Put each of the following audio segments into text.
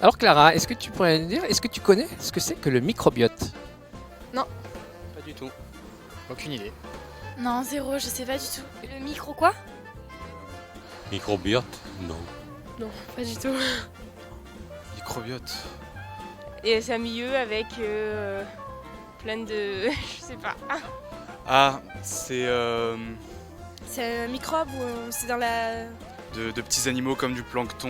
Alors Clara, est-ce que tu pourrais nous dire, est-ce que tu connais ce que c'est que le microbiote? Non. Pas du tout. Aucune idée. Non, zéro, je sais pas du tout. Le micro quoi? Microbiote? Non. Non, pas du tout. Microbiote. Et c'est un milieu avec plein de... je sais pas. Ah, c'est C'est un microbe ou c'est dans la... de petits animaux comme du plancton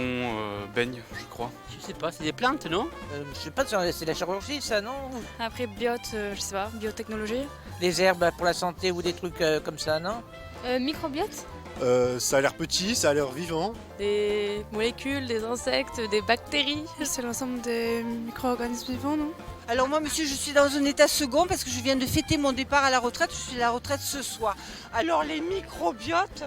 baignent, je crois. Je sais pas, c'est des plantes, non? Je sais pas, c'est la chirurgie ça, non? Après biote, je sais pas, biotechnologie. Les herbes pour la santé ou des trucs comme ça, non? Microbiote? Ça a l'air petit, ça a l'air vivant. Des molécules, des insectes, des bactéries. C'est l'ensemble des micro-organismes vivants, non? Alors moi, monsieur, je suis dans un état second parce que je viens de fêter mon départ à la retraite. Je suis à la retraite ce soir. Alors les microbiotes...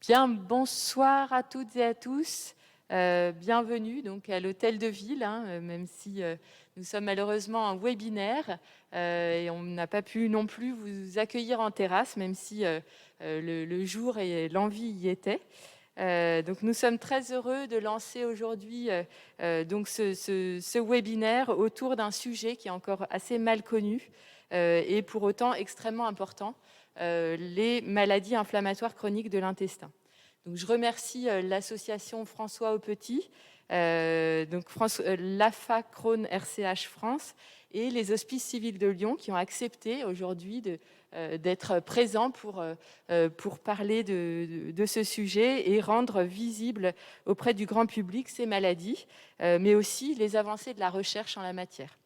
Bien, bonsoir à toutes et à tous. Bienvenue donc à l'Hôtel de Ville, même si nous sommes malheureusement un webinaire et on n'a pas pu non plus vous accueillir en terrasse, même si le jour et l'envie y étaient. Donc nous sommes très heureux de lancer aujourd'hui donc ce webinaire autour d'un sujet qui est encore assez mal connu et pour autant extrêmement important, les maladies inflammatoires chroniques de l'intestin. Donc, je remercie l'association François Aupetit, l'AFA Crohn RCH France et les Hospices civils de Lyon qui ont accepté aujourd'hui d'être présents pour parler de ce sujet et rendre visible auprès du grand public ces maladies, mais aussi les avancées de la recherche en la matière.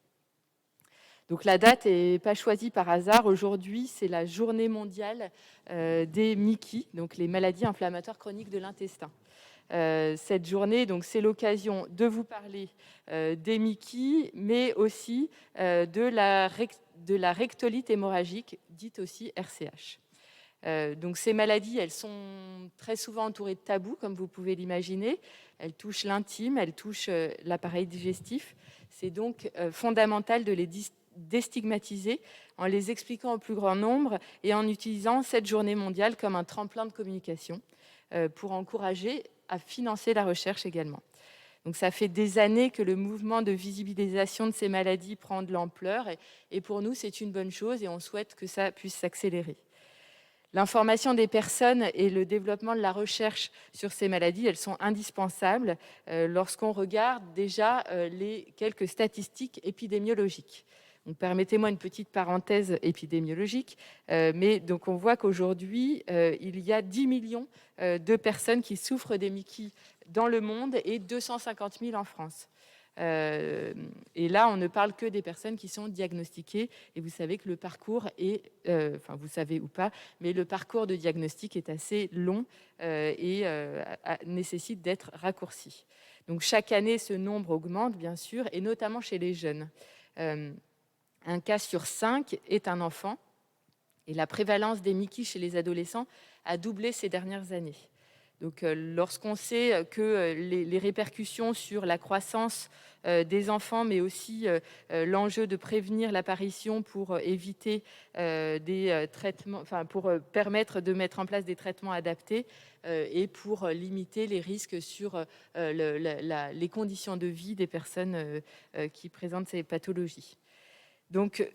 Donc la date n'est pas choisie par hasard. Aujourd'hui, c'est la journée mondiale des MICI, donc les maladies inflammatoires chroniques de l'intestin. Cette journée, donc, c'est l'occasion de vous parler des MICI, mais aussi de la rectolite hémorragique, dite aussi RCH. Donc ces maladies, elles sont très souvent entourées de tabous, comme vous pouvez l'imaginer. Elles touchent l'intime, elles touchent l'appareil digestif. C'est donc fondamental de les déstigmatiser en les expliquant au plus grand nombre et en utilisant cette journée mondiale comme un tremplin de communication pour encourager à financer la recherche également. Donc ça fait des années que le mouvement de visibilisation de ces maladies prend de l'ampleur et pour nous, c'est une bonne chose et on souhaite que ça puisse s'accélérer. L'information des personnes et le développement de la recherche sur ces maladies, elles sont indispensables lorsqu'on regarde déjà les quelques statistiques épidémiologiques. Donc, permettez-moi une petite parenthèse épidémiologique, mais donc on voit qu'aujourd'hui, il y a 10 millions de personnes qui souffrent des MICI dans le monde et 250 000 en France. Et là, on ne parle que des personnes qui sont diagnostiquées. Et vous savez que le parcours est, vous savez ou pas, mais le parcours de diagnostic est assez long et nécessite d'être raccourci. Donc chaque année, ce nombre augmente, bien sûr, et notamment chez les jeunes. Un cas sur 5 est un enfant, et la prévalence des MICI chez les adolescents a doublé ces dernières années. Donc, lorsqu'on sait que les répercussions sur la croissance des enfants, mais aussi l'enjeu de prévenir l'apparition pour éviter des traitements, pour permettre de mettre en place des traitements adaptés et pour limiter les risques sur les conditions de vie des personnes qui présentent ces pathologies. Donc,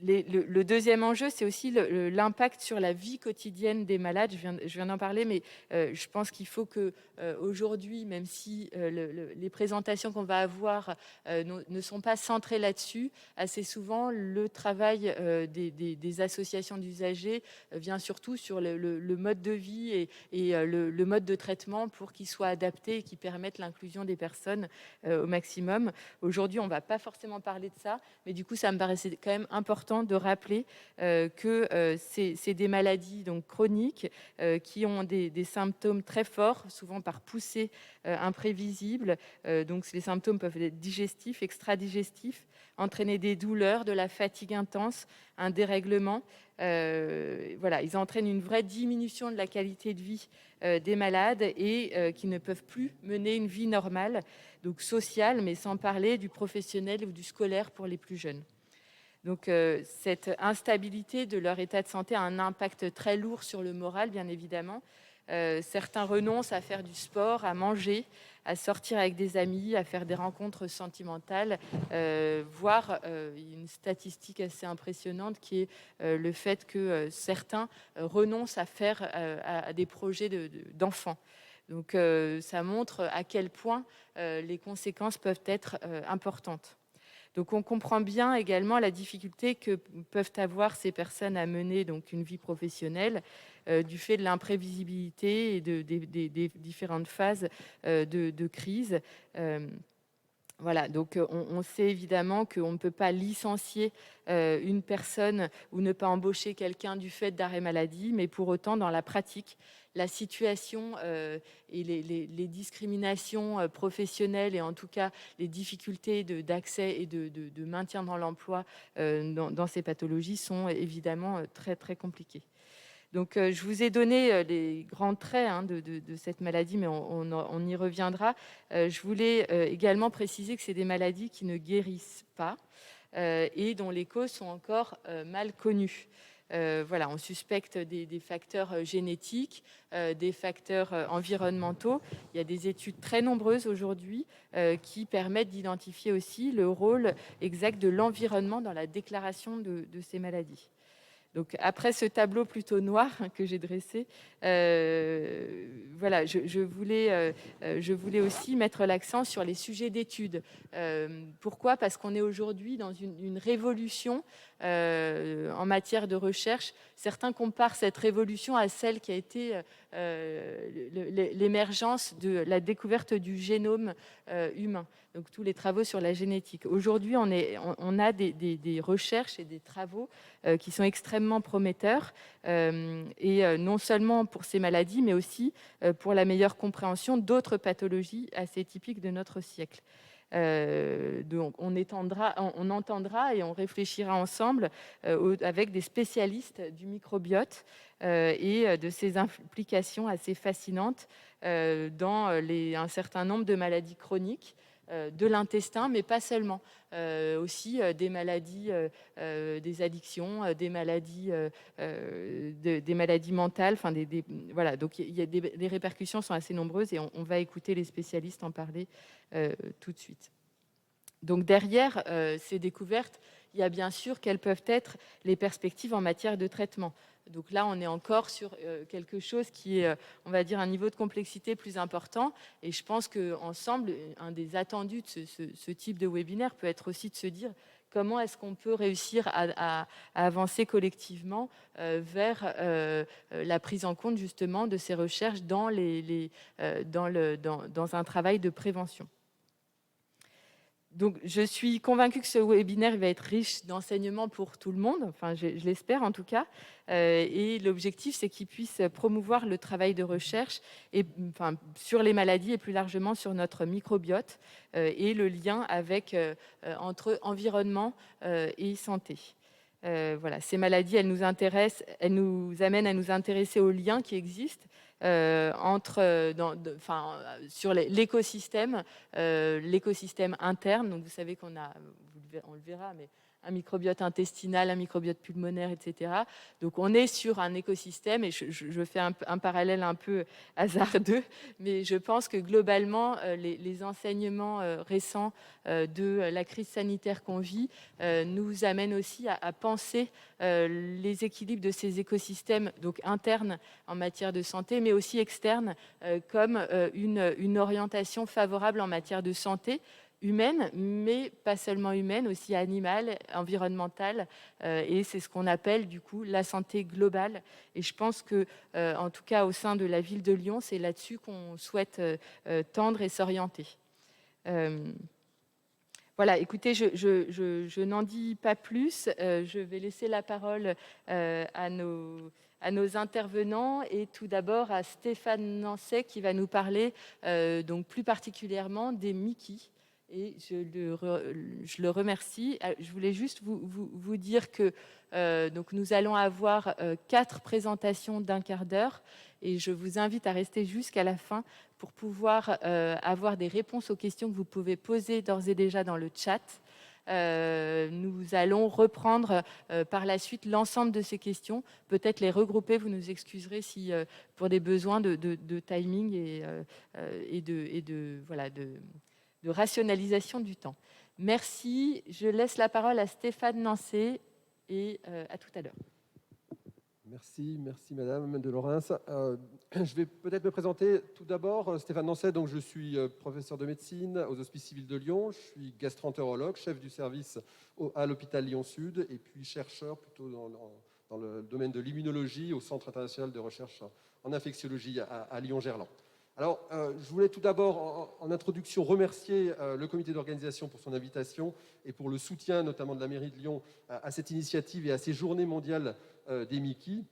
le deuxième enjeu, c'est aussi l'impact sur la vie quotidienne des malades. Je viens d'en parler, mais je pense qu'il faut qu'aujourd'hui, même si les présentations qu'on va avoir ne sont pas centrées là-dessus, assez souvent, le travail des associations d'usagers vient surtout sur le mode de vie et le mode de traitement pour qu'il soit adapté et qui permette l'inclusion des personnes au maximum. Aujourd'hui, on ne va pas forcément parler de ça, mais du coup, ça me paraissait quand même important important de rappeler que c'est des maladies donc, chroniques qui ont des symptômes très forts, souvent par poussée imprévisible. Donc les symptômes peuvent être digestifs, extradigestifs, entraîner des douleurs, de la fatigue intense, un dérèglement. Voilà, ils entraînent une vraie diminution de la qualité de vie des malades et qui ne peuvent plus mener une vie normale, donc sociale, mais sans parler du professionnel ou du scolaire pour les plus jeunes. Donc cette instabilité de leur état de santé a un impact très lourd sur le moral, bien évidemment. Certains renoncent à faire du sport, à manger, à sortir avec des amis, à faire des rencontres sentimentales, voire une statistique assez impressionnante qui est le fait que certains renoncent à faire à des projets d'enfants. Donc ça montre à quel point les conséquences peuvent être importantes. Donc on comprend bien également la difficulté que peuvent avoir ces personnes à mener donc, une vie professionnelle du fait de l'imprévisibilité et des différentes phases de crise. Voilà, donc on sait évidemment qu'on ne peut pas licencier une personne ou ne pas embaucher quelqu'un du fait d'arrêt maladie, mais pour autant, dans la pratique, la situation et les discriminations professionnelles et en tout cas les difficultés d'accès et de maintien dans l'emploi dans ces pathologies sont évidemment très, très compliquées. Donc, je vous ai donné les grands traits de cette maladie, mais on y reviendra. Je voulais également préciser que c'est des maladies qui ne guérissent pas et dont les causes sont encore mal connues. Voilà, on suspecte des facteurs génétiques, des facteurs environnementaux. Il y a des études très nombreuses aujourd'hui qui permettent d'identifier aussi le rôle exact de l'environnement dans la déclaration de ces maladies. Donc, après ce tableau plutôt noir que j'ai dressé, voilà, je voulais aussi mettre l'accent sur les sujets d'études. Pourquoi ? Parce qu'on est aujourd'hui dans une révolution en matière de recherche. Certains comparent cette révolution à celle qui a été l'émergence de la découverte du génome humain. Donc tous les travaux sur la génétique. Aujourd'hui, on a des recherches et des travaux qui sont extrêmement prometteurs, et non seulement pour ces maladies, mais aussi pour la meilleure compréhension d'autres pathologies assez typiques de notre siècle. Donc on entendra et on réfléchira ensemble avec des spécialistes du microbiote et de ses implications assez fascinantes dans un certain nombre de maladies chroniques de l'intestin, mais pas seulement. Aussi des maladies, des addictions, des maladies mentales. Voilà. Donc les répercussions sont assez nombreuses et on va écouter les spécialistes en parler tout de suite. Donc derrière ces découvertes, il y a bien sûr quelles peuvent être les perspectives en matière de traitement. Donc là, on est encore sur quelque chose qui est, on va dire, un niveau de complexité plus important. Et je pense qu'ensemble, un des attendus de ce type de webinaire peut être aussi de se dire comment est-ce qu'on peut réussir à avancer collectivement vers la prise en compte justement de ces recherches dans un travail de prévention. Donc, je suis convaincue que ce webinaire va être riche d'enseignements pour tout le monde, enfin, je l'espère en tout cas. Et l'objectif, c'est qu'il puisse promouvoir le travail de recherche sur les maladies et plus largement sur notre microbiote et le lien entre environnement et santé. Voilà, ces maladies, elles nous amènent à nous intéresser aux liens qui existent sur l'écosystème interne. Donc vous savez on le verra, mais un microbiote intestinal, un microbiote pulmonaire, etc. Donc on est sur un écosystème, et je fais un parallèle un peu hasardeux, mais je pense que globalement, les enseignements récents de la crise sanitaire qu'on vit nous amènent aussi à penser les équilibres de ces écosystèmes, donc internes en matière de santé, mais aussi externes, comme une orientation favorable en matière de santé humaine, mais pas seulement humaine, aussi animale, environnementale, et c'est ce qu'on appelle du coup la santé globale. Et je pense que, en tout cas au sein de la ville de Lyon, c'est là-dessus qu'on souhaite tendre et s'orienter. Voilà, écoutez, je n'en dis pas plus. Je vais laisser la parole à nos intervenants et tout d'abord à Stéphane Nancet qui va nous parler donc plus particulièrement des Mickey. Et je le remercie. Je voulais juste vous dire que donc nous allons avoir 4 présentations d'1 quart d'heure et je vous invite à rester jusqu'à la fin pour pouvoir avoir des réponses aux questions que vous pouvez poser d'ores et déjà dans le chat. Nous allons reprendre par la suite l'ensemble de ces questions, peut-être les regrouper, vous nous excuserez si pour des besoins de timing et de rationalisation du temps. Merci, je laisse la parole à Stéphane Nancet et à tout à l'heure. Merci Madame de Lorens. Je vais peut-être me présenter tout d'abord. Stéphane Nancet, donc je suis professeur de médecine aux Hospices civils de Lyon. Je suis gastroentérologue, chef du service à l'hôpital Lyon-Sud et puis chercheur plutôt dans le domaine de l'immunologie au Centre international de recherche en infectiologie à Lyon-Gerland. Alors, je voulais tout d'abord, en introduction, remercier le comité d'organisation pour son invitation et pour le soutien, notamment de la mairie de Lyon, à cette initiative et à ces journées mondiales des Mickey,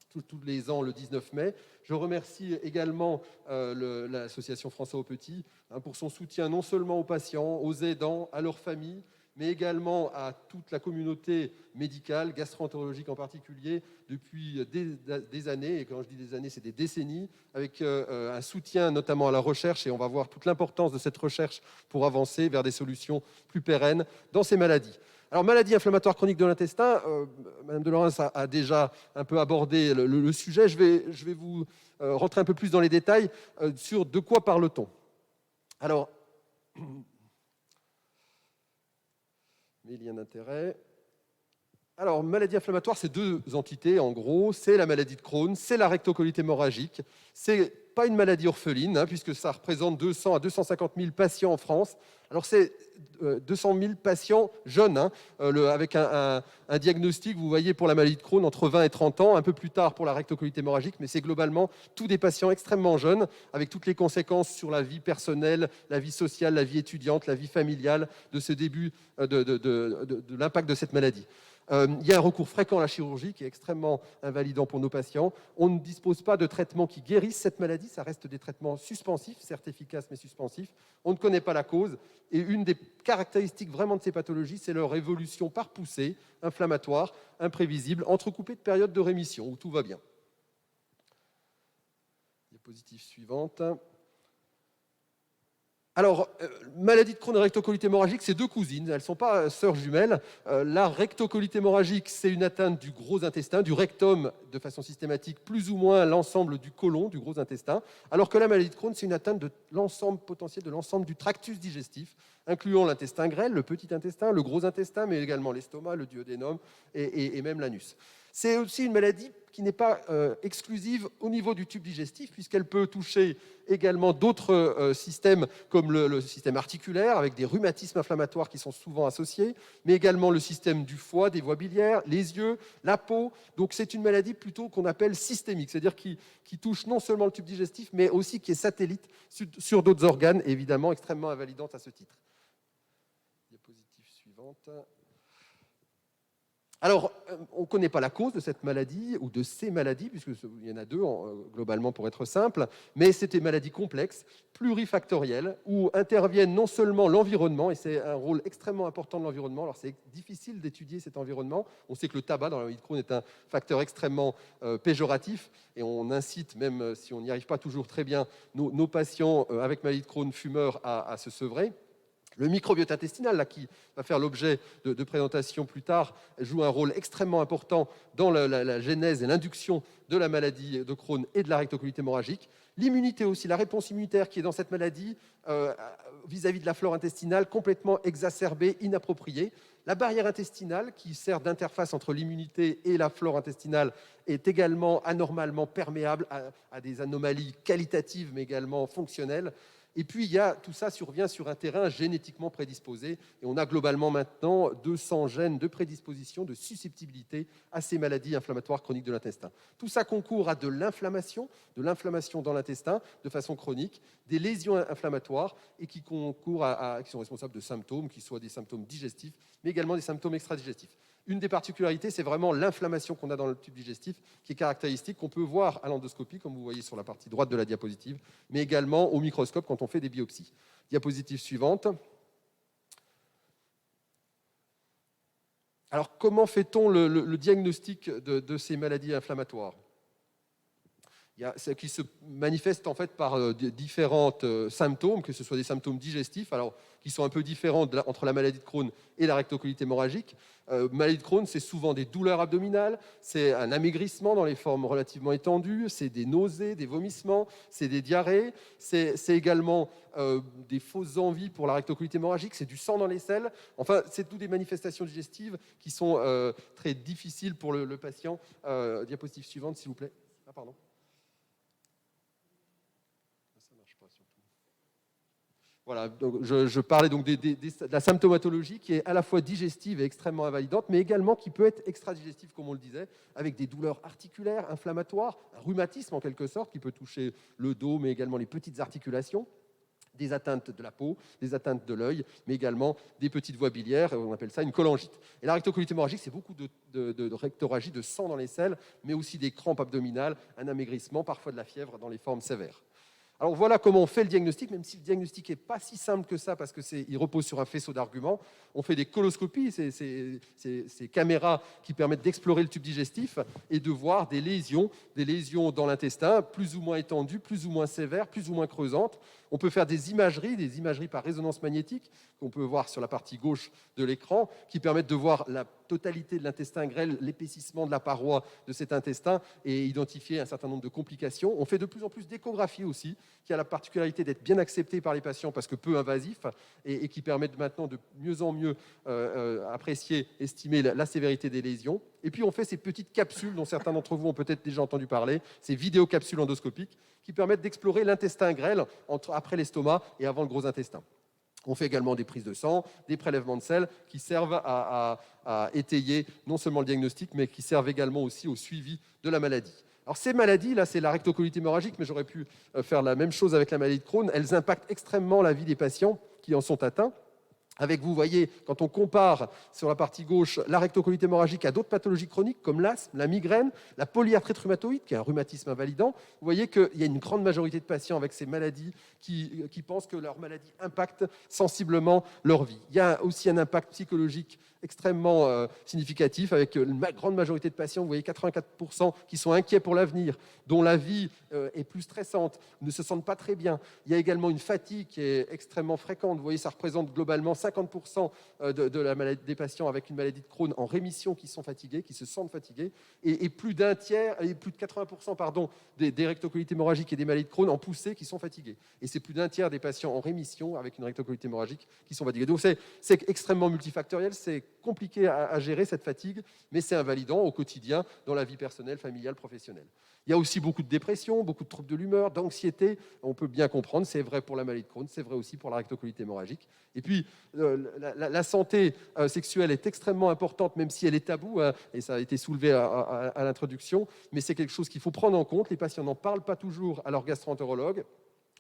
tous les ans le 19 mai. Je remercie également l'association François au Petit pour son soutien non seulement aux patients, aux aidants, à leurs familles, mais également à toute la communauté médicale, gastro-entérologique en particulier, depuis des années, et quand je dis des années, c'est des décennies, avec un soutien notamment à la recherche, et on va voir toute l'importance de cette recherche pour avancer vers des solutions plus pérennes dans ces maladies. Alors, maladie inflammatoire chronique de l'intestin, Madame de Lorens a déjà un peu abordé le sujet. Je vais vous rentrer un peu plus dans les détails sur de quoi parle-t-on. Alors, mes liens d'intérêt. Alors, maladie inflammatoire, c'est 2 entités, en gros. C'est la maladie de Crohn, c'est la rectocolite hémorragique. C'est pas une maladie orpheline, puisque ça représente 200 à 250 000 patients en France. Alors, c'est 200 000 patients jeunes, avec un diagnostic, vous voyez, pour la maladie de Crohn, entre 20 et 30 ans, un peu plus tard pour la rectocolite hémorragique, mais c'est globalement tous des patients extrêmement jeunes, avec toutes les conséquences sur la vie personnelle, la vie sociale, la vie étudiante, la vie familiale, de ce début de l'impact de cette maladie. Il y a un recours fréquent à la chirurgie qui est extrêmement invalidant pour nos patients. On ne dispose pas de traitements qui guérissent cette maladie, ça reste des traitements suspensifs, certes efficaces mais suspensifs. On ne connaît pas la cause et une des caractéristiques vraiment de ces pathologies, c'est leur évolution par poussée, inflammatoire, imprévisible, entrecoupée de périodes de rémission où tout va bien. Diapositive suivante. Alors, maladie de Crohn et rectocolite hémorragique, c'est 2 cousines, elles ne sont pas sœurs jumelles. La rectocolite hémorragique, c'est une atteinte du gros intestin, du rectum de façon systématique, plus ou moins l'ensemble du côlon, du gros intestin, alors que la maladie de Crohn, c'est une atteinte de l'ensemble potentiel de l'ensemble du tractus digestif, incluant l'intestin grêle, le petit intestin, le gros intestin, mais également l'estomac, le duodénum et même l'anus. C'est aussi une maladie qui n'est pas exclusive au niveau du tube digestif, puisqu'elle peut toucher également d'autres systèmes, comme le système articulaire, avec des rhumatismes inflammatoires qui sont souvent associés, mais également le système du foie, des voies biliaires, les yeux, la peau. Donc c'est une maladie plutôt qu'on appelle systémique, c'est-à-dire qui touche non seulement le tube digestif, mais aussi qui est satellite sur d'autres organes, évidemment extrêmement invalidante à ce titre. Diapositive suivante. Alors, on ne connaît pas la cause de cette maladie ou de ces maladies, puisqu'il y en a 2 globalement pour être simple, mais c'est des maladies complexes, plurifactorielles, où interviennent non seulement l'environnement, et c'est un rôle extrêmement important de l'environnement. Alors c'est difficile d'étudier cet environnement. On sait que le tabac dans la maladie de Crohn est un facteur extrêmement péjoratif, et on incite, même si on n'y arrive pas toujours très bien, nos patients avec maladie de Crohn fumeurs à se sevrer. Le microbiote intestinal, là, qui va faire l'objet de présentations plus tard, joue un rôle extrêmement important dans la genèse et l'induction de la maladie de Crohn et de la rectocolite hémorragique. L'immunité aussi, la réponse immunitaire qui est dans cette maladie vis-à-vis de la flore intestinale, complètement exacerbée, inappropriée. La barrière intestinale, qui sert d'interface entre l'immunité et la flore intestinale, est également anormalement perméable à des anomalies qualitatives, mais également fonctionnelles. Et puis, tout ça survient sur un terrain génétiquement prédisposé. Et on a globalement maintenant 200 gènes de prédisposition, de susceptibilité à ces maladies inflammatoires chroniques de l'intestin. Tout ça concourt à de l'inflammation dans l'intestin de façon chronique, des lésions inflammatoires et qui concourent qui sont responsables de symptômes, qui soient des symptômes digestifs, mais également des symptômes extradigestifs. Une des particularités, c'est vraiment l'inflammation qu'on a dans le tube digestif, qui est caractéristique, qu'on peut voir à l'endoscopie, comme vous voyez sur la partie droite de la diapositive, mais également au microscope quand on fait des biopsies. Diapositive suivante. Alors, comment fait-on le diagnostic de ces maladies inflammatoires ? Qui se manifestent en fait par différents symptômes, que ce soit des symptômes digestifs, alors qui sont un peu différents entre la maladie de Crohn et la rectocolite hémorragique. Maladie de Crohn, c'est souvent des douleurs abdominales, c'est un amaigrissement dans les formes relativement étendues, c'est des nausées, des vomissements, c'est des diarrhées, c'est également des fausses envies pour la rectocolite hémorragique, c'est du sang dans les selles. Enfin, c'est toutes des manifestations digestives qui sont très difficiles pour le patient. Diapositive suivante, s'il vous plaît. Ah, pardon. Voilà, donc je parlais donc de la symptomatologie qui est à la fois digestive et extrêmement invalidante, mais également qui peut être extradigestive, comme on le disait, avec des douleurs articulaires, inflammatoires, un rhumatisme en quelque sorte, qui peut toucher le dos, mais également les petites articulations, des atteintes de la peau, des atteintes de l'œil, mais également des petites voies biliaires, on appelle ça une cholangite. Et la rectocolite hémorragique, c'est beaucoup de rectorragie, de sang dans les selles, mais aussi des crampes abdominales, un amaigrissement, parfois de la fièvre dans les formes sévères. Alors voilà comment on fait le diagnostic, même si le diagnostic n'est pas si simple que ça, parce qu'il repose sur un faisceau d'arguments. On fait des coloscopies, ces caméras qui permettent d'explorer le tube digestif et de voir des lésions dans l'intestin, plus ou moins étendues, plus ou moins sévères, plus ou moins creusantes. On peut faire des imageries par résonance magnétique, qu'on peut voir sur la partie gauche de l'écran, qui permettent de voir la totalité de l'intestin grêle, l'épaississement de la paroi de cet intestin et identifier un certain nombre de complications. On fait de plus en plus d'échographies aussi, qui a la particularité d'être bien acceptée par les patients parce que peu invasif et qui permettent maintenant de mieux en mieux apprécier, estimer la sévérité des lésions. Et puis on fait ces petites capsules dont certains d'entre vous ont peut-être déjà entendu parler, ces vidéocapsules endoscopiques qui permettent d'explorer l'intestin grêle après l'estomac et avant le gros intestin. On fait également des prises de sang, des prélèvements de sel qui servent à étayer non seulement le diagnostic, mais qui servent également aussi au suivi de la maladie. Alors ces maladies, là c'est la rectocolite hémorragique, mais j'aurais pu faire la même chose avec la maladie de Crohn, elles impactent extrêmement la vie des patients qui en sont atteints. Avec, vous voyez, quand on compare sur la partie gauche la rectocolite hémorragique à d'autres pathologies chroniques comme l'asthme, la migraine, la polyarthrite rhumatoïde, qui est un rhumatisme invalidant, vous voyez qu'il y a une grande majorité de patients avec ces maladies qui pensent que leur maladie impacte sensiblement leur vie. Il y a aussi un impact psychologique extrêmement significatif avec une grande majorité de patients, vous voyez 84% qui sont inquiets pour l'avenir, dont la vie est plus stressante, ne se sentent pas très bien. Il y a également une fatigue qui est extrêmement fréquente. Vous voyez, ça représente globalement 50% de la maladie des patients avec une maladie de Crohn en rémission qui sont fatigués, qui se sentent fatigués, et plus d'un tiers, et plus de 80% des rectocolites hémorragiques et des maladies de Crohn en poussée qui sont fatigués. Et c'est plus d'un tiers des patients en rémission avec une rectocolite hémorragique qui sont fatigués. Donc c'est extrêmement multifactoriel, c'est compliqué à gérer cette fatigue, mais c'est invalidant au quotidien dans la vie personnelle, familiale, professionnelle. Il y a aussi beaucoup de dépression, beaucoup de troubles de l'humeur, d'anxiété. On peut bien comprendre, c'est vrai pour la maladie de Crohn, c'est vrai aussi pour la rectocolite hémorragique. Et puis, la santé sexuelle est extrêmement importante, même si elle est taboue, et ça a été soulevé à l'introduction, mais c'est quelque chose qu'il faut prendre en compte. Les patients n'en parlent pas toujours à leur gastro-entérologue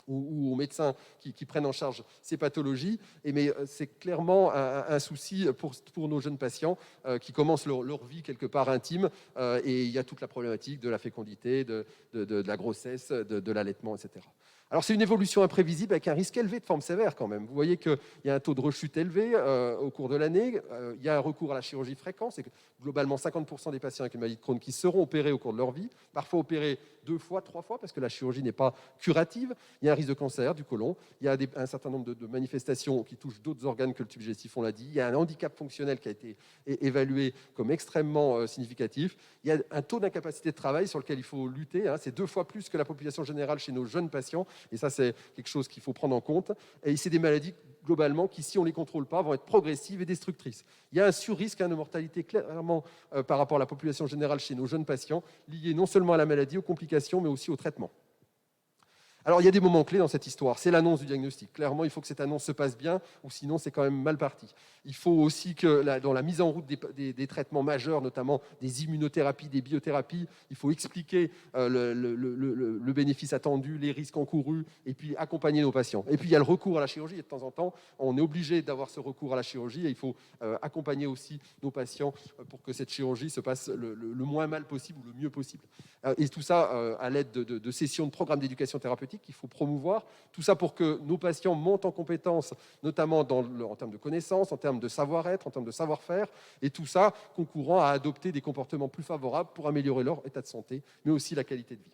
ou aux médecins qui prennent en charge ces pathologies, mais c'est clairement un souci pour nos jeunes patients qui commencent leur vie quelque part intime, et il y a toute la problématique de la fécondité, de la grossesse, de l'allaitement, etc. Alors c'est une évolution imprévisible avec un risque élevé de forme sévère quand même. Vous voyez qu'il y a un taux de rechute élevé au cours de l'année, il y a un recours à la chirurgie fréquent, c'est que globalement 50% des patients avec une maladie de Crohn qui seront opérés au cours de leur vie, parfois opérés 2 fois, 3 fois, parce que la chirurgie n'est pas curative. Il y a un risque de cancer du côlon, il y a un certain nombre de manifestations qui touchent d'autres organes que le tube digestif, on l'a dit. Il y a un handicap fonctionnel qui a été évalué comme extrêmement significatif. Il y a un taux d'incapacité de travail sur lequel il faut lutter, c'est 2 fois plus que la population générale chez nos jeunes patients, et ça c'est quelque chose qu'il faut prendre en compte. Et c'est des maladies globalement qui, si on ne les contrôle pas, vont être progressives et destructrices. Il y a un surrisque de mortalité clairement par rapport à la population générale chez nos jeunes patients, lié non seulement à la maladie, aux complications, mais aussi au traitement. Alors, il y a des moments clés dans cette histoire. C'est l'annonce du diagnostic. Clairement, il faut que cette annonce se passe bien, ou sinon, c'est quand même mal parti. Il faut aussi que, dans la mise en route des traitements majeurs, notamment des immunothérapies, des biothérapies, il faut expliquer le bénéfice attendu, les risques encourus, et puis accompagner nos patients. Et puis, il y a le recours à la chirurgie. Et de temps en temps, on est obligé d'avoir ce recours à la chirurgie, et il faut accompagner aussi nos patients pour que cette chirurgie se passe le moins mal possible ou le mieux possible. Et tout ça à l'aide de sessions de programmes d'éducation thérapeutique qu'il faut promouvoir. Tout ça pour que nos patients montent en compétences, notamment en termes de connaissances, en termes de savoir-être, en termes de savoir-faire, et tout ça concourant à adopter des comportements plus favorables pour améliorer leur état de santé, mais aussi la qualité de vie.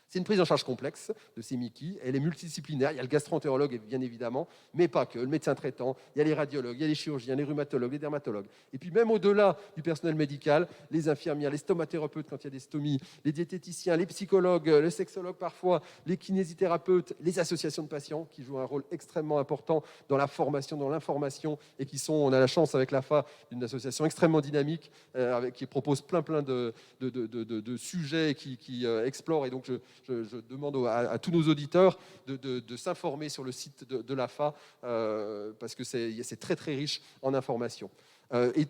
C'est une prise en charge complexe de ces MICI. Elle est multidisciplinaire. Il y a le gastro-entérologue, bien évidemment, mais pas que. Le médecin traitant, il y a les radiologues, il y a les chirurgiens, les rhumatologues, les dermatologues. Et puis même au-delà du personnel médical, les infirmières, les stomathérapeutes quand il y a des stomies, les diététiciens, les psychologues, les sexologues parfois, les kinésithérapeutes, les associations de patients qui jouent un rôle extrêmement important dans la formation, dans l'information, et qui sont, on a la chance avec l'AFA, d'une association extrêmement dynamique qui propose plein de sujets qui explorent. Et donc je demande à tous nos auditeurs de s'informer sur le site de l'AFA parce que c'est très très riche en informations. Et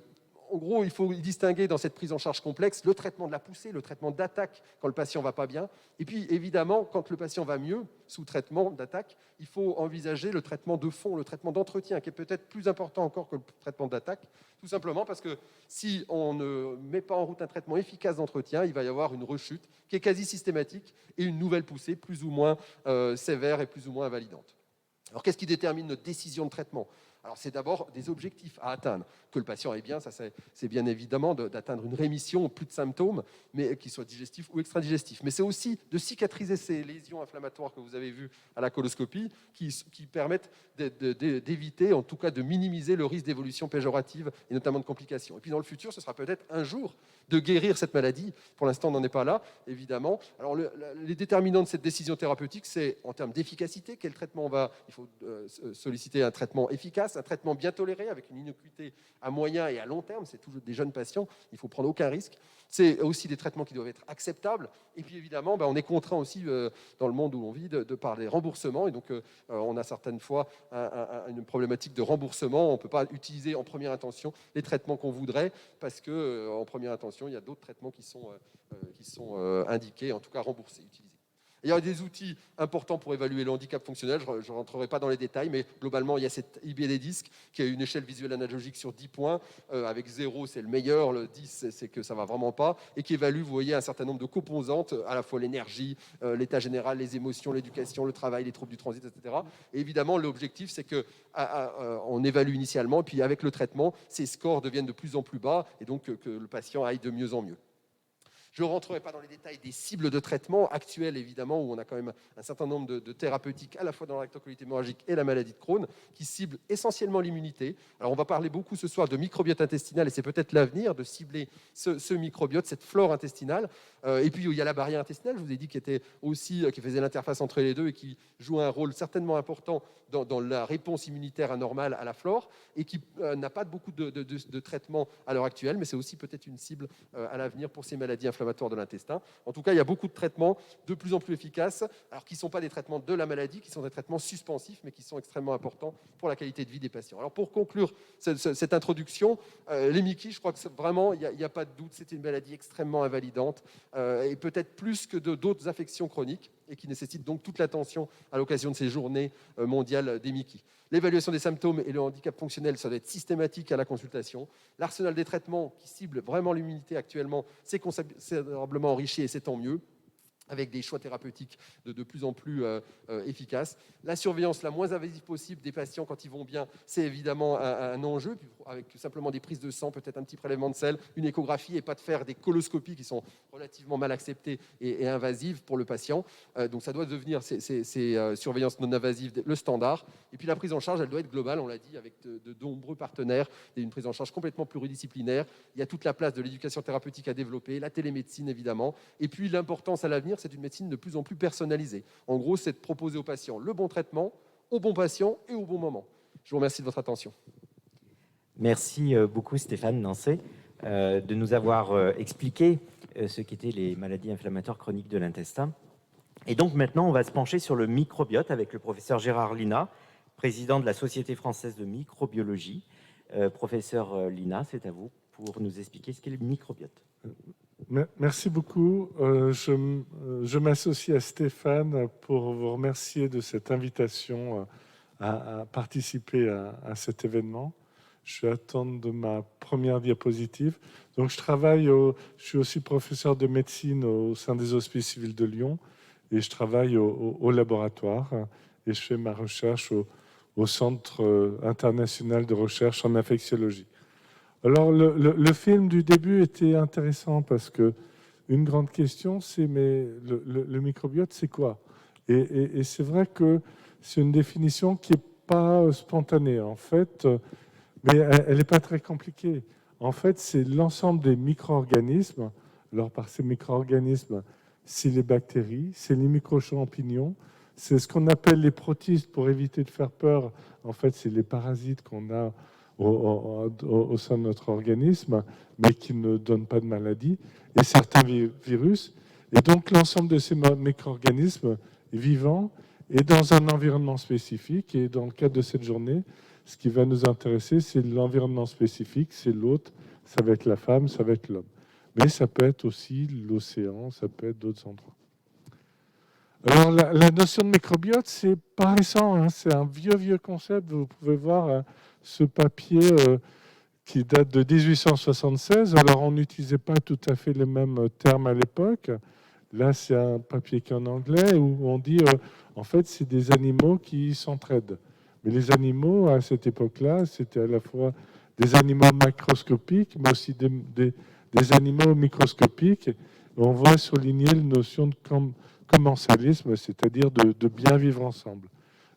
en gros, il faut distinguer dans cette prise en charge complexe le traitement de la poussée, le traitement d'attaque quand le patient ne va pas bien. Et puis, évidemment, quand le patient va mieux, sous traitement d'attaque, il faut envisager le traitement de fond, le traitement d'entretien, qui est peut-être plus important encore que le traitement d'attaque, tout simplement parce que si on ne met pas en route un traitement efficace d'entretien, il va y avoir une rechute qui est quasi systématique et une nouvelle poussée plus ou moins sévère et plus ou moins invalidante. Alors, qu'est-ce qui détermine notre décision de traitement ? Alors, c'est d'abord des objectifs à atteindre. Que le patient ait bien, ça c'est bien évidemment d'atteindre une rémission, plus de symptômes, mais qu'ils soient digestifs ou extradigestifs. Mais c'est aussi de cicatriser ces lésions inflammatoires que vous avez vues à la coloscopie, qui permettent d'éviter, en tout cas de minimiser le risque d'évolution péjorative et notamment de complications. Et puis dans le futur, ce sera peut-être un jour de guérir cette maladie. Pour l'instant, on n'en est pas là, évidemment. Alors, les déterminants de cette décision thérapeutique, c'est en termes d'efficacité, quel traitement il faut solliciter un traitement efficace, un traitement bien toléré, avec une innocuité à moyen et à long terme. C'est toujours des jeunes patients, il ne faut prendre aucun risque. C'est aussi des traitements qui doivent être acceptables. Et puis, évidemment, on est contraint aussi, dans le monde où l'on vit, de parler remboursement. Et donc, on a certaines fois une problématique de remboursement. On ne peut pas utiliser en première intention les traitements qu'on voudrait, parce qu'en première intention, il y a d'autres traitements qui sont indiqués, en tout cas remboursés, utilisés. Il y a des outils importants pour évaluer le handicap fonctionnel. Je ne rentrerai pas dans les détails, mais globalement, il y a cette IBD disc qui a une échelle visuelle analogique sur 10 points. Avec 0, c'est le meilleur. Le 10, c'est que ça ne va vraiment pas. Et qui évalue, vous voyez, un certain nombre de composantes, à la fois l'énergie, l'état général, les émotions, l'éducation, le travail, les troubles du transit, etc. Et évidemment, l'objectif, c'est qu'on évalue initialement, et puis avec le traitement, ces scores deviennent de plus en plus bas, et donc que le patient aille de mieux en mieux. Je ne rentrerai pas dans les détails des cibles de traitement actuelles, évidemment, où on a quand même un certain nombre de thérapeutiques, à la fois dans la rectocolite hémorragique et la maladie de Crohn, qui ciblent essentiellement l'immunité. Alors, on va parler beaucoup ce soir de microbiote intestinal, et c'est peut-être l'avenir de cibler ce microbiote, cette flore intestinale. Et puis, il y a la barrière intestinale, je vous ai dit, qui faisait l'interface entre les deux et qui joue un rôle certainement important dans la réponse immunitaire anormale à la flore, et qui n'a pas beaucoup de traitement à l'heure actuelle, mais c'est aussi peut-être une cible à l'avenir pour ces maladies inflammatoires de l'intestin. En tout cas, il y a beaucoup de traitements de plus en plus efficaces, alors qui ne sont pas des traitements de la maladie, qui sont des traitements suspensifs, mais qui sont extrêmement importants pour la qualité de vie des patients. Alors, pour conclure cette introduction, les MICI, je crois que vraiment, il n'y a pas de doute, c'est une maladie extrêmement invalidante, et peut-être plus que d'autres affections chroniques, et qui nécessite donc toute l'attention à l'occasion de ces journées mondiales des MICI. L'évaluation des symptômes et le handicap fonctionnel, ça doit être systématique à la consultation. L'arsenal des traitements qui cible vraiment l'immunité actuellement, c'est considérablement enrichi, et c'est tant mieux, avec des choix thérapeutiques de plus en plus efficaces. La surveillance la moins invasive possible des patients quand ils vont bien, c'est évidemment un enjeu, avec simplement des prises de sang, peut-être un petit prélèvement de sel, une échographie, et pas de faire des coloscopies qui sont relativement mal acceptées et invasives pour le patient. Donc ça doit devenir ces surveillances non invasives le standard. Et puis la prise en charge, elle doit être globale, on l'a dit, avec de nombreux partenaires, et une prise en charge complètement pluridisciplinaire. Il y a toute la place de l'éducation thérapeutique à développer, la télémédecine évidemment, et puis l'importance à l'avenir, c'est une médecine de plus en plus personnalisée. En gros, c'est de proposer aux patients le bon traitement, au bon patient et au bon moment. Je vous remercie de votre attention. Merci beaucoup Stéphane Nancet de nous avoir expliqué ce qu'étaient les maladies inflammatoires chroniques de l'intestin. Et donc maintenant, on va se pencher sur le microbiote avec le professeur Gérard Lina, président de la Société française de microbiologie. Professeur Lina, c'est à vous pour nous expliquer ce qu'est le microbiote. Merci beaucoup. Je m'associe à Stéphane pour vous remercier de cette invitation à participer à cet événement. Je vais attendre de ma première diapositive. Donc, je suis aussi professeur de médecine au sein des Hospices civils de Lyon et je travaille au laboratoire et je fais ma recherche au Centre international de recherche en infectiologie. Alors, le film du début était intéressant parce que une grande question, c'est mais le microbiote, c'est quoi? Et c'est vrai que c'est une définition qui n'est pas spontanée, en fait, mais elle n'est pas très compliquée. En fait, c'est l'ensemble des micro-organismes. Alors, par ces micro-organismes, c'est les bactéries, c'est les micro-champignons, c'est ce qu'on appelle les protistes pour éviter de faire peur. En fait, c'est les parasites qu'on a au sein de notre organisme, mais qui ne donnent pas de maladie, et certains virus. Et donc, l'ensemble de ces micro-organismes vivants est dans un environnement spécifique. Et dans le cadre de cette journée, ce qui va nous intéresser, c'est l'environnement spécifique, c'est l'hôte, ça va être la femme, ça va être l'homme. Mais ça peut être aussi l'océan, ça peut être d'autres endroits. Alors, la notion de microbiote, c'est pas récent, hein, c'est un vieux concept. Vous pouvez voir ce papier qui date de 1876. Alors, on n'utilisait pas tout à fait les mêmes termes à l'époque. Là, c'est un papier qui est en anglais où on dit, en fait, c'est des animaux qui s'entraident. Mais les animaux, à cette époque-là, c'était à la fois des animaux macroscopiques, mais aussi des animaux microscopiques. Et on voit souligner la notion de commensalisme, c'est-à-dire de bien vivre ensemble.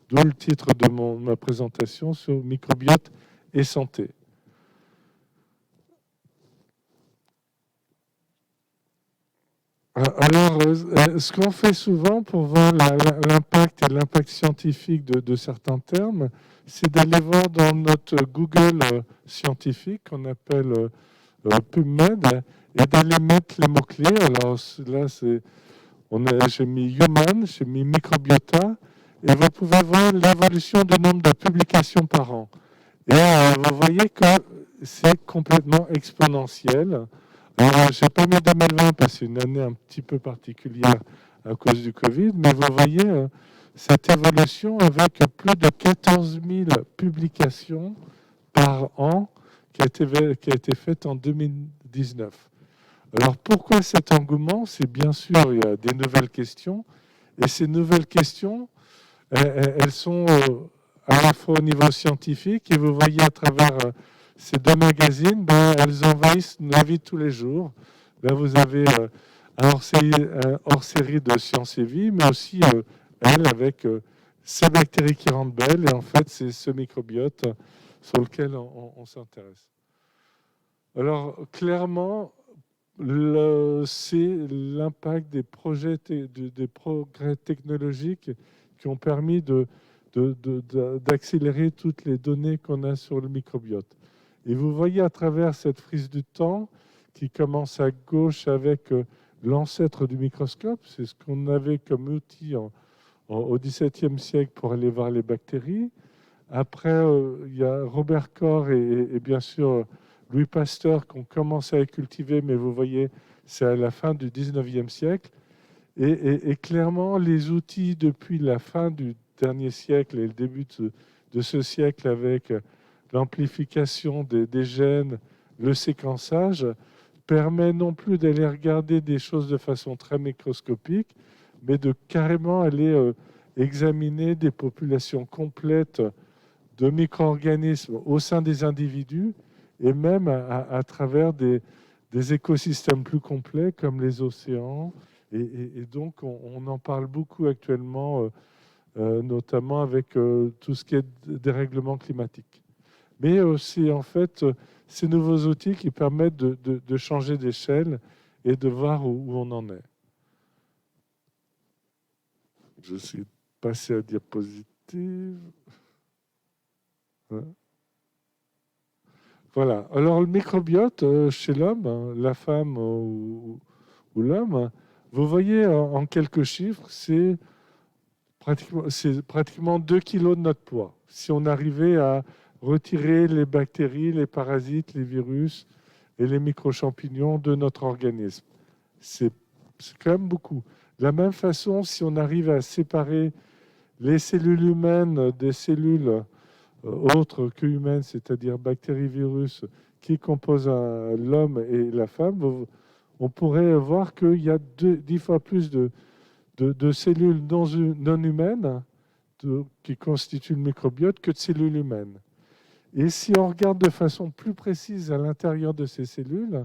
D'où le titre de ma présentation sur microbiote et santé. Alors, ce qu'on fait souvent pour voir l'impact scientifique de certains termes, c'est d'aller voir dans notre Google scientifique qu'on appelle PubMed et d'aller mettre les mots-clés. Alors là, j'ai mis human, j'ai mis microbiota, et vous pouvez voir l'évolution du nombre de publications par an. Et vous voyez que c'est complètement exponentiel. Alors, je n'ai pas mis 2020 parce que c'est une année un petit peu particulière à cause du Covid, mais vous voyez cette évolution avec plus de 14 000 publications par an qui a été faite en 2019. Alors, pourquoi cet engouement? C'est bien sûr, il y a des nouvelles questions, et ces nouvelles questions, elles sont à la fois au niveau scientifique, et vous voyez à travers ces deux magazines, elles envahissent la vie de tous les jours. Là, vous avez un hors-série de Sciences et Vie, mais aussi elle, avec ces bactéries qui rendent belles, et en fait, c'est ce microbiote sur lequel on s'intéresse. Alors, clairement, c'est l'impact des projets, des progrès technologiques qui ont permis d'accélérer toutes les données qu'on a sur le microbiote. Et vous voyez à travers cette frise du temps qui commence à gauche avec l'ancêtre du microscope, c'est ce qu'on avait comme outil au XVIIe siècle pour aller voir les bactéries. Après, il y a Robert Koch et bien sûr Louis Pasteur qui ont commencé à cultiver, mais vous voyez, c'est à la fin du XIXe siècle. Et clairement, les outils depuis la fin du dernier siècle et le début de ce siècle avec l'amplification des gènes, le séquençage, permet non plus d'aller regarder des choses de façon très microscopique, mais de carrément aller examiner des populations complètes de micro-organismes au sein des individus et même à travers des écosystèmes plus complets comme les océans. Et donc, on en parle beaucoup actuellement, notamment avec tout ce qui est dérèglement climatique. Mais aussi, en fait, ces nouveaux outils qui permettent de changer d'échelle et de voir où on en est. Je suis passé à diapositive. Voilà. Alors, le microbiote chez l'homme, la femme ou l'homme, Vous voyez en quelques chiffres, c'est pratiquement 2 kilos de notre poids. Si on arrivait à retirer les bactéries, les parasites, les virus et les micro-champignons de notre organisme, c'est quand même beaucoup. De la même façon, si on arrive à séparer les cellules humaines des cellules autres que humaines, c'est-à-dire bactéries, virus, qui composent l'homme et la femme, on pourrait voir qu'il y a 10 fois plus de cellules non humaines qui constituent le microbiote que de cellules humaines. Et si on regarde de façon plus précise à l'intérieur de ces cellules,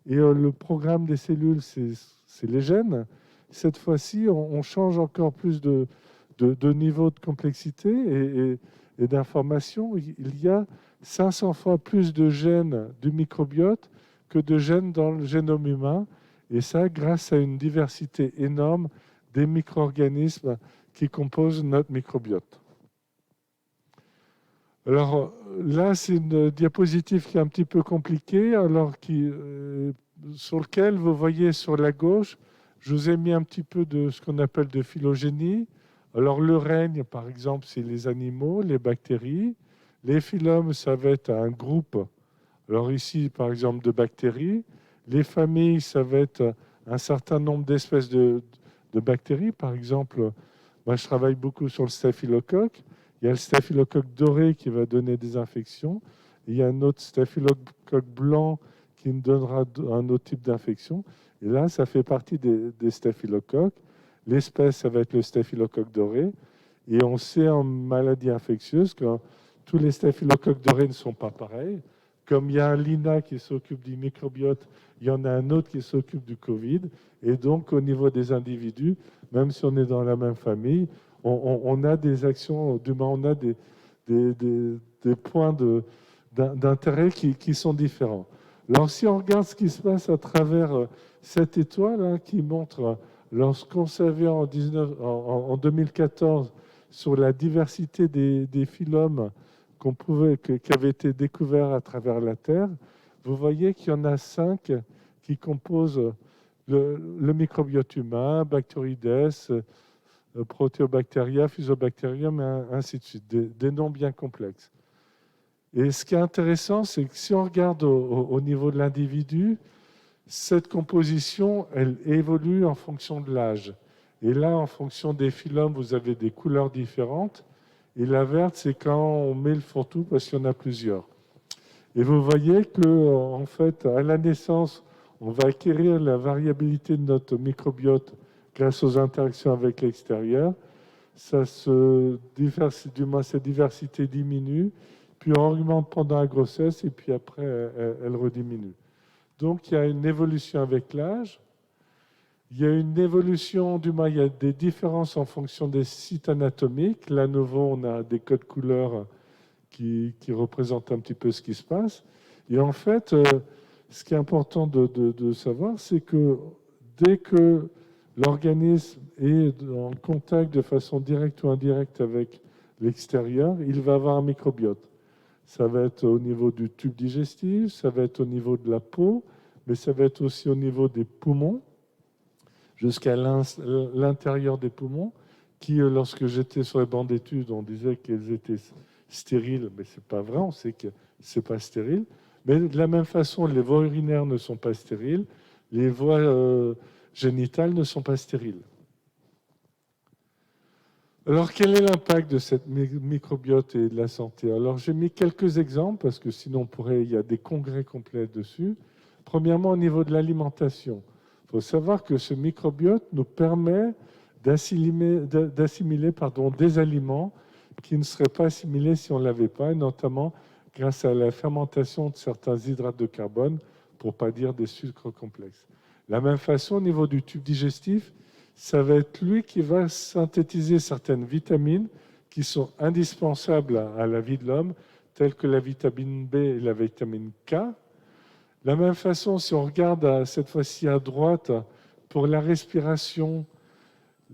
et le programme des cellules, c'est les gènes, cette fois-ci, on change encore plus de niveau de complexité et d'information. Il y a 500 fois plus de gènes du microbiote que de gènes dans le génome humain, et ça grâce à une diversité énorme des micro-organismes qui composent notre microbiote. Alors là, c'est une diapositive qui est un petit peu compliquée, sur laquelle vous voyez sur la gauche, je vous ai mis un petit peu de ce qu'on appelle de phylogénie. Alors le règne, par exemple, c'est les animaux, les bactéries. Les phylums, ça va être un groupe. Alors ici, par exemple, de bactéries. Les familles, ça va être un certain nombre d'espèces de bactéries. Par exemple, moi, je travaille beaucoup sur le staphylocoque. Il y a le staphylocoque doré qui va donner des infections. Il y a un autre staphylocoque blanc qui nous donnera un autre type d'infection. Et là, ça fait partie des staphylocoques. L'espèce, ça va être le staphylocoque doré. Et on sait en maladie infectieuse que tous les staphylocoques dorés ne sont pas pareils. Comme il y a un LINA qui s'occupe du microbiote, il y en a un autre qui s'occupe du Covid. Et donc, au niveau des individus, même si on est dans la même famille, on a des actions, on a des points d'intérêt qui sont différents. Alors, si on regarde ce qui se passe à travers cette étoile qui montre, lorsqu'on savait en 2014 sur la diversité des phylums qui avaient été découverts à travers la Terre, vous voyez qu'il y en a 5 qui composent le microbiote humain, Bacteroides, Proteobacteria, Fusobacterium, et ainsi de suite, des noms bien complexes. Et ce qui est intéressant, c'est que si on regarde au niveau de l'individu, cette composition, elle évolue en fonction de l'âge. Et là, en fonction des phylums, vous avez des couleurs différentes. Et la verte, c'est quand on met le fourre-tout parce qu'il y en a plusieurs. Et vous voyez que, en fait, à la naissance, on va acquérir la variabilité de notre microbiote grâce aux interactions avec l'extérieur. Cette diversité diminue, puis on augmente pendant la grossesse, et puis après, elle rediminue. Donc, il y a une évolution avec l'âge. Il y a une évolution, il y a des différences en fonction des sites anatomiques. Là, à nouveau, on a des codes couleurs qui représentent un petit peu ce qui se passe. Et en fait, ce qui est important de savoir, c'est que dès que l'organisme est en contact de façon directe ou indirecte avec l'extérieur, il va avoir un microbiote. Ça va être au niveau du tube digestif, ça va être au niveau de la peau, mais ça va être aussi au niveau des poumons, jusqu'à l'intérieur des poumons, qui, lorsque j'étais sur les bancs d'études, on disait qu'elles étaient stériles, mais ce n'est pas vrai, on sait que ce n'est pas stérile. Mais de la même façon, les voies urinaires ne sont pas stériles, les voies génitales ne sont pas stériles. Alors, quel est l'impact de cette microbiote et de la santé? Alors, j'ai mis quelques exemples, parce que sinon, il y a des congrès complets dessus. Premièrement, au niveau de l'alimentation. Il faut savoir que ce microbiote nous permet d'assimiler des aliments qui ne seraient pas assimilés si on ne l'avait pas, et notamment grâce à la fermentation de certains hydrates de carbone, pour ne pas dire des sucres complexes. De la même façon, au niveau du tube digestif, ça va être lui qui va synthétiser certaines vitamines qui sont indispensables à la vie de l'homme, telles que la vitamine B et la vitamine K. De la même façon, si on regarde cette fois-ci à droite, pour la respiration,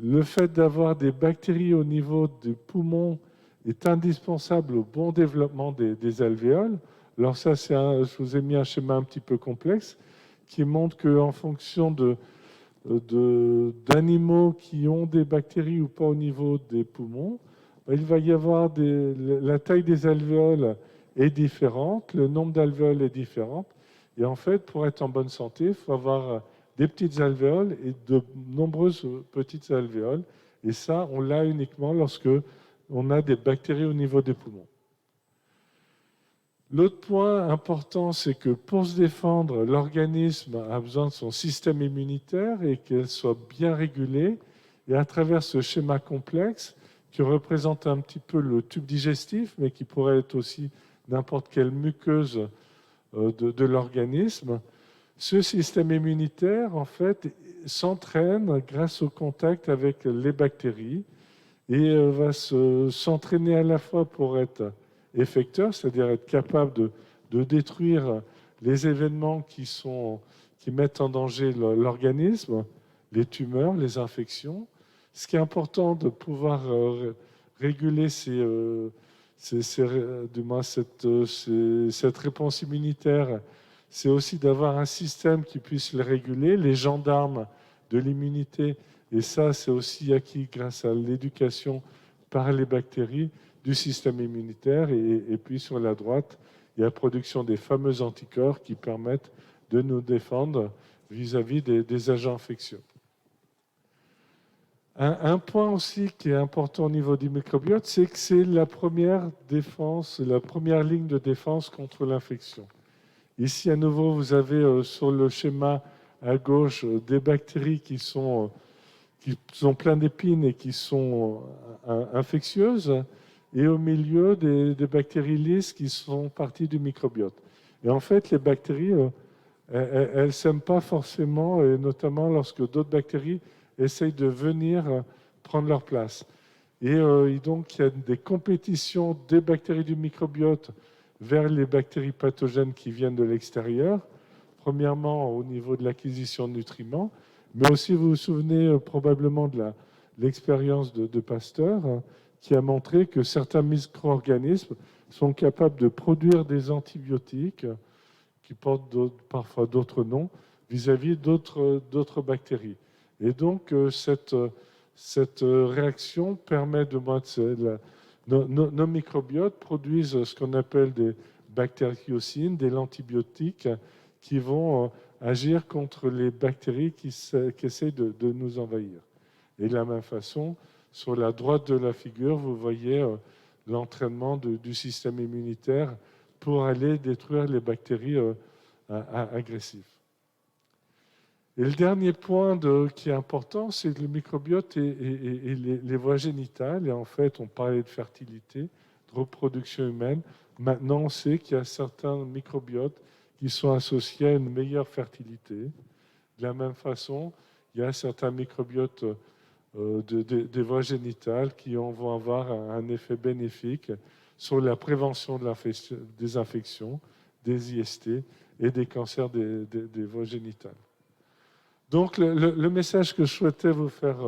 le fait d'avoir des bactéries au niveau des poumons est indispensable au bon développement des alvéoles. Alors ça, je vous ai mis un schéma un petit peu complexe qui montre qu'en fonction d'animaux qui ont des bactéries ou pas au niveau des poumons, il va y avoir la taille des alvéoles est différente, le nombre d'alvéoles est différent. Et en fait, pour être en bonne santé, il faut avoir des petites alvéoles et de nombreuses petites alvéoles. Et ça, on l'a uniquement lorsque on a des bactéries au niveau des poumons. L'autre point important, c'est que pour se défendre, l'organisme a besoin de son système immunitaire et qu'elle soit bien régulée. Et à travers ce schéma complexe, qui représente un petit peu le tube digestif, mais qui pourrait être aussi n'importe quelle muqueuse de l'organisme, ce système immunitaire, en fait, s'entraîne grâce au contact avec les bactéries et va s'entraîner à la fois pour être effecteur, c'est-à-dire être capable de détruire les événements qui mettent en danger l'organisme, les tumeurs, les infections. Ce qui est important de pouvoir réguler cette réponse immunitaire, c'est aussi d'avoir un système qui puisse les réguler, les gendarmes de l'immunité, et ça c'est aussi acquis grâce à l'éducation par les bactéries du système immunitaire, et puis sur la droite, il y a la production des fameux anticorps qui permettent de nous défendre vis-à-vis des agents infectieux. Un point aussi qui est important au niveau du microbiote, c'est que c'est la première défense, la première ligne de défense contre l'infection. Ici, à nouveau, vous avez sur le schéma à gauche des bactéries qui sont pleines d'épines et qui sont infectieuses, et au milieu des bactéries lisses qui sont parties du microbiote. Et en fait, les bactéries, elles ne s'aiment pas forcément, et notamment lorsque d'autres bactéries essayent de venir prendre leur place. Et donc, il y a des compétitions des bactéries du microbiote vers les bactéries pathogènes qui viennent de l'extérieur, premièrement au niveau de l'acquisition de nutriments, mais aussi, vous vous souvenez probablement de l'expérience de Pasteur, qui a montré que certains micro-organismes sont capables de produire des antibiotiques qui portent parfois d'autres noms vis-à-vis d'autres bactéries. Et donc, cette réaction permet de nos microbiotes produisent ce qu'on appelle des bactériocines, des antibiotiques qui vont agir contre les bactéries qui essaient de nous envahir. Et de la même façon, sur la droite de la figure, vous voyez l'entraînement du système immunitaire pour aller détruire les bactéries agressives. Et le dernier point qui est important, c'est que le microbiote et les voies génitales, et en fait, on parlait de fertilité, de reproduction humaine. Maintenant, on sait qu'il y a certains microbiotes qui sont associés à une meilleure fertilité. De la même façon, il y a certains microbiotes des voies génitales qui vont avoir un effet bénéfique sur la prévention des infections, des IST et des cancers des voies génitales. Donc, le message que je souhaitais vous faire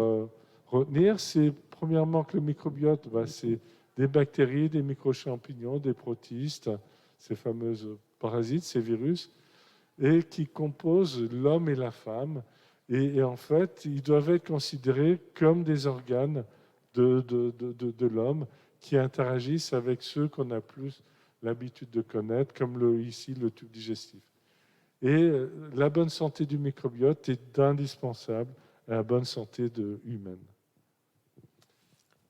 retenir, c'est premièrement que le microbiote, c'est des bactéries, des micro-champignons, des protistes, ces fameuses parasites, ces virus, et qui composent l'homme et la femme. Et en fait, ils doivent être considérés comme des organes de l'homme qui interagissent avec ceux qu'on a plus l'habitude de connaître, comme ici le tube digestif. Et la bonne santé du microbiote est indispensable à la bonne santé humaine.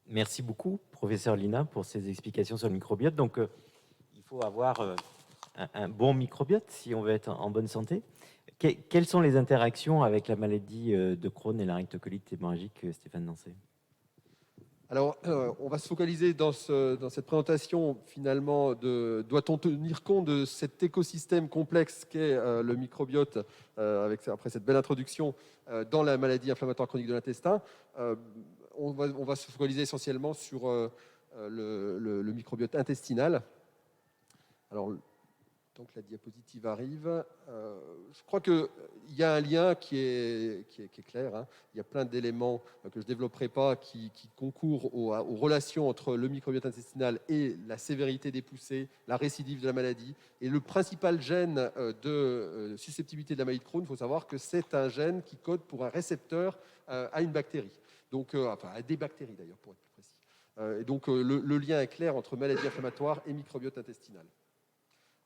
Merci beaucoup, professeur Lina, pour ces explications sur le microbiote. Donc, il faut avoir un bon microbiote si on veut être en bonne santé. Quelles sont les interactions avec la maladie de Crohn et la rectocolite hémorragique, Stéphane Dancet? Alors, on va se focaliser dans cette présentation, finalement, doit-on tenir compte de cet écosystème complexe qu'est le microbiote, après cette belle introduction, dans la maladie inflammatoire chronique de l'intestin. On va se focaliser essentiellement sur le microbiote intestinal. Alors, donc la diapositive arrive. Je crois qu'il y a un lien qui est clair, hein. Il y a plein d'éléments que je ne développerai pas qui concourent aux relations entre le microbiote intestinal et la sévérité des poussées, la récidive de la maladie. Et le principal gène de susceptibilité de la maladie de Crohn, il faut savoir que c'est un gène qui code pour un récepteur à une bactérie. Donc, enfin, à des bactéries d'ailleurs, pour être plus précis. Et donc, le lien est clair entre maladie inflammatoire et microbiote intestinal.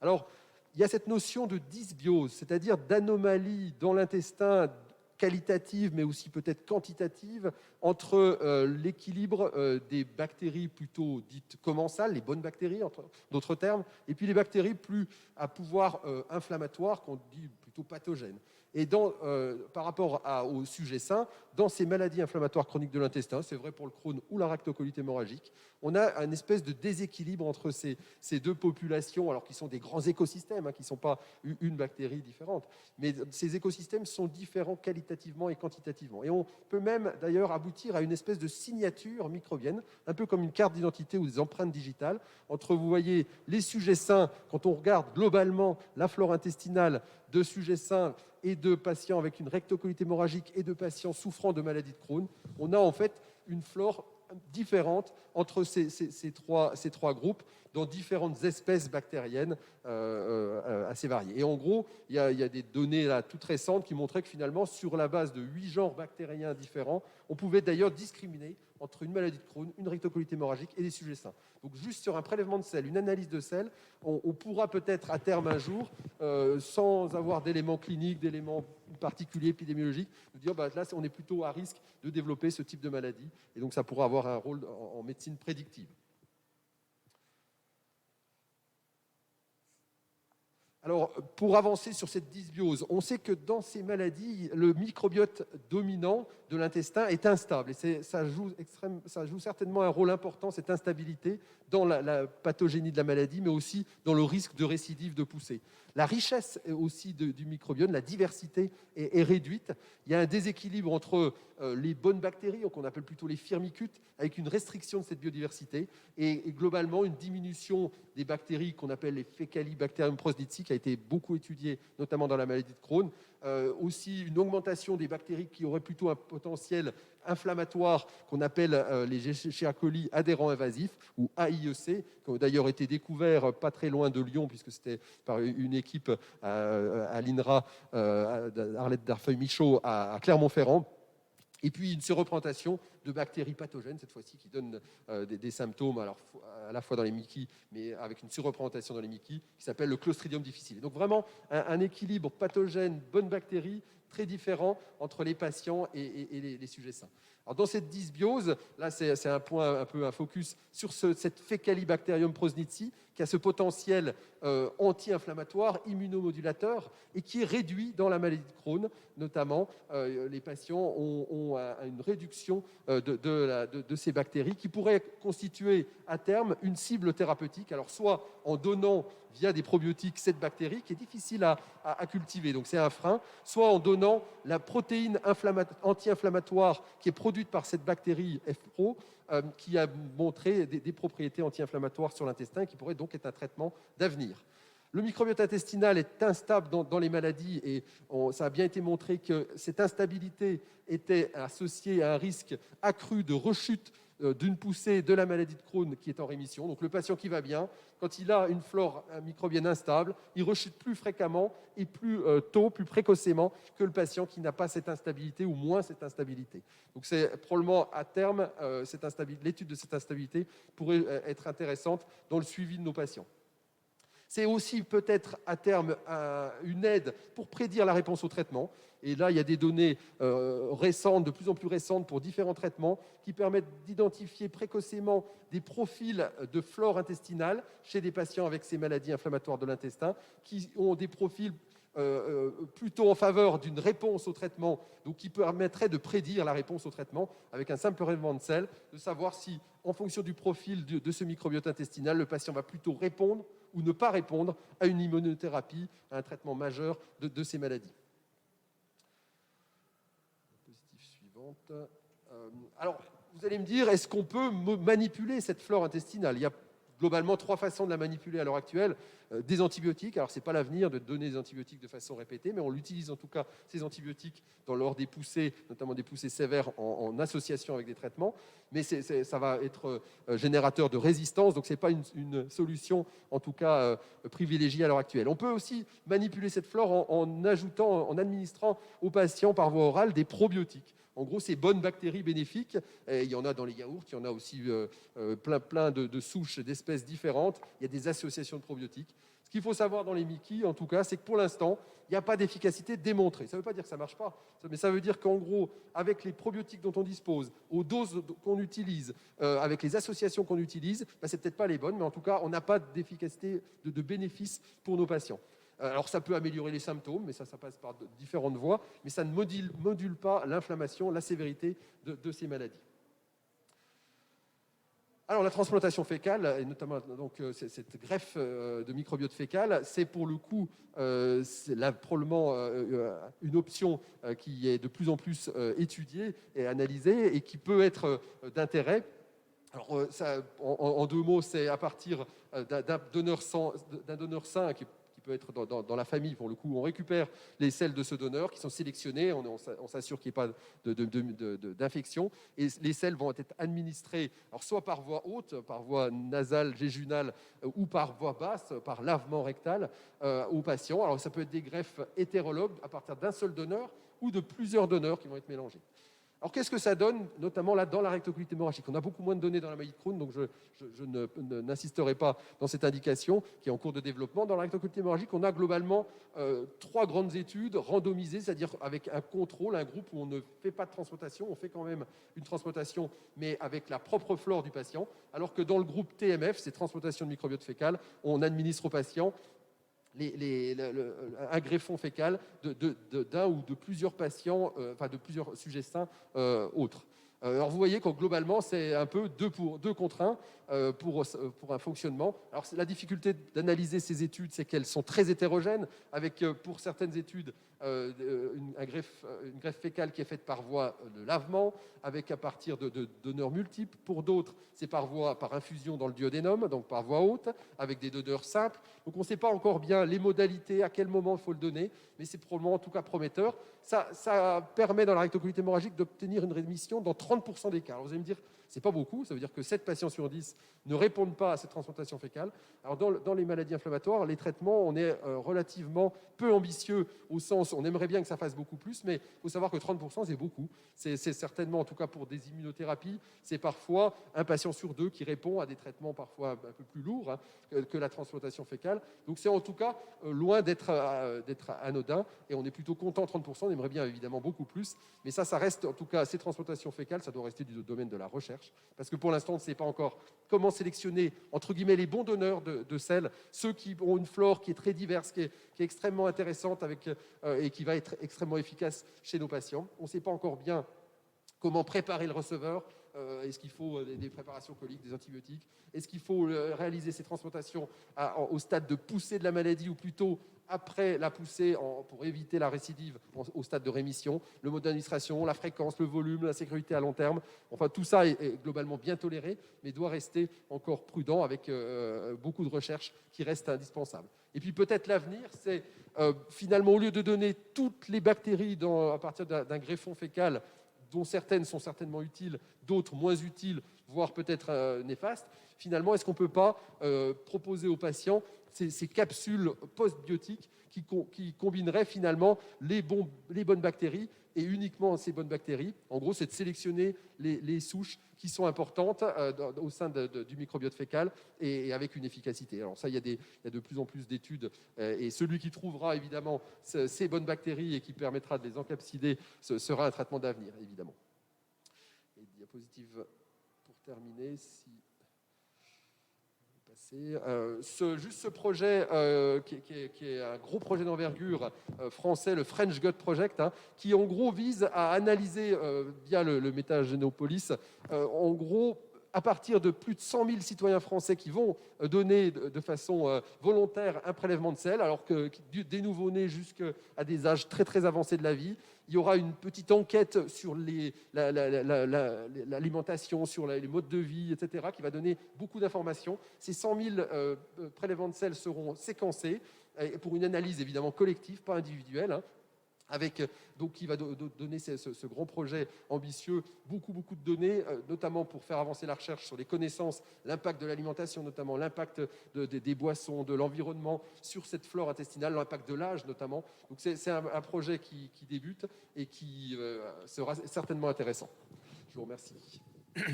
Alors, il y a cette notion de dysbiose, c'est-à-dire d'anomalie dans l'intestin qualitative, mais aussi peut-être quantitative, entre l'équilibre des bactéries plutôt dites commensales, les bonnes bactéries, en d'autres termes, et puis les bactéries plus à pouvoir inflammatoire, qu'on dit plutôt pathogènes. Et par rapport au sujet sain, dans ces maladies inflammatoires chroniques de l'intestin, c'est vrai pour le Crohn ou la rectocolite hémorragique, on a une espèce de déséquilibre entre ces deux populations, alors qui sont des grands écosystèmes, hein, qui ne sont pas une bactérie différente, mais ces écosystèmes sont différents qualitativement et quantitativement. Et on peut même d'ailleurs aboutir à une espèce de signature microbienne, un peu comme une carte d'identité ou des empreintes digitales, entre, vous voyez, les sujets sains, quand on regarde globalement la flore intestinale de sujets sains et de patients avec une rectocolite hémorragique et de patients souffrant de maladie de Crohn, on a en fait une flore différente entre ces trois groupes dans différentes espèces bactériennes assez variées. Et en gros, il y a des données là, toutes récentes qui montraient que finalement, sur la base de 8 genres bactériens différents, on pouvait d'ailleurs discriminer entre une maladie de Crohn, une rectocolite hémorragique et des sujets sains. Donc juste sur un prélèvement de sel, une analyse de sel, on pourra peut-être à terme un jour, sans avoir d'éléments cliniques, d'éléments particuliers épidémiologiques, nous dire là on est plutôt à risque de développer ce type de maladie. Et donc ça pourra avoir un rôle en médecine prédictive. Alors, pour avancer sur cette dysbiose, on sait que dans ces maladies, le microbiote dominant de l'intestin est instable. Et ça joue certainement un rôle important, cette instabilité, dans la pathogénie de la maladie, mais aussi dans le risque de récidive de poussée. La richesse aussi du microbiote, la diversité est réduite. Il y a un déséquilibre entre les bonnes bactéries, qu'on appelle plutôt les firmicutes, avec une restriction de cette biodiversité, et globalement une diminution des bactéries qu'on appelle les Faecalibacterium prosnitzi, qui a été beaucoup étudiée, notamment dans la maladie de Crohn. Aussi une augmentation des bactéries qui auraient plutôt un potentiel inflammatoire qu'on appelle les Escherichia coli adhérents invasifs, ou AIEC, qui ont d'ailleurs été découverts pas très loin de Lyon, puisque c'était par une équipe à l'INRA, Arlette Darfeuille-Michaud, à Clermont-Ferrand. Et puis une surreprésentation de bactéries pathogènes, cette fois-ci, qui donnent des symptômes, alors, à la fois dans les myquis, mais avec une surreprésentation dans les myquis, qui s'appelle le Clostridium difficile. Donc vraiment un équilibre pathogène, bonnes bactéries, très différent entre les patients et les sujets sains. Alors dans cette dysbiose, là c'est un point, un peu un focus sur cette Faecalibacterium prosnitzi, qui a ce potentiel anti-inflammatoire, immunomodulateur, et qui est réduit dans la maladie de Crohn, notamment. Les patients ont une réduction de ces bactéries qui pourraient constituer à terme une cible thérapeutique, alors soit en donnant via des probiotiques cette bactérie qui est difficile à cultiver, donc c'est un frein, soit en donnant la protéine anti-inflammatoire qui est produite par cette bactérie FPRO, qui a montré des propriétés anti-inflammatoires sur l'intestin, qui pourrait donc être un traitement d'avenir. Le microbiote intestinal est instable dans les maladies, et ça a bien été montré que cette instabilité était associée à un risque accru de rechute d'une poussée de la maladie de Crohn qui est en rémission. Donc le patient qui va bien, quand il a une flore microbienne instable, il rechute plus fréquemment et plus tôt, plus précocement que le patient qui n'a pas cette instabilité ou moins cette instabilité. Donc c'est probablement à terme, l'étude de cette instabilité pourrait être intéressante dans le suivi de nos patients. C'est aussi peut-être à terme une aide pour prédire la réponse au traitement. Et là, il y a des données récentes, de plus en plus récentes pour différents traitements qui permettent d'identifier précocement des profils de flore intestinale chez des patients avec ces maladies inflammatoires de l'intestin qui ont des profils plutôt en faveur d'une réponse au traitement, donc qui permettrait de prédire la réponse au traitement avec un simple prélèvement de sel, de savoir si, en fonction du profil de ce microbiote intestinal, le patient va plutôt répondre ou ne pas répondre à une immunothérapie, à un traitement majeur de ces maladies. Diapositive suivante. Alors, vous allez me dire, est-ce qu'on peut manipuler cette flore intestinale ? Il y a globalement 3 façons de la manipuler à l'heure actuelle. des antibiotiques. Alors, ce n'est pas l'avenir de donner des antibiotiques de façon répétée, mais on l'utilise en tout cas, ces antibiotiques, lors des poussées, notamment des poussées sévères, en association avec des traitements. Mais ça va être générateur de résistance, donc ce n'est pas une solution, en tout cas, privilégiée à l'heure actuelle. On peut aussi manipuler cette flore en administrant aux patients par voie orale des probiotiques. En gros, ces bonnes bactéries bénéfiques, et il y en a dans les yaourts, il y en a aussi plein de souches, d'espèces différentes. Il y a des associations de probiotiques. Ce qu'il faut savoir dans les Mickey, en tout cas, c'est que pour l'instant, il n'y a pas d'efficacité démontrée. Ça ne veut pas dire que ça ne marche pas, mais ça veut dire qu'en gros, avec les probiotiques dont on dispose, aux doses qu'on utilise, avec les associations qu'on utilise, c'est peut-être pas les bonnes, mais en tout cas, on n'a pas d'efficacité, de bénéfice pour nos patients. Alors ça peut améliorer les symptômes, mais ça passe par différentes voies, mais ça ne module pas l'inflammation, la sévérité de ces maladies. Alors la transplantation fécale, et notamment donc, cette greffe de microbiote fécal, c'est pour le coup probablement une option qui est de plus en plus étudiée et analysée et qui peut être d'intérêt. Alors, en 2 mots, c'est à partir d'un donneur sain qui peut être dans la famille, pour le coup, on récupère les selles de ce donneur qui sont sélectionnées, on s'assure qu'il n'y ait pas d'infection, et les selles vont être administrées, alors soit par voie haute, par voie nasale, jéjunale, ou par voie basse, par lavement rectal aux patients. Alors ça peut être des greffes hétérologues à partir d'un seul donneur ou de plusieurs donneurs qui vont être mélangés. Alors, qu'est-ce que ça donne, notamment là, dans la rectocolite hémorragique? On a beaucoup moins de données dans la maladie de Crohn, donc je n'insisterai pas dans cette indication qui est en cours de développement. Dans la rectocolite hémorragique, on a globalement 3 grandes études randomisées, c'est-à-dire avec un contrôle, un groupe où on ne fait pas de transplantation, on fait quand même une transplantation, mais avec la propre flore du patient, alors que dans le groupe TMF, c'est transplantation de microbiote fécal, on administre au patient un greffon fécal d'un ou de plusieurs patients, de plusieurs sujets sains autres. Alors vous voyez que globalement, c'est un peu 2 contre 1 pour un fonctionnement. Alors la difficulté d'analyser ces études, c'est qu'elles sont très hétérogènes, avec pour certaines études une greffe fécale qui est faite par voie de lavement, avec à partir de donneurs multiples. Pour d'autres, c'est par infusion dans le duodénum, donc par voie haute, avec des donneurs simples. Donc on ne sait pas encore bien les modalités, à quel moment il faut le donner, mais c'est probablement en tout cas prometteur. Ça permet dans la rectocolite hémorragique d'obtenir une rémission dans 30% des cas. Alors vous allez me dire, c'est pas beaucoup, ça veut dire que 7 patients sur 10 ne répondent pas à cette transplantation fécale. Alors dans les maladies inflammatoires, les traitements, on est relativement peu ambitieux au sens, on aimerait bien que ça fasse beaucoup plus, mais il faut savoir que 30% c'est beaucoup. C'est certainement, en tout cas pour des immunothérapies, c'est parfois un patient sur 2 qui répond à des traitements parfois un peu plus lourds que la transplantation fécale. Donc c'est en tout cas loin d'être anodin, et on est plutôt content 30%, on aimerait bien évidemment beaucoup plus, mais ça reste en tout cas, ces transplantations fécales, ça doit rester du domaine de la recherche, parce que pour l'instant on ne sait pas encore comment sélectionner entre guillemets les bons donneurs de selles, ceux qui ont une flore qui est très diverse, qui est extrêmement intéressante et qui va être extrêmement efficace chez nos patients. On ne sait pas encore bien comment préparer le receveur. Est-ce qu'il faut des préparations coliques, des antibiotiques? Est-ce qu'il faut réaliser ces transplantations au stade de poussée de la maladie, ou plutôt après la poussée pour éviter la récidive au stade de rémission? Le mode d'administration, la fréquence, le volume, la sécurité à long terme, enfin tout ça est globalement bien toléré, mais doit rester encore prudent, avec beaucoup de recherches qui restent indispensables. Et puis peut-être l'avenir, c'est finalement, au lieu de donner toutes les bactéries à partir d'un greffon fécal, dont certaines sont certainement utiles, d'autres moins utiles, voire peut-être néfastes, finalement, est-ce qu'on ne peut pas proposer aux patients ces capsules post-biotiques qui combineraient finalement les bonnes bactéries, et uniquement ces bonnes bactéries? En gros, c'est de sélectionner les souches qui sont importantes au sein du microbiote fécal, et avec une efficacité. Alors ça, il y a de plus en plus d'études, et celui qui trouvera évidemment ces bonnes bactéries et qui permettra de les encapsider sera un traitement d'avenir, évidemment. Et diapositive pour terminer, si... Juste ce projet qui est un gros projet d'envergure français, le French Gut Project, qui en gros vise à analyser via le Metagenopolis, en gros à partir de plus de 100 000 citoyens français qui vont donner de façon volontaire un prélèvement de sel, alors que des nouveau-nés jusqu'à des âges très très avancés de la vie. Il y aura une petite enquête sur l'alimentation, sur les modes de vie, etc., qui va donner beaucoup d'informations. Ces 100 000 prélèvements de sel seront séquencés pour une analyse évidemment collective, pas individuelle, hein, qui va donner ce grand projet ambitieux, beaucoup de données, notamment pour faire avancer la recherche sur les connaissances, l'impact de l'alimentation, notamment l'impact des boissons, de l'environnement sur cette flore intestinale, l'impact de l'âge notamment. Donc c'est un projet qui débute et qui sera certainement intéressant. Je vous remercie.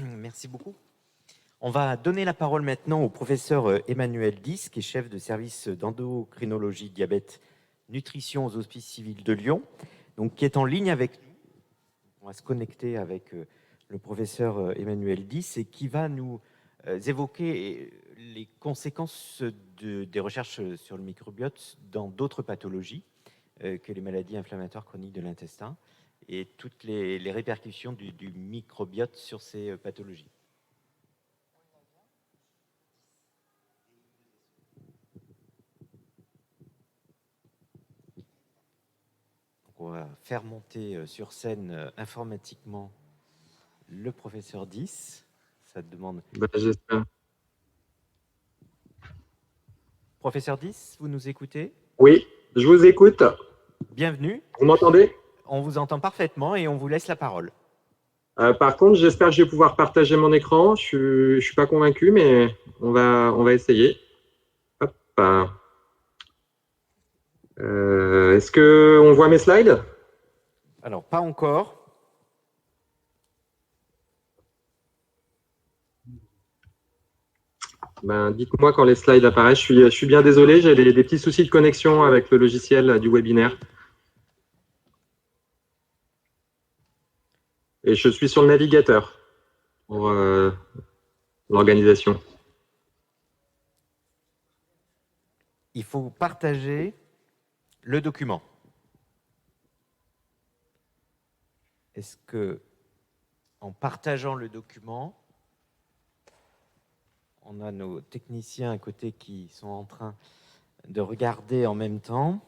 Merci beaucoup. On va donner la parole maintenant au professeur Emmanuel Dis, qui est chef de service d'endocrinologie, diabète, nutrition aux Hospices civils de Lyon, donc qui est en ligne avec nous. On va se connecter avec le professeur Emmanuel Dis et qui va nous évoquer les conséquences des recherches sur le microbiote dans d'autres pathologies que les maladies inflammatoires chroniques de l'intestin et toutes les répercussions du microbiote sur ces pathologies. On va faire monter sur scène informatiquement le professeur Dis. Ça demande. J'espère. Professeur Dis, vous nous écoutez? Oui, je vous écoute. Bienvenue. Vous m'entendez? On vous entend parfaitement et on vous laisse la parole. Par contre, j'espère que je vais pouvoir partager mon écran. Je suis pas convaincu, mais on va essayer. Hop. Est-ce qu'on voit mes slides? Alors, pas encore. Dites-moi quand les slides apparaissent. Je suis bien désolé, j'ai des petits soucis de connexion avec le logiciel du webinaire. Et je suis sur le navigateur pour l'organisation. Il faut partager le document. Est-ce que, en partageant le document, on a nos techniciens à côté qui sont en train de regarder en même temps.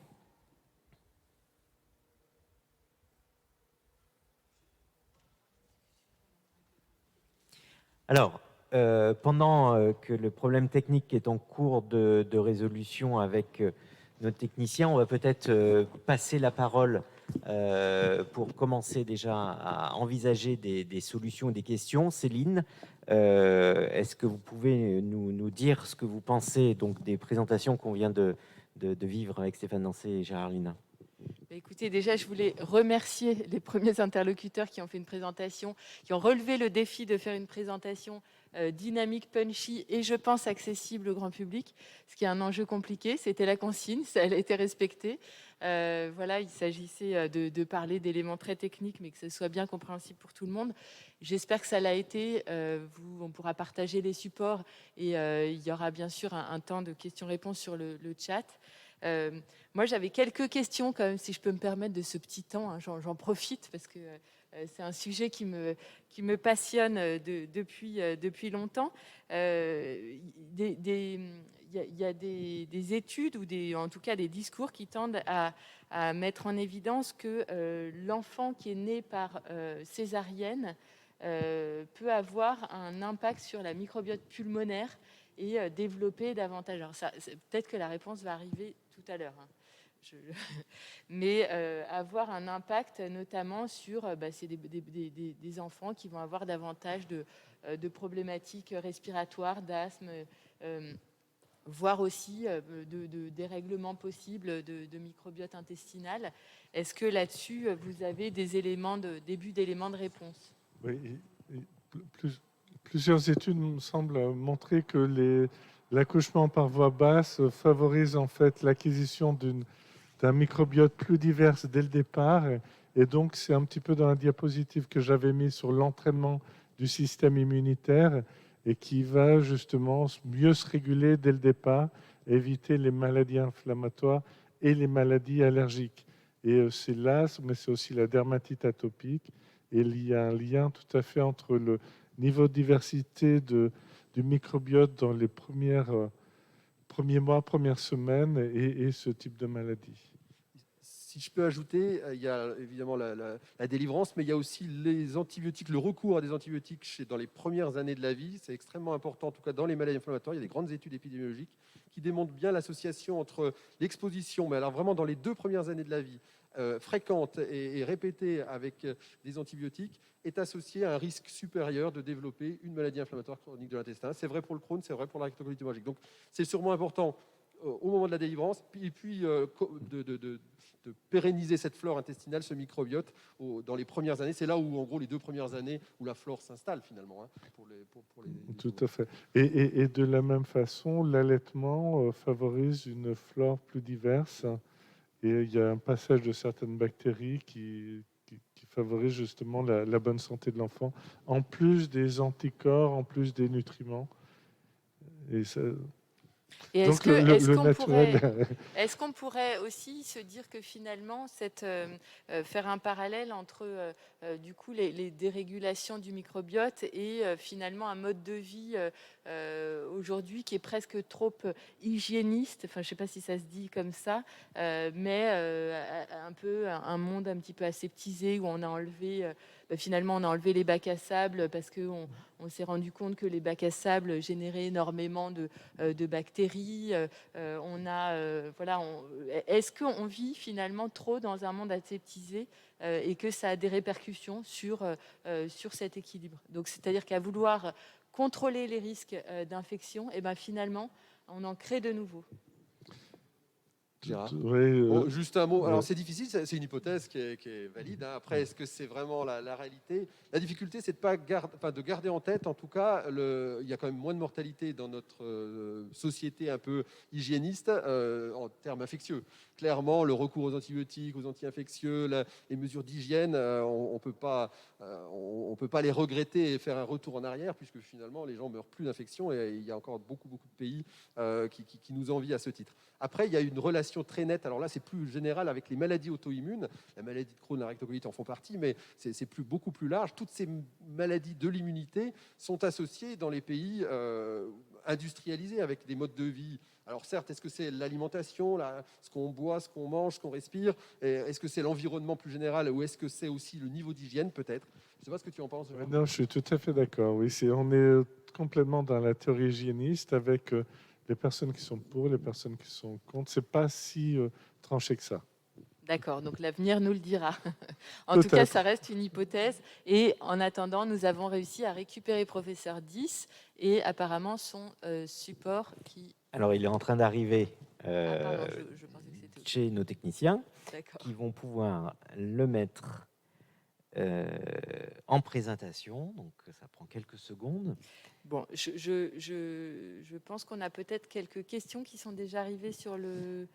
Alors, pendant que le problème technique est en cours de résolution avec nos techniciens, on va peut-être passer la parole pour commencer déjà à envisager des solutions et des questions. Céline, est-ce que vous pouvez nous dire ce que vous pensez donc, des présentations qu'on vient de vivre avec Stéphane Dancet et Gérard Lina? Écoutez, déjà, je voulais remercier les premiers interlocuteurs qui ont fait une présentation, qui ont relevé le défi de faire une présentation dynamique, punchy et, je pense, accessible au grand public, ce qui est un enjeu compliqué. C'était la consigne, elle a été respectée. Voilà, il s'agissait de parler d'éléments très techniques, mais que ce soit bien compréhensible pour tout le monde. J'espère que ça l'a été. On pourra partager les supports et il y aura bien sûr un temps de questions-réponses sur le chat. Moi, j'avais quelques questions, quand même, si je peux me permettre, de ce petit temps. Hein, j'en profite parce que c'est un sujet qui me passionne depuis longtemps. Il y a des études ou en tout cas des discours qui tendent à mettre en évidence que l'enfant qui est né par césarienne peut avoir un impact sur la microbiote pulmonaire et développer davantage. Alors peut-être que la réponse va arriver tout à l'heure. Hein. Mais avoir un impact notamment sur c'est des enfants qui vont avoir davantage de problématiques respiratoires, d'asthme, voire aussi de dérèglements possibles de microbiote intestinal. Est-ce que là-dessus, vous avez début d'éléments de réponse? Oui, plusieurs études me semblent montrer que l'accouchement par voie basse favorise en fait l'acquisition d'un microbiote plus divers dès le départ. Et donc, c'est un petit peu dans la diapositive que j'avais mis sur l'entraînement du système immunitaire et qui va justement mieux se réguler dès le départ, éviter les maladies inflammatoires et les maladies allergiques. Et c'est l'asthme, mais c'est aussi la dermatite atopique. Et il y a un lien tout à fait entre le niveau de diversité du microbiote dans les premiers mois, premières semaines et ce type de maladie. Si je peux ajouter, il y a évidemment la délivrance, mais il y a aussi les antibiotiques, le recours à des antibiotiques dans les premières années de la vie. C'est extrêmement important, en tout cas dans les maladies inflammatoires. Il y a des grandes études épidémiologiques qui démontrent bien l'association entre l'exposition, mais alors vraiment dans les 2 premières années de la vie, fréquente et répétée avec des antibiotiques, est associée à un risque supérieur de développer une maladie inflammatoire chronique de l'intestin. C'est vrai pour le Crohn, c'est vrai pour la rectocolite hémorragique. Donc c'est sûrement important au moment de la délivrance, et puis de pérenniser cette flore intestinale, ce microbiote, dans les premières années. C'est là où, en gros, les 2 premières années où la flore s'installe, finalement. Pour les Tout à fait. Et de la même façon, l'allaitement favorise une flore plus diverse. Et il y a un passage de certaines bactéries qui favorise justement la bonne santé de l'enfant, en plus des anticorps, en plus des nutriments. Et ça... Et Donc est-ce qu'on pourrait aussi se dire que finalement, faire un parallèle entre du coup les dérégulations du microbiote et finalement un mode de vie aujourd'hui qui est presque trop hygiéniste, enfin je ne sais pas si ça se dit comme ça, mais un peu un monde un petit peu aseptisé où on a enlevé finalement on a enlevé les bacs à sable parce qu'on s'est rendu compte que les bacs à sable généraient énormément de bactéries. Est-ce qu'on vit finalement trop dans un monde aseptisé et que ça a des répercussions sur cet équilibre? Donc, c'est-à-dire qu'à vouloir contrôler les risques d'infection, et ben finalement, on en crée de nouveaux. Juste un mot. Alors c'est difficile, c'est une hypothèse qui est valide. Hein. Après, est-ce que c'est vraiment la réalité? La difficulté, c'est de garder en tête, en tout cas, il y a quand même moins de mortalité dans notre société un peu hygiéniste en termes infectieux. Clairement, le recours aux antibiotiques, aux anti-infectieux, les mesures d'hygiène, on peut pas les regretter et faire un retour en arrière, puisque finalement, les gens meurent plus d'infections et il y a encore beaucoup de pays qui nous envient à ce titre. Après, il y a une relation très nette. Alors là, c'est plus général avec les maladies auto-immunes. La maladie de Crohn, la rectocolite en font partie, mais c'est beaucoup plus large. Toutes ces maladies de l'immunité sont associées dans les pays industrialisés avec des modes de vie. Alors certes, est-ce que c'est l'alimentation, ce qu'on boit, ce qu'on mange, ce qu'on respire? Est-ce que c'est l'environnement plus général ou est-ce que c'est aussi le niveau d'hygiène peut-être? Je ne sais pas ce que tu en penses. Non, je suis tout à fait d'accord. Oui, on est complètement dans la théorie hygiéniste avec les personnes qui sont pour, les personnes qui sont contre. C'est pas si tranché que ça. D'accord, donc l'avenir nous le dira. En tout cas, ça reste une hypothèse. Et en attendant, nous avons réussi à récupérer Professeur 10 et apparemment son support qui... Alors, il est en train d'arriver chez nos techniciens qui vont pouvoir le mettre en présentation. Donc, ça prend quelques secondes. Bon, je pense qu'on a peut-être quelques questions qui sont déjà arrivées sur le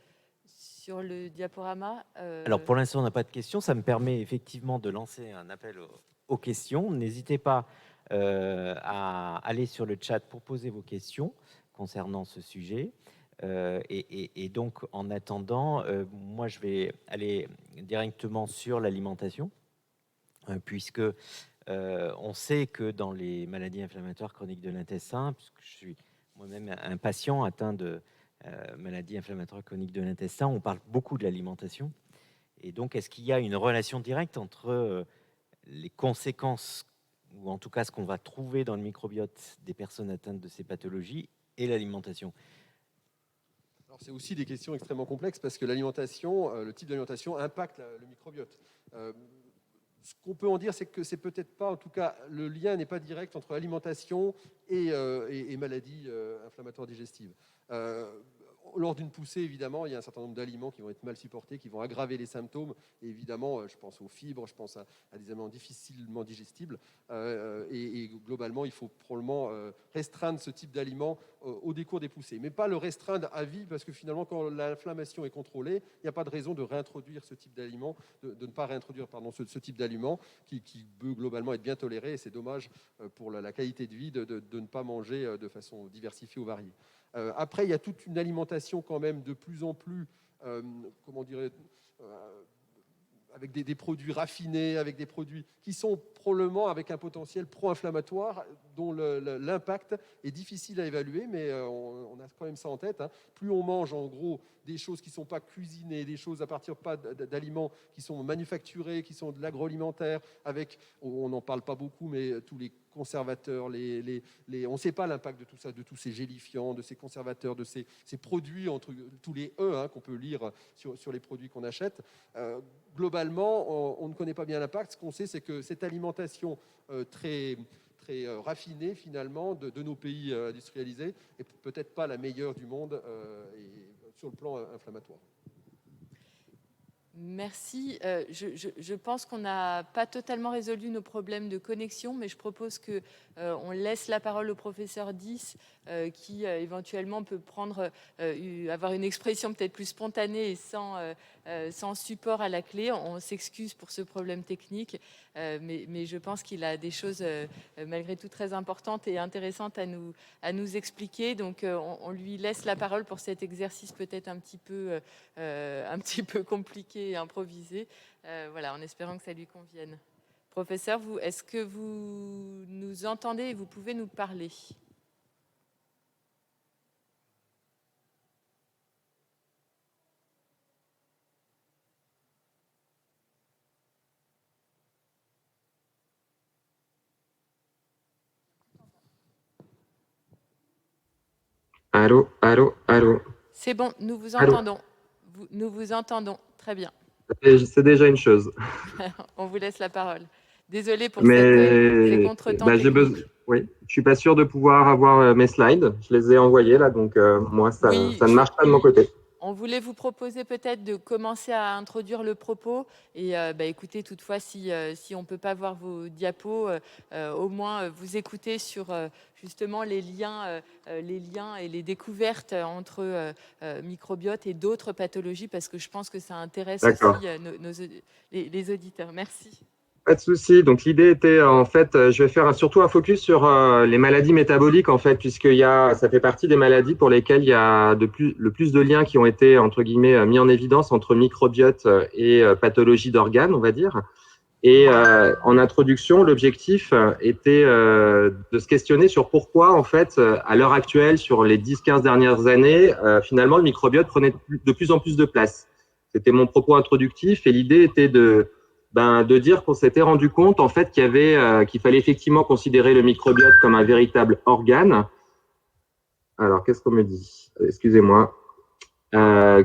diaporama. Alors, pour l'instant, on n'a pas de questions. Ça me permet effectivement de lancer un appel aux questions. N'hésitez pas à aller sur le chat pour poser vos questions concernant ce sujet. Et donc, en attendant, moi, je vais aller directement sur l'alimentation, puisque on sait que dans les maladies inflammatoires chroniques de l'intestin, puisque je suis moi-même un patient atteint de maladie inflammatoire chronique de l'intestin, on parle beaucoup de l'alimentation. Et donc, est-ce qu'il y a une relation directe entre les conséquences, ou en tout cas ce qu'on va trouver dans le microbiote des personnes atteintes de ces pathologies et l'alimentation? Alors, c'est aussi des questions extrêmement complexes parce que l'alimentation, le type d'alimentation impacte le microbiote. Ce qu'on peut en dire, c'est que c'est peut-être pas, en tout cas, le lien n'est pas direct entre alimentation et maladies inflammatoires digestives. Lors d'une poussée, évidemment, il y a un certain nombre d'aliments qui vont être mal supportés, qui vont aggraver les symptômes. Et évidemment, je pense aux fibres, je pense à des aliments difficilement digestibles. Et globalement, il faut probablement restreindre ce type d'aliments au décours des poussées. Mais pas le restreindre à vie, parce que finalement, quand l'inflammation est contrôlée, il n'y a pas de raison de réintroduire ce type d'aliment, de ne pas réintroduire ce type d'aliment qui peut globalement être bien toléré. Et c'est dommage pour la qualité de vie de ne pas manger de façon diversifiée ou variée. Après, il y a toute une alimentation quand même de plus en plus, avec des produits raffinés, avec des produits qui sont probablement avec un potentiel pro-inflammatoire dont l'impact est difficile à évaluer, mais on a quand même ça en tête. Plus on mange en gros des choses qui ne sont pas cuisinées, des choses à partir pas d'aliments qui sont manufacturés, qui sont de l'agroalimentaire, avec, on n'en parle pas beaucoup, mais tous les conservateurs, on ne sait pas l'impact de tout ça, de tous ces gélifiants, de ces conservateurs, de ces produits, entre tous les E qu'on peut lire sur les produits qu'on achète. Globalement, on ne connaît pas bien l'impact. Ce qu'on sait, c'est que cette alimentation très raffinée, finalement, de nos pays industrialisés, n'est peut-être pas la meilleure du monde sur le plan inflammatoire. Merci. Je pense qu'on n'a pas totalement résolu nos problèmes de connexion, mais je propose qu'on laisse la parole au professeur Dys, qui éventuellement peut avoir une expression peut-être plus spontanée et sans support à la clé. On s'excuse pour ce problème technique, mais je pense qu'il a des choses malgré tout très importantes et intéressantes à nous expliquer. Donc on lui laisse la parole pour cet exercice peut-être un petit peu compliqué et improvisé, voilà, en espérant que ça lui convienne. Professeur, est-ce que vous nous entendez et vous pouvez nous parler ? Allô, allô, allô. C'est bon, nous vous Allô. entendons. Nous vous entendons, très bien. C'est déjà une chose. On vous laisse la parole. Désolée pour Mais ces contretemps techniques. oui, je suis pas sûr de pouvoir avoir mes slides. Je les ai envoyés là, donc moi ça ne marche pas de mon côté. On voulait vous proposer peut-être de commencer à introduire le propos et écoutez, toutefois, si on ne peut pas voir vos diapos, au moins vous écoutez sur justement les liens et les découvertes entre microbiote et d'autres pathologies, parce que je pense que ça intéresse aussi les auditeurs. Merci. Pas de souci. Donc l'idée était en fait, je vais faire surtout un focus sur les maladies métaboliques en fait, ça fait partie des maladies pour lesquelles il y a le plus de liens qui ont été entre guillemets mis en évidence entre microbiote et pathologie d'organes, on va dire. Et en introduction, l'objectif était de se questionner sur pourquoi en fait, à l'heure actuelle, sur les 10-15 dernières années, finalement le microbiote prenait de plus en plus de place. C'était mon propos introductif et l'idée était de dire qu'on s'était rendu compte en fait qu'il fallait effectivement considérer le microbiote comme un véritable organe. Alors, qu'est-ce qu'on me dit ? Excusez-moi.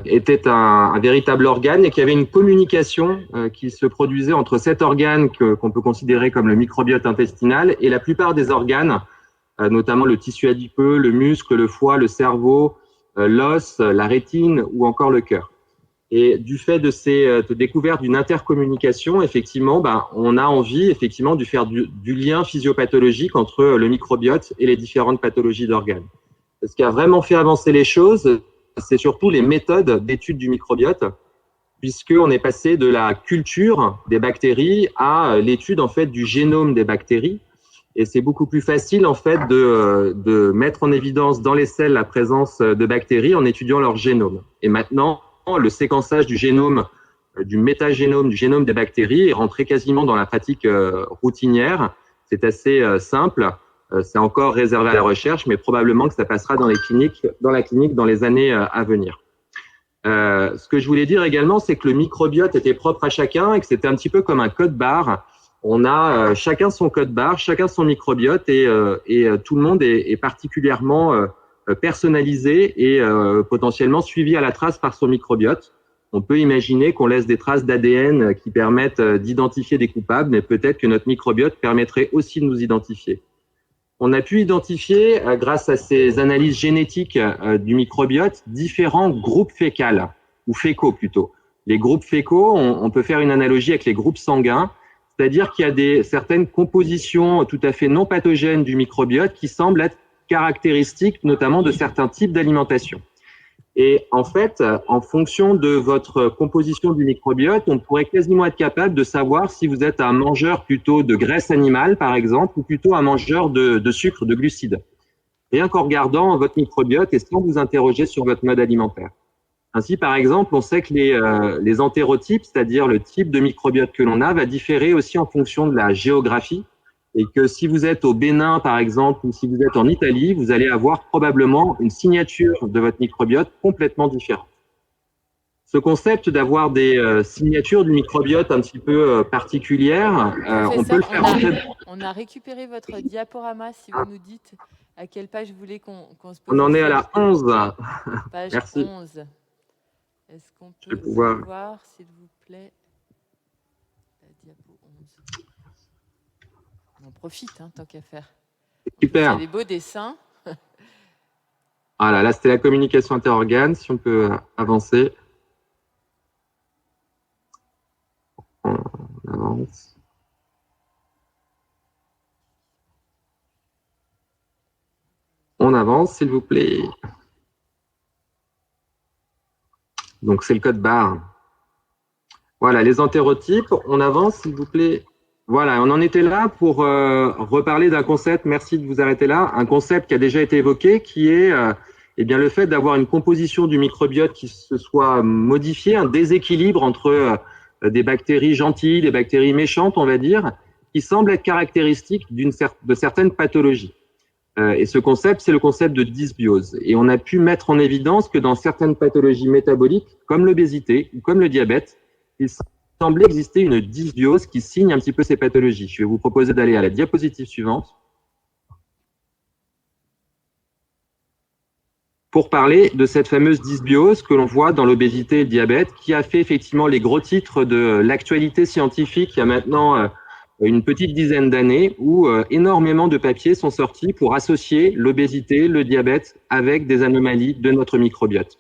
Était un véritable organe et qu'il y avait une communication qui se produisait entre cet organe qu'on peut considérer comme le microbiote intestinal et la plupart des organes, notamment le tissu adipeux, le muscle, le foie, le cerveau, l'os, la rétine ou encore le cœur. Et du fait de ces découvertes d'une intercommunication, effectivement, on a envie effectivement de faire du lien physiopathologique entre le microbiote et les différentes pathologies d'organes. Ce qui a vraiment fait avancer les choses, c'est surtout les méthodes d'étude du microbiote, puisqu'on est passé de la culture des bactéries à l'étude en fait du génome des bactéries. Et c'est beaucoup plus facile en fait de mettre en évidence dans les selles la présence de bactéries en étudiant leur génome. Et maintenant, le séquençage du génome, du métagénome, du génome des bactéries est rentré quasiment dans la pratique routinière. C'est assez simple. C'est encore réservé à la recherche, mais probablement que ça passera dans la clinique dans les années à venir. Ce que je voulais dire également, c'est que le microbiote était propre à chacun et que c'était un petit peu comme un code barre. On a chacun son code barre, chacun son microbiote et tout le monde est particulièrement personnalisé et potentiellement suivi à la trace par son microbiote. On peut imaginer qu'on laisse des traces d'ADN qui permettent d'identifier des coupables, mais peut-être que notre microbiote permettrait aussi de nous identifier. On a pu identifier, grâce à ces analyses génétiques du microbiote, différents groupes fécals, ou fécaux plutôt. Les groupes fécaux, on peut faire une analogie avec les groupes sanguins, c'est-à-dire qu'il y a certaines compositions tout à fait non pathogènes du microbiote qui semblent être caractéristiques notamment de certains types d'alimentation. Et en fait, en fonction de votre composition du microbiote, on pourrait quasiment être capable de savoir si vous êtes un mangeur plutôt de graisse animale, par exemple, ou plutôt un mangeur de sucre, de glucides. Rien qu'en regardant votre microbiote et sans vous interroger sur votre mode alimentaire. Ainsi, par exemple, on sait que les entérotypes, c'est-à-dire le type de microbiote que l'on a, va différer aussi en fonction de la géographie. Et que si vous êtes au Bénin, par exemple, ou si vous êtes en Italie, vous allez avoir probablement une signature de votre microbiote complètement différente. Ce concept d'avoir des signatures du microbiote un petit peu particulières, on peut le faire en fait. On a récupéré votre diaporama, si vous nous dites à quelle page vous voulez qu'on se pose. On en est à la 11. Page Merci. 11. Est-ce qu'on Je vais peut pouvoir... voir, s'il vous plaît, la diapo 11. On en profite, hein, tant qu'à faire. Super. Il y a des beaux dessins. Voilà, là, c'était la communication interorganes, si on peut avancer. On avance. On avance, s'il vous plaît. Donc, c'est le code barre. Voilà, les entérotypes. On avance, s'il vous plaît. Voilà, on en était là pour reparler d'un concept. Merci de vous arrêter là. Un concept qui a déjà été évoqué, qui est eh bien, le fait d'avoir une composition du microbiote qui se soit modifiée, un déséquilibre entre des bactéries gentilles, des bactéries méchantes, on va dire, qui semble être caractéristique de certaines pathologies. Et ce concept, c'est le concept de dysbiose. Et on a pu mettre en évidence que dans certaines pathologies métaboliques, comme l'obésité ou comme le diabète, il semblait exister une dysbiose qui signe un petit peu ces pathologies. Je vais vous proposer d'aller à la diapositive suivante pour parler de cette fameuse dysbiose que l'on voit dans l'obésité et le diabète, qui a fait effectivement les gros titres de l'actualité scientifique il y a maintenant une petite dizaine d'années, où énormément de papiers sont sortis pour associer l'obésité, le diabète avec des anomalies de notre microbiote.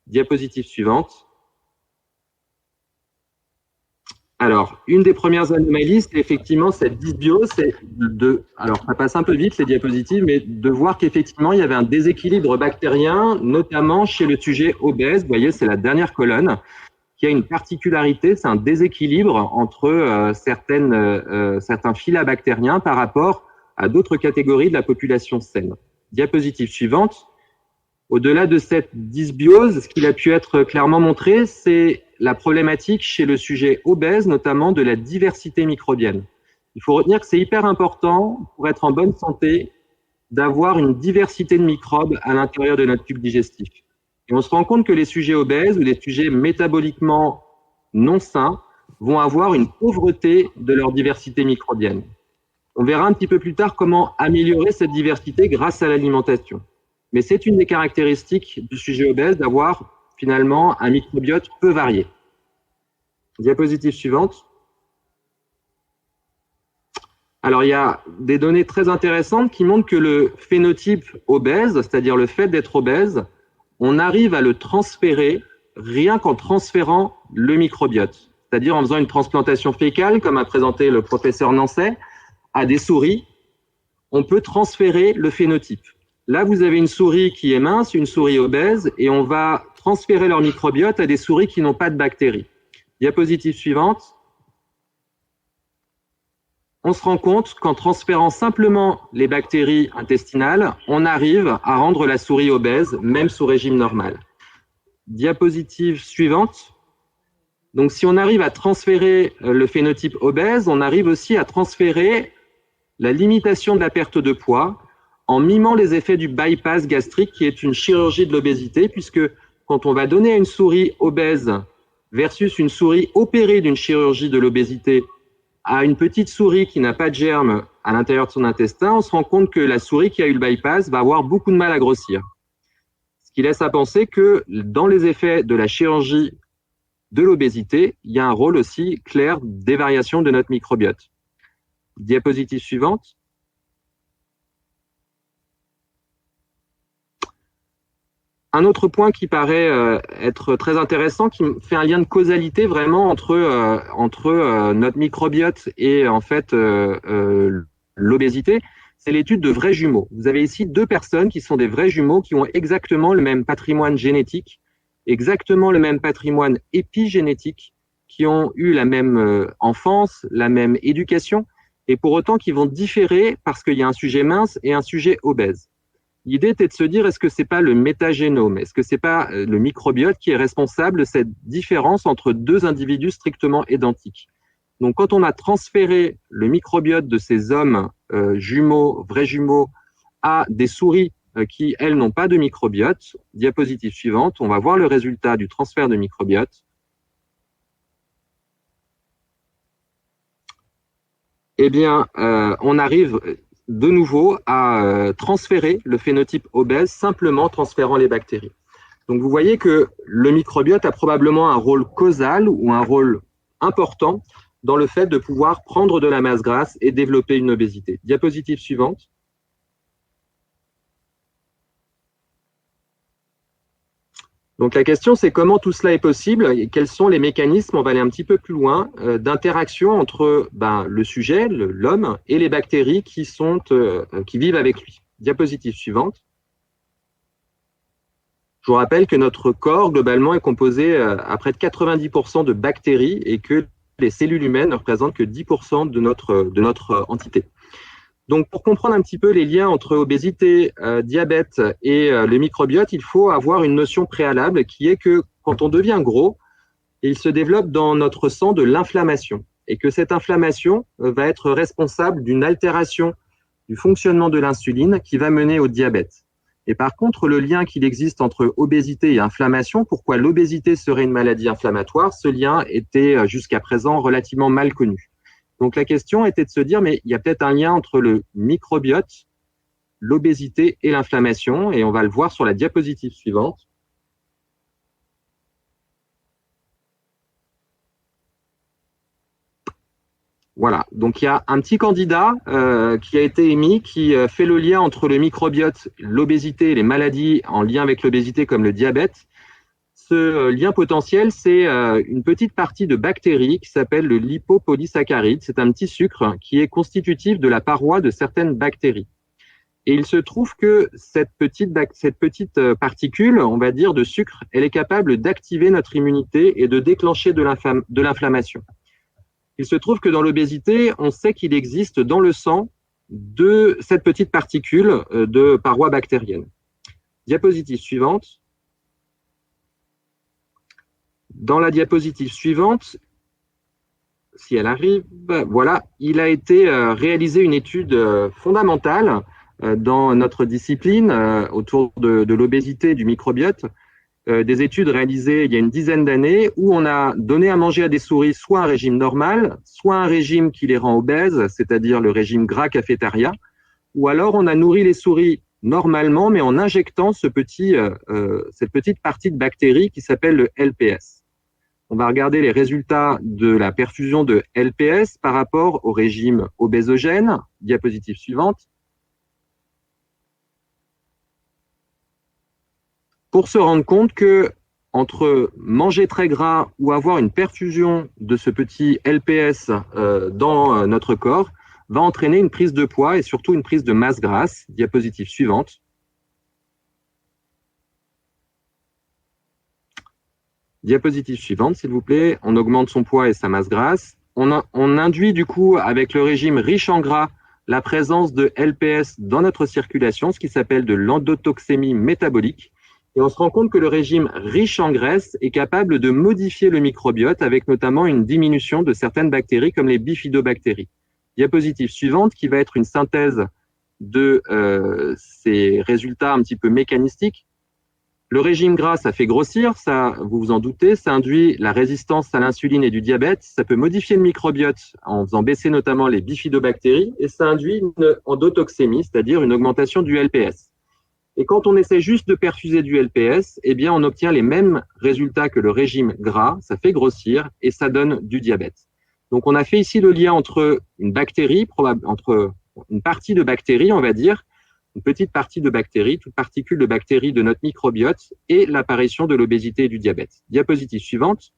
Diapositive suivante. Alors, une des premières anomalies, c'est effectivement cette dysbiose, alors ça passe un peu vite les diapositives, mais de voir qu'effectivement il y avait un déséquilibre bactérien, notamment chez le sujet obèse. Vous voyez, c'est la dernière colonne, qui a une particularité, c'est un déséquilibre entre certains phyla bactériens par rapport à d'autres catégories de la population saine. Diapositive suivante. Au-delà de cette dysbiose, ce qu'il a pu être clairement montré, c'est la problématique chez le sujet obèse, notamment de la diversité microbienne. Il faut retenir que c'est hyper important pour être en bonne santé d'avoir une diversité de microbes à l'intérieur de notre tube digestif. Et on se rend compte que les sujets obèses ou les sujets métaboliquement non sains vont avoir une pauvreté de leur diversité microbienne. On verra un petit peu plus tard comment améliorer cette diversité grâce à l'alimentation. Mais c'est une des caractéristiques du sujet obèse d'avoir finalement un microbiote peu varié. Diapositive suivante. Alors, il y a des données très intéressantes qui montrent que le phénotype obèse, c'est-à-dire le fait d'être obèse, on arrive à le transférer rien qu'en transférant le microbiote. C'est-à-dire en faisant une transplantation fécale, comme a présenté le professeur Nancet, à des souris, on peut transférer le phénotype. Là, vous avez une souris qui est mince, une souris obèse, et on va transférer leur microbiote à des souris qui n'ont pas de bactéries. Diapositive suivante. On se rend compte qu'en transférant simplement les bactéries intestinales, on arrive à rendre la souris obèse, même sous régime normal. Diapositive suivante. Donc, si on arrive à transférer le phénotype obèse, on arrive aussi à transférer la limitation de la perte de poids en mimant les effets du bypass gastrique, qui est une chirurgie de l'obésité, puisque quand on va donner à une souris obèse versus une souris opérée d'une chirurgie de l'obésité à une petite souris qui n'a pas de germes à l'intérieur de son intestin, on se rend compte que la souris qui a eu le bypass va avoir beaucoup de mal à grossir. Ce qui laisse à penser que dans les effets de la chirurgie de l'obésité, il y a un rôle aussi clair des variations de notre microbiote. Diapositive suivante. Un autre point qui paraît être très intéressant, qui fait un lien de causalité vraiment entre notre microbiote et en fait l'obésité, c'est l'étude de vrais jumeaux. Vous avez ici deux personnes qui sont des vrais jumeaux qui ont exactement le même patrimoine génétique, exactement le même patrimoine épigénétique, qui ont eu la même enfance, la même éducation, et pour autant qui vont différer parce qu'il y a un sujet mince et un sujet obèse. L'idée était de se dire, est-ce que c'est pas le métagénome, est-ce que c'est pas le microbiote qui est responsable de cette différence entre deux individus strictement identiques? Donc, quand on a transféré le microbiote de ces hommes jumeaux, vrais jumeaux, à des souris qui, elles, n'ont pas de microbiote, diapositive suivante, on va voir le résultat du transfert de microbiote. Eh bien, on arrive de nouveau à transférer le phénotype obèse simplement en transférant les bactéries. Donc, vous voyez que le microbiote a probablement un rôle causal ou un rôle important dans le fait de pouvoir prendre de la masse grasse et développer une obésité. Diapositive suivante. Donc la question, c'est comment tout cela est possible et quels sont les mécanismes, on va aller un petit peu plus loin, d'interaction entre le sujet, l'homme, et les bactéries qui vivent avec lui. Diapositive suivante. Je vous rappelle que notre corps, globalement, est composé à près de 90% de bactéries et que les cellules humaines ne représentent que 10% de notre entité. Donc, pour comprendre un petit peu les liens entre obésité, diabète et le microbiote, il faut avoir une notion préalable qui est que quand on devient gros, il se développe dans notre sang de l'inflammation et que cette inflammation va être responsable d'une altération du fonctionnement de l'insuline qui va mener au diabète. Et par contre, le lien qu'il existe entre obésité et inflammation, pourquoi l'obésité serait une maladie inflammatoire, ce lien était jusqu'à présent relativement mal connu. Donc la question était de se dire, mais il y a peut-être un lien entre le microbiote, l'obésité et l'inflammation, et on va le voir sur la diapositive suivante. Voilà, donc il y a un petit candidat qui a été émis, qui fait le lien entre le microbiote, l'obésité et les maladies en lien avec l'obésité comme le diabète. Ce lien potentiel, c'est une petite partie de bactéries qui s'appelle le lipopolysaccharide. C'est un petit sucre qui est constitutif de la paroi de certaines bactéries. Et il se trouve que cette petite particule, on va dire, de sucre, elle est capable d'activer notre immunité et de déclencher de l'inflammation. Il se trouve que dans l'obésité, on sait qu'il existe dans le sang de cette petite particule de paroi bactérienne. Diapositive suivante. Dans la diapositive suivante, si elle arrive, voilà, il a été réalisé une étude fondamentale dans notre discipline autour de l'obésité et du microbiote, des études réalisées il y a une dizaine d'années où on a donné à manger à des souris soit un régime normal, soit un régime qui les rend obèses, c'est-à-dire le régime gras cafétéria, ou alors on a nourri les souris normalement, mais en injectant cette petite partie de bactéries qui s'appelle le LPS. On va regarder les résultats de la perfusion de LPS par rapport au régime obésogène. Diapositive suivante. Pour se rendre compte que entre manger très gras ou avoir une perfusion de ce petit LPS dans notre corps va entraîner une prise de poids et surtout une prise de masse grasse. Diapositive suivante. Diapositive suivante, s'il vous plaît. On augmente son poids et sa masse grasse. On induit du coup, avec le régime riche en gras, la présence de LPS dans notre circulation, ce qui s'appelle de l'endotoxémie métabolique. Et on se rend compte que le régime riche en graisse est capable de modifier le microbiote avec notamment une diminution de certaines bactéries comme les bifidobactéries. Diapositive suivante, qui va être une synthèse de ces résultats un petit peu mécanistiques. Le régime gras, ça fait grossir, ça, vous vous en doutez, ça induit la résistance à l'insuline et du diabète, ça peut modifier le microbiote en faisant baisser notamment les bifidobactéries, et ça induit une endotoxémie, c'est-à-dire une augmentation du LPS. Et quand on essaie juste de perfuser du LPS, eh bien, on obtient les mêmes résultats que le régime gras, ça fait grossir et ça donne du diabète. Donc, on a fait ici le lien entre une bactérie, entre une partie de bactéries, on va dire, une petite partie de bactéries, toute particule de bactéries de notre microbiote et l'apparition de l'obésité et du diabète. Diapositive suivante.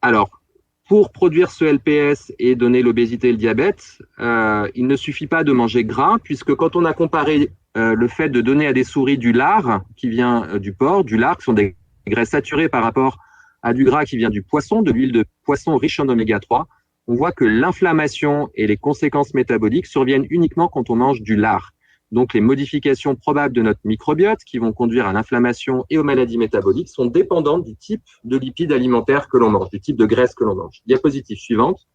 Alors, pour produire ce LPS et donner l'obésité et le diabète, il ne suffit pas de manger gras, puisque quand on a comparé le fait de donner à des souris du lard qui vient du porc, du lard qui sont des graisses saturées par rapport à du gras qui vient du poisson, de l'huile de poisson riche en oméga 3, on voit que l'inflammation et les conséquences métaboliques surviennent uniquement quand on mange du lard. Donc, les modifications probables de notre microbiote qui vont conduire à l'inflammation et aux maladies métaboliques sont dépendantes du type de lipides alimentaires que l'on mange, du type de graisse que l'on mange. Diapositive suivante.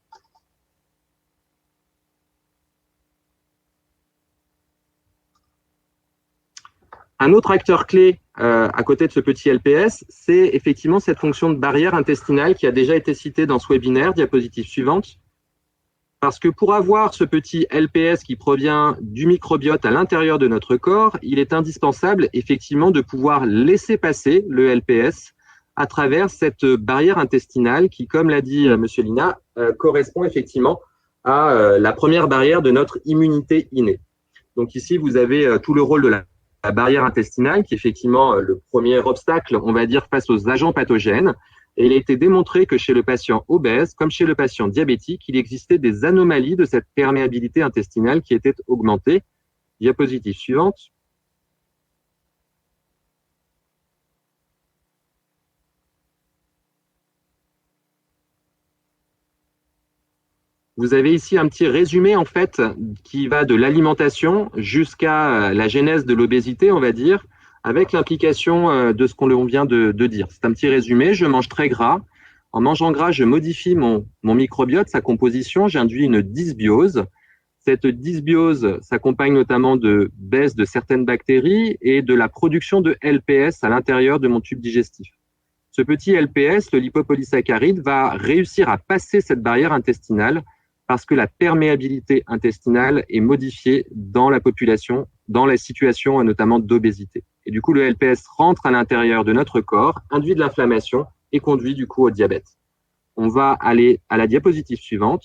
Un autre acteur clé à côté de ce petit LPS, c'est effectivement cette fonction de barrière intestinale qui a déjà été citée dans ce webinaire. Diapositive suivante. Parce que pour avoir ce petit LPS qui provient du microbiote à l'intérieur de notre corps, il est indispensable effectivement de pouvoir laisser passer le LPS à travers cette barrière intestinale qui, comme l'a dit M. Lina, correspond effectivement à la première barrière de notre immunité innée. Donc ici, vous avez tout le rôle de la barrière intestinale, qui est effectivement le premier obstacle, on va dire, face aux agents pathogènes. Et il a été démontré que chez le patient obèse, comme chez le patient diabétique, il existait des anomalies de cette perméabilité intestinale qui étaient augmentées. Diapositive suivante. Vous avez ici un petit résumé, en fait, qui va de l'alimentation jusqu'à la genèse de l'obésité, on va dire, avec l'implication de ce qu'on vient de dire. C'est un petit résumé. Je mange très gras. En mangeant gras, je modifie mon microbiote, sa composition. J'induis une dysbiose. Cette dysbiose s'accompagne notamment de baisse de certaines bactéries et de la production de LPS à l'intérieur de mon tube digestif. Ce petit LPS, le lipopolysaccharide, va réussir à passer cette barrière intestinale parce que la perméabilité intestinale est modifiée dans la population, dans la situation notamment d'obésité. Et du coup, le LPS rentre à l'intérieur de notre corps, induit de l'inflammation et conduit du coup au diabète. On va aller à la diapositive suivante,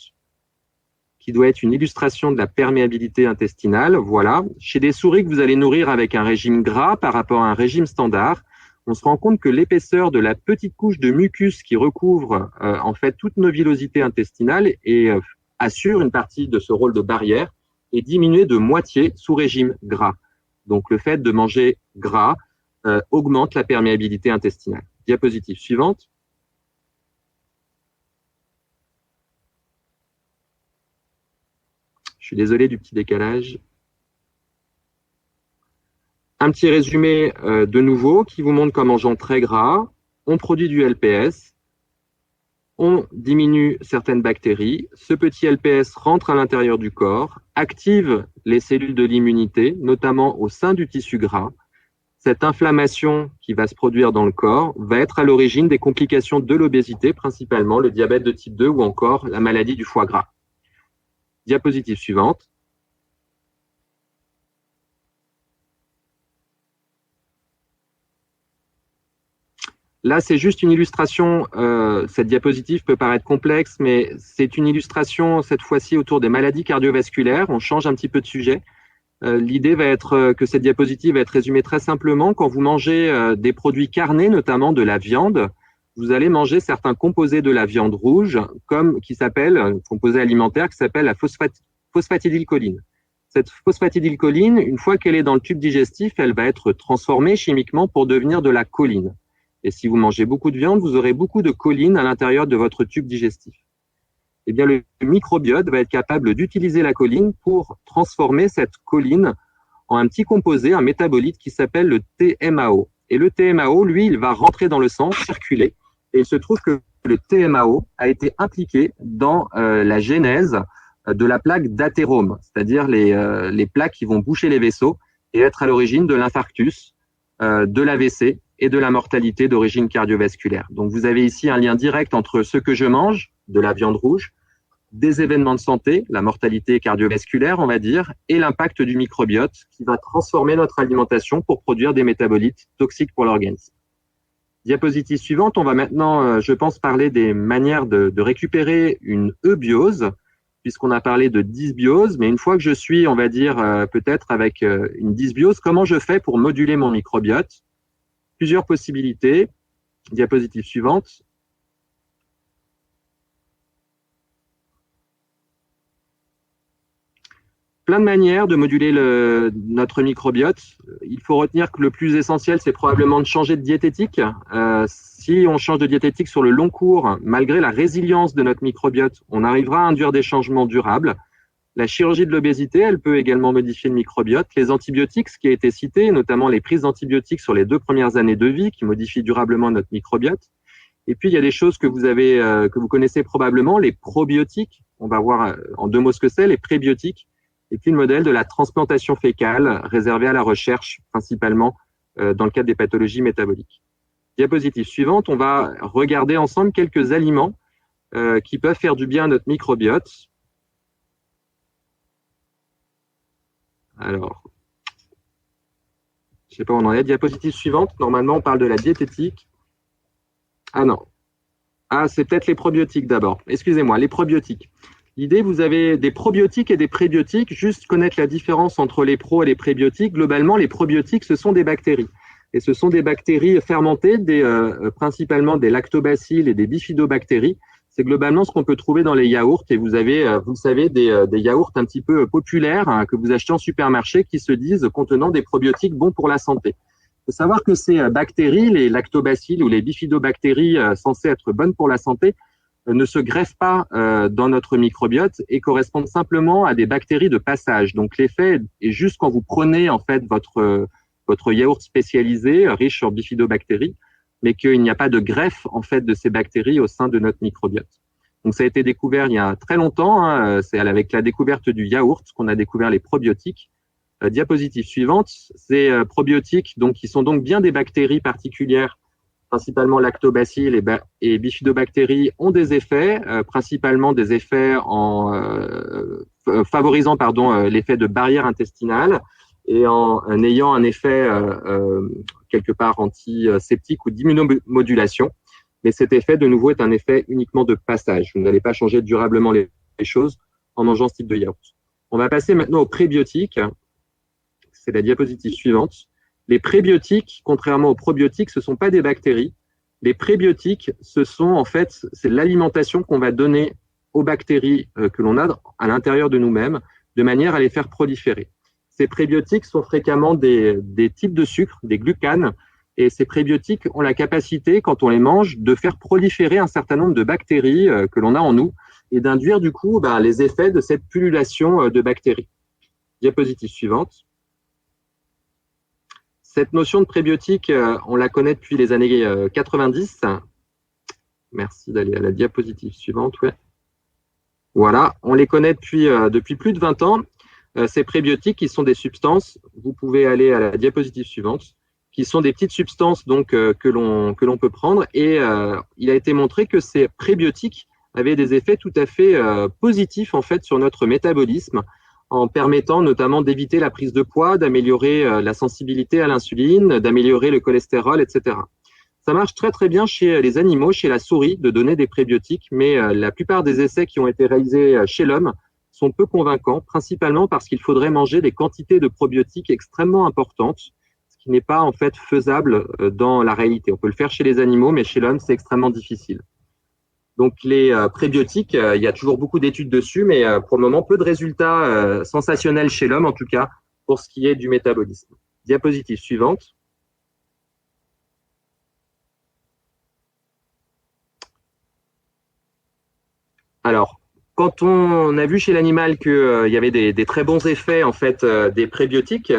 qui doit être une illustration de la perméabilité intestinale. Voilà. Chez des souris que vous allez nourrir avec un régime gras par rapport à un régime standard, on se rend compte que l'épaisseur de la petite couche de mucus qui recouvre en fait toute nos villosités intestinales et assure une partie de ce rôle de barrière est diminuée de moitié sous régime gras. Donc, le fait de manger gras augmente la perméabilité intestinale. Diapositive suivante. Je suis désolé du petit décalage. Un petit résumé de nouveau qui vous montre qu'en mangeant très gras, on produit du LPS, on diminue certaines bactéries, ce petit LPS rentre à l'intérieur du corps, active les cellules de l'immunité, notamment au sein du tissu gras. Cette inflammation qui va se produire dans le corps va être à l'origine des complications de l'obésité, principalement le diabète de type 2 ou encore la maladie du foie gras. Diapositive suivante. Là, c'est juste une illustration. Cette diapositive peut paraître complexe, mais c'est une illustration, cette fois-ci, autour des maladies cardiovasculaires. On change un petit peu de sujet. L'idée va être que cette diapositive va être résumée très simplement. Quand vous mangez des produits carnés, notamment de la viande, vous allez manger certains composés de la viande rouge, qui s'appelle, un composé alimentaire qui s'appelle la phosphatidylcholine. Cette phosphatidylcholine, une fois qu'elle est dans le tube digestif, elle va être transformée chimiquement pour devenir de la choline. Et si vous mangez beaucoup de viande, vous aurez beaucoup de choline à l'intérieur de votre tube digestif. Eh bien, le microbiote va être capable d'utiliser la choline pour transformer cette choline en un petit composé, un métabolite qui s'appelle le TMAO. Et le TMAO, lui, il va rentrer dans le sang, circuler. Et il se trouve que le TMAO a été impliqué dans la genèse de la plaque d'athérome, c'est-à-dire les plaques qui vont boucher les vaisseaux et être à l'origine de l'infarctus, de l'AVC et de la mortalité d'origine cardiovasculaire. Donc, vous avez ici un lien direct entre ce que je mange, de la viande rouge, des événements de santé, la mortalité cardiovasculaire, on va dire, et l'impact du microbiote qui va transformer notre alimentation pour produire des métabolites toxiques pour l'organisme. Diapositive suivante, on va maintenant, je pense, parler des manières de récupérer une eubiose, puisqu'on a parlé de dysbiose, mais une fois que je suis, on va dire, peut-être avec une dysbiose, comment je fais pour moduler mon microbiote? Plusieurs possibilités. Diapositive suivante. plein de manières de moduler notre microbiote. Il faut retenir que le plus essentiel, c'est probablement de changer de diététique. Si on change de diététique sur le long cours, malgré la résilience de notre microbiote, on arrivera à induire des changements durables. La chirurgie de l'obésité, elle peut également modifier le microbiote. Les antibiotiques, ce qui a été cité, notamment les prises d'antibiotiques sur les 2 premières années de vie, qui modifient durablement notre microbiote. Et puis, il y a des choses que vous connaissez probablement, les probiotiques. On va voir en 2 mots ce que c'est, les prébiotiques. Et puis, le modèle de la transplantation fécale, réservé à la recherche, principalement dans le cadre des pathologies métaboliques. Diapositive suivante, on va regarder ensemble quelques aliments qui peuvent faire du bien à notre microbiote. Alors, je ne sais pas où on en est. Diapositive suivante, normalement, on parle de la diététique. Ah non. Ah, c'est peut-être les probiotiques d'abord. Excusez-moi, les probiotiques. L'idée, vous avez des probiotiques et des prébiotiques. Juste connaître la différence entre les pro et les prébiotiques. Globalement, les probiotiques, ce sont des bactéries. Et ce sont des bactéries fermentées, principalement des lactobacilles et des bifidobactéries. C'est globalement ce qu'on peut trouver dans les yaourts. Et vous avez, vous le savez, des yaourts un petit peu populaires que vous achetez en supermarché qui se disent contenant des probiotiques bons pour la santé. Il faut savoir que ces bactéries, les lactobacilles ou les bifidobactéries censées être bonnes pour la santé, ne se greffent pas dans notre microbiote et correspondent simplement à des bactéries de passage. Donc l'effet est juste quand vous prenez en fait votre yaourt spécialisé riche sur bifidobactéries, mais qu'il n'y a pas de greffe en fait de ces bactéries au sein de notre microbiote. Donc ça a été découvert il y a très longtemps. C'est avec la découverte du yaourt qu'on a découvert les probiotiques. Diapositive suivante, ces probiotiques, donc qui sont donc bien des bactéries particulières, principalement lactobacilles et bifidobactéries, ont des effets, principalement des effets en favorisant l'effet de barrière intestinale et en ayant un effet quelque part antiseptique ou d'immunomodulation. Mais cet effet, de nouveau, est un effet uniquement de passage. Vous n'allez pas changer durablement les choses en mangeant ce type de yaourt. On va passer maintenant aux prébiotiques. C'est la diapositive suivante. Les prébiotiques, contrairement aux probiotiques, ce ne sont pas des bactéries. Les prébiotiques, c'est l'alimentation qu'on va donner aux bactéries que l'on a à l'intérieur de nous-mêmes, de manière à les faire proliférer. Ces prébiotiques sont fréquemment des types de sucre, des glucanes, et ces prébiotiques ont la capacité, quand on les mange, de faire proliférer un certain nombre de bactéries que l'on a en nous et d'induire du coup les effets de cette pullulation de bactéries. Diapositive suivante. Cette notion de prébiotique, on la connaît depuis les années 90. Merci d'aller à la diapositive suivante. Ouais. Voilà, on les connaît depuis plus de 20 ans. Ces prébiotiques, qui sont des substances, vous pouvez aller à la diapositive suivante, qui sont des petites substances donc, que l'on peut prendre. Et il a été montré que ces prébiotiques avaient des effets tout à fait positifs en fait, sur notre métabolisme, en permettant notamment d'éviter la prise de poids, d'améliorer la sensibilité à l'insuline, d'améliorer le cholestérol, etc. Ça marche très très bien chez les animaux, chez la souris, de donner des prébiotiques, mais la plupart des essais qui ont été réalisés chez l'homme sont peu convaincants, principalement parce qu'il faudrait manger des quantités de probiotiques extrêmement importantes, ce qui n'est pas en fait faisable dans la réalité. On peut le faire chez les animaux, mais chez l'homme, c'est extrêmement difficile. Donc les prébiotiques, il y a toujours beaucoup d'études dessus, mais pour le moment, peu de résultats sensationnels chez l'homme, en tout cas, pour ce qui est du métabolisme. Diapositive suivante. Alors, quand on a vu chez l'animal qu'il y avait des très bons effets en fait, des prébiotiques,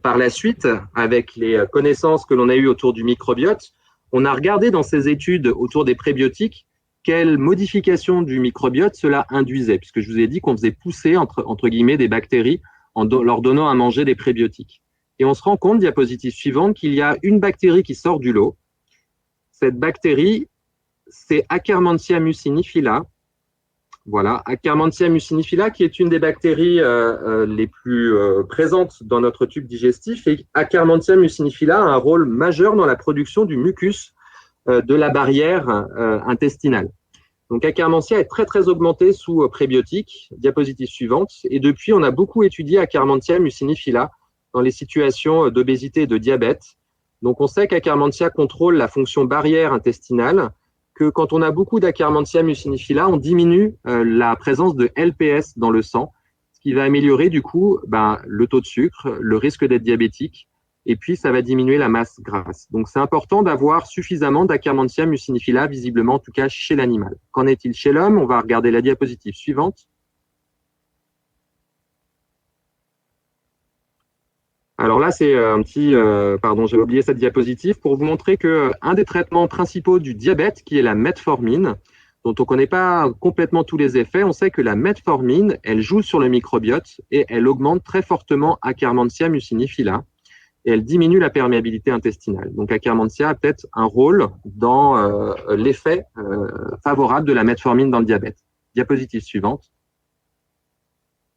par la suite, avec les connaissances que l'on a eues autour du microbiote, on a regardé dans ces études autour des prébiotiques quelle modification du microbiote cela induisait, puisque je vous ai dit qu'on faisait pousser, entre guillemets, des bactéries en leur donnant à manger des prébiotiques. Et on se rend compte, diapositive suivante, qu'il y a une bactérie qui sort du lot. Cette bactérie, c'est Akkermansia mucinifila. Voilà, Akkermansia mucinifila, qui est une des bactéries les plus présentes dans notre tube digestif. Et Akkermansia mucinifila a un rôle majeur dans la production du mucus de la barrière intestinale. Donc, Akkermansia est très, très augmenté sous prébiotiques. Diapositive suivante. Et depuis, on a beaucoup étudié Akkermansia mucinifila dans les situations d'obésité et de diabète. Donc, on sait qu'Akkermansia contrôle la fonction barrière intestinale, que quand on a beaucoup d'Akkermansia mucinifila, on diminue la présence de LPS dans le sang, ce qui va améliorer du coup le taux de sucre, le risque d'être diabétique, et puis ça va diminuer la masse grasse. Donc c'est important d'avoir suffisamment d'Akkermansia muciniphylla, visiblement en tout cas chez l'animal. Qu'en est-il chez l'homme? On va regarder la diapositive suivante. Alors là, c'est un petit, pardon, j'avais oublié cette diapositive, pour vous montrer qu'un des traitements principaux du diabète, qui est la metformine, dont on ne connaît pas complètement tous les effets, on sait que la metformine, elle joue sur le microbiote et elle augmente très fortement Akkermansia muciniphylla et elle diminue la perméabilité intestinale. Donc Akkermansia a peut-être un rôle dans l'effet favorable de la metformine dans le diabète. Diapositive suivante.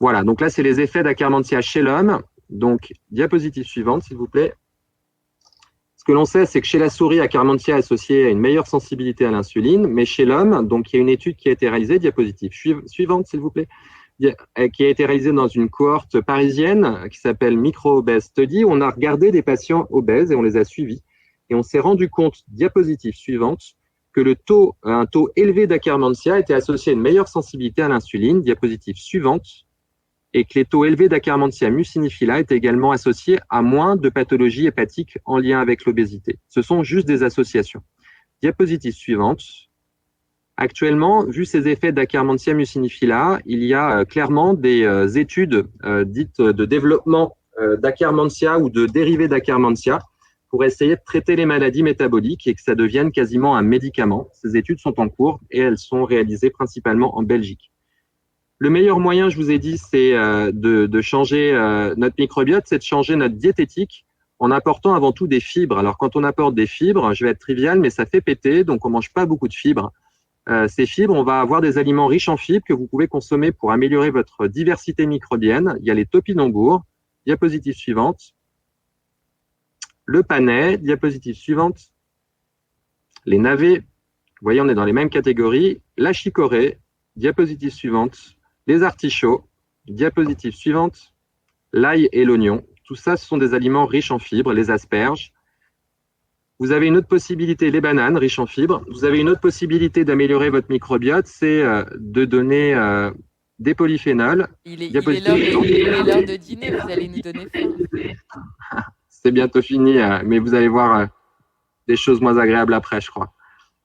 Voilà, donc là, c'est les effets d'Akkermansia chez l'homme. Donc, diapositive suivante, s'il vous plaît. Ce que l'on sait, c'est que chez la souris, Akkermansia est associé à une meilleure sensibilité à l'insuline, mais chez l'homme, donc il y a une étude qui a été réalisée, diapositive suivante, s'il vous plaît, qui a été réalisée dans une cohorte parisienne qui s'appelle Micro-Obese Study, où on a regardé des patients obèses et on les a suivis. Et on s'est rendu compte, diapositive suivante, que un taux élevé d'Akkermansia était associé à une meilleure sensibilité à l'insuline, diapositive suivante, et que les taux élevés d'Akkermansia muciniphylla étaient également associés à moins de pathologies hépatiques en lien avec l'obésité. Ce sont juste des associations. Diapositive suivante. Actuellement, vu ces effets d'Akkermansia muciniphylla, il y a clairement des études dites de développement d'Akkermansia ou de dérivés d'Akkermansia pour essayer de traiter les maladies métaboliques et que ça devienne quasiment un médicament. Ces études sont en cours et elles sont réalisées principalement en Belgique. Le meilleur moyen, je vous ai dit, c'est de changer notre microbiote, c'est de changer notre diététique en apportant avant tout des fibres. Alors, quand on apporte des fibres, je vais être trivial, mais ça fait péter, donc on ne mange pas beaucoup de fibres. Ces fibres, on va avoir des aliments riches en fibres que vous pouvez consommer pour améliorer votre diversité microbienne. Il y a les topinambours. Diapositive suivante. Le panais. Diapositive suivante. Les navets. Vous voyez, on est dans les mêmes catégories. La chicorée. Diapositive suivante. Les artichauts, diapositive suivante, l'ail et l'oignon. Tout ça, ce sont des aliments riches en fibres, les asperges. Vous avez une autre possibilité, les bananes riches en fibres. Vous avez une autre possibilité d'améliorer votre microbiote, c'est de donner des polyphénols. Il est l'heure de dîner, vous allez nous donner faim. C'est bientôt fini, mais vous allez voir des choses moins agréables après, je crois.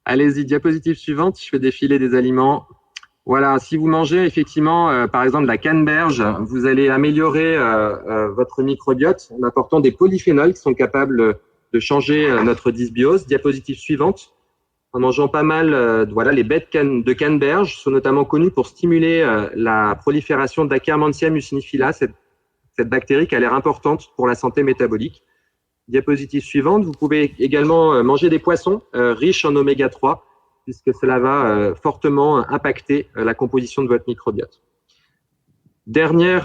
Allez-y, diapositive suivante, je fais défiler des aliments. Voilà, si vous mangez effectivement, par exemple, la canneberge, vous allez améliorer votre microbiote en apportant des polyphénols qui sont capables de changer notre dysbiose. Diapositive suivante. En mangeant pas mal, voilà, les baies de canneberge sont notamment connues pour stimuler la prolifération d'Akkermansia muciniphylla, cette bactérie qui a l'air importante pour la santé métabolique. Diapositive suivante. Vous pouvez également manger des poissons riches en oméga 3. Puisque cela va fortement impacter la composition de votre microbiote. Dernière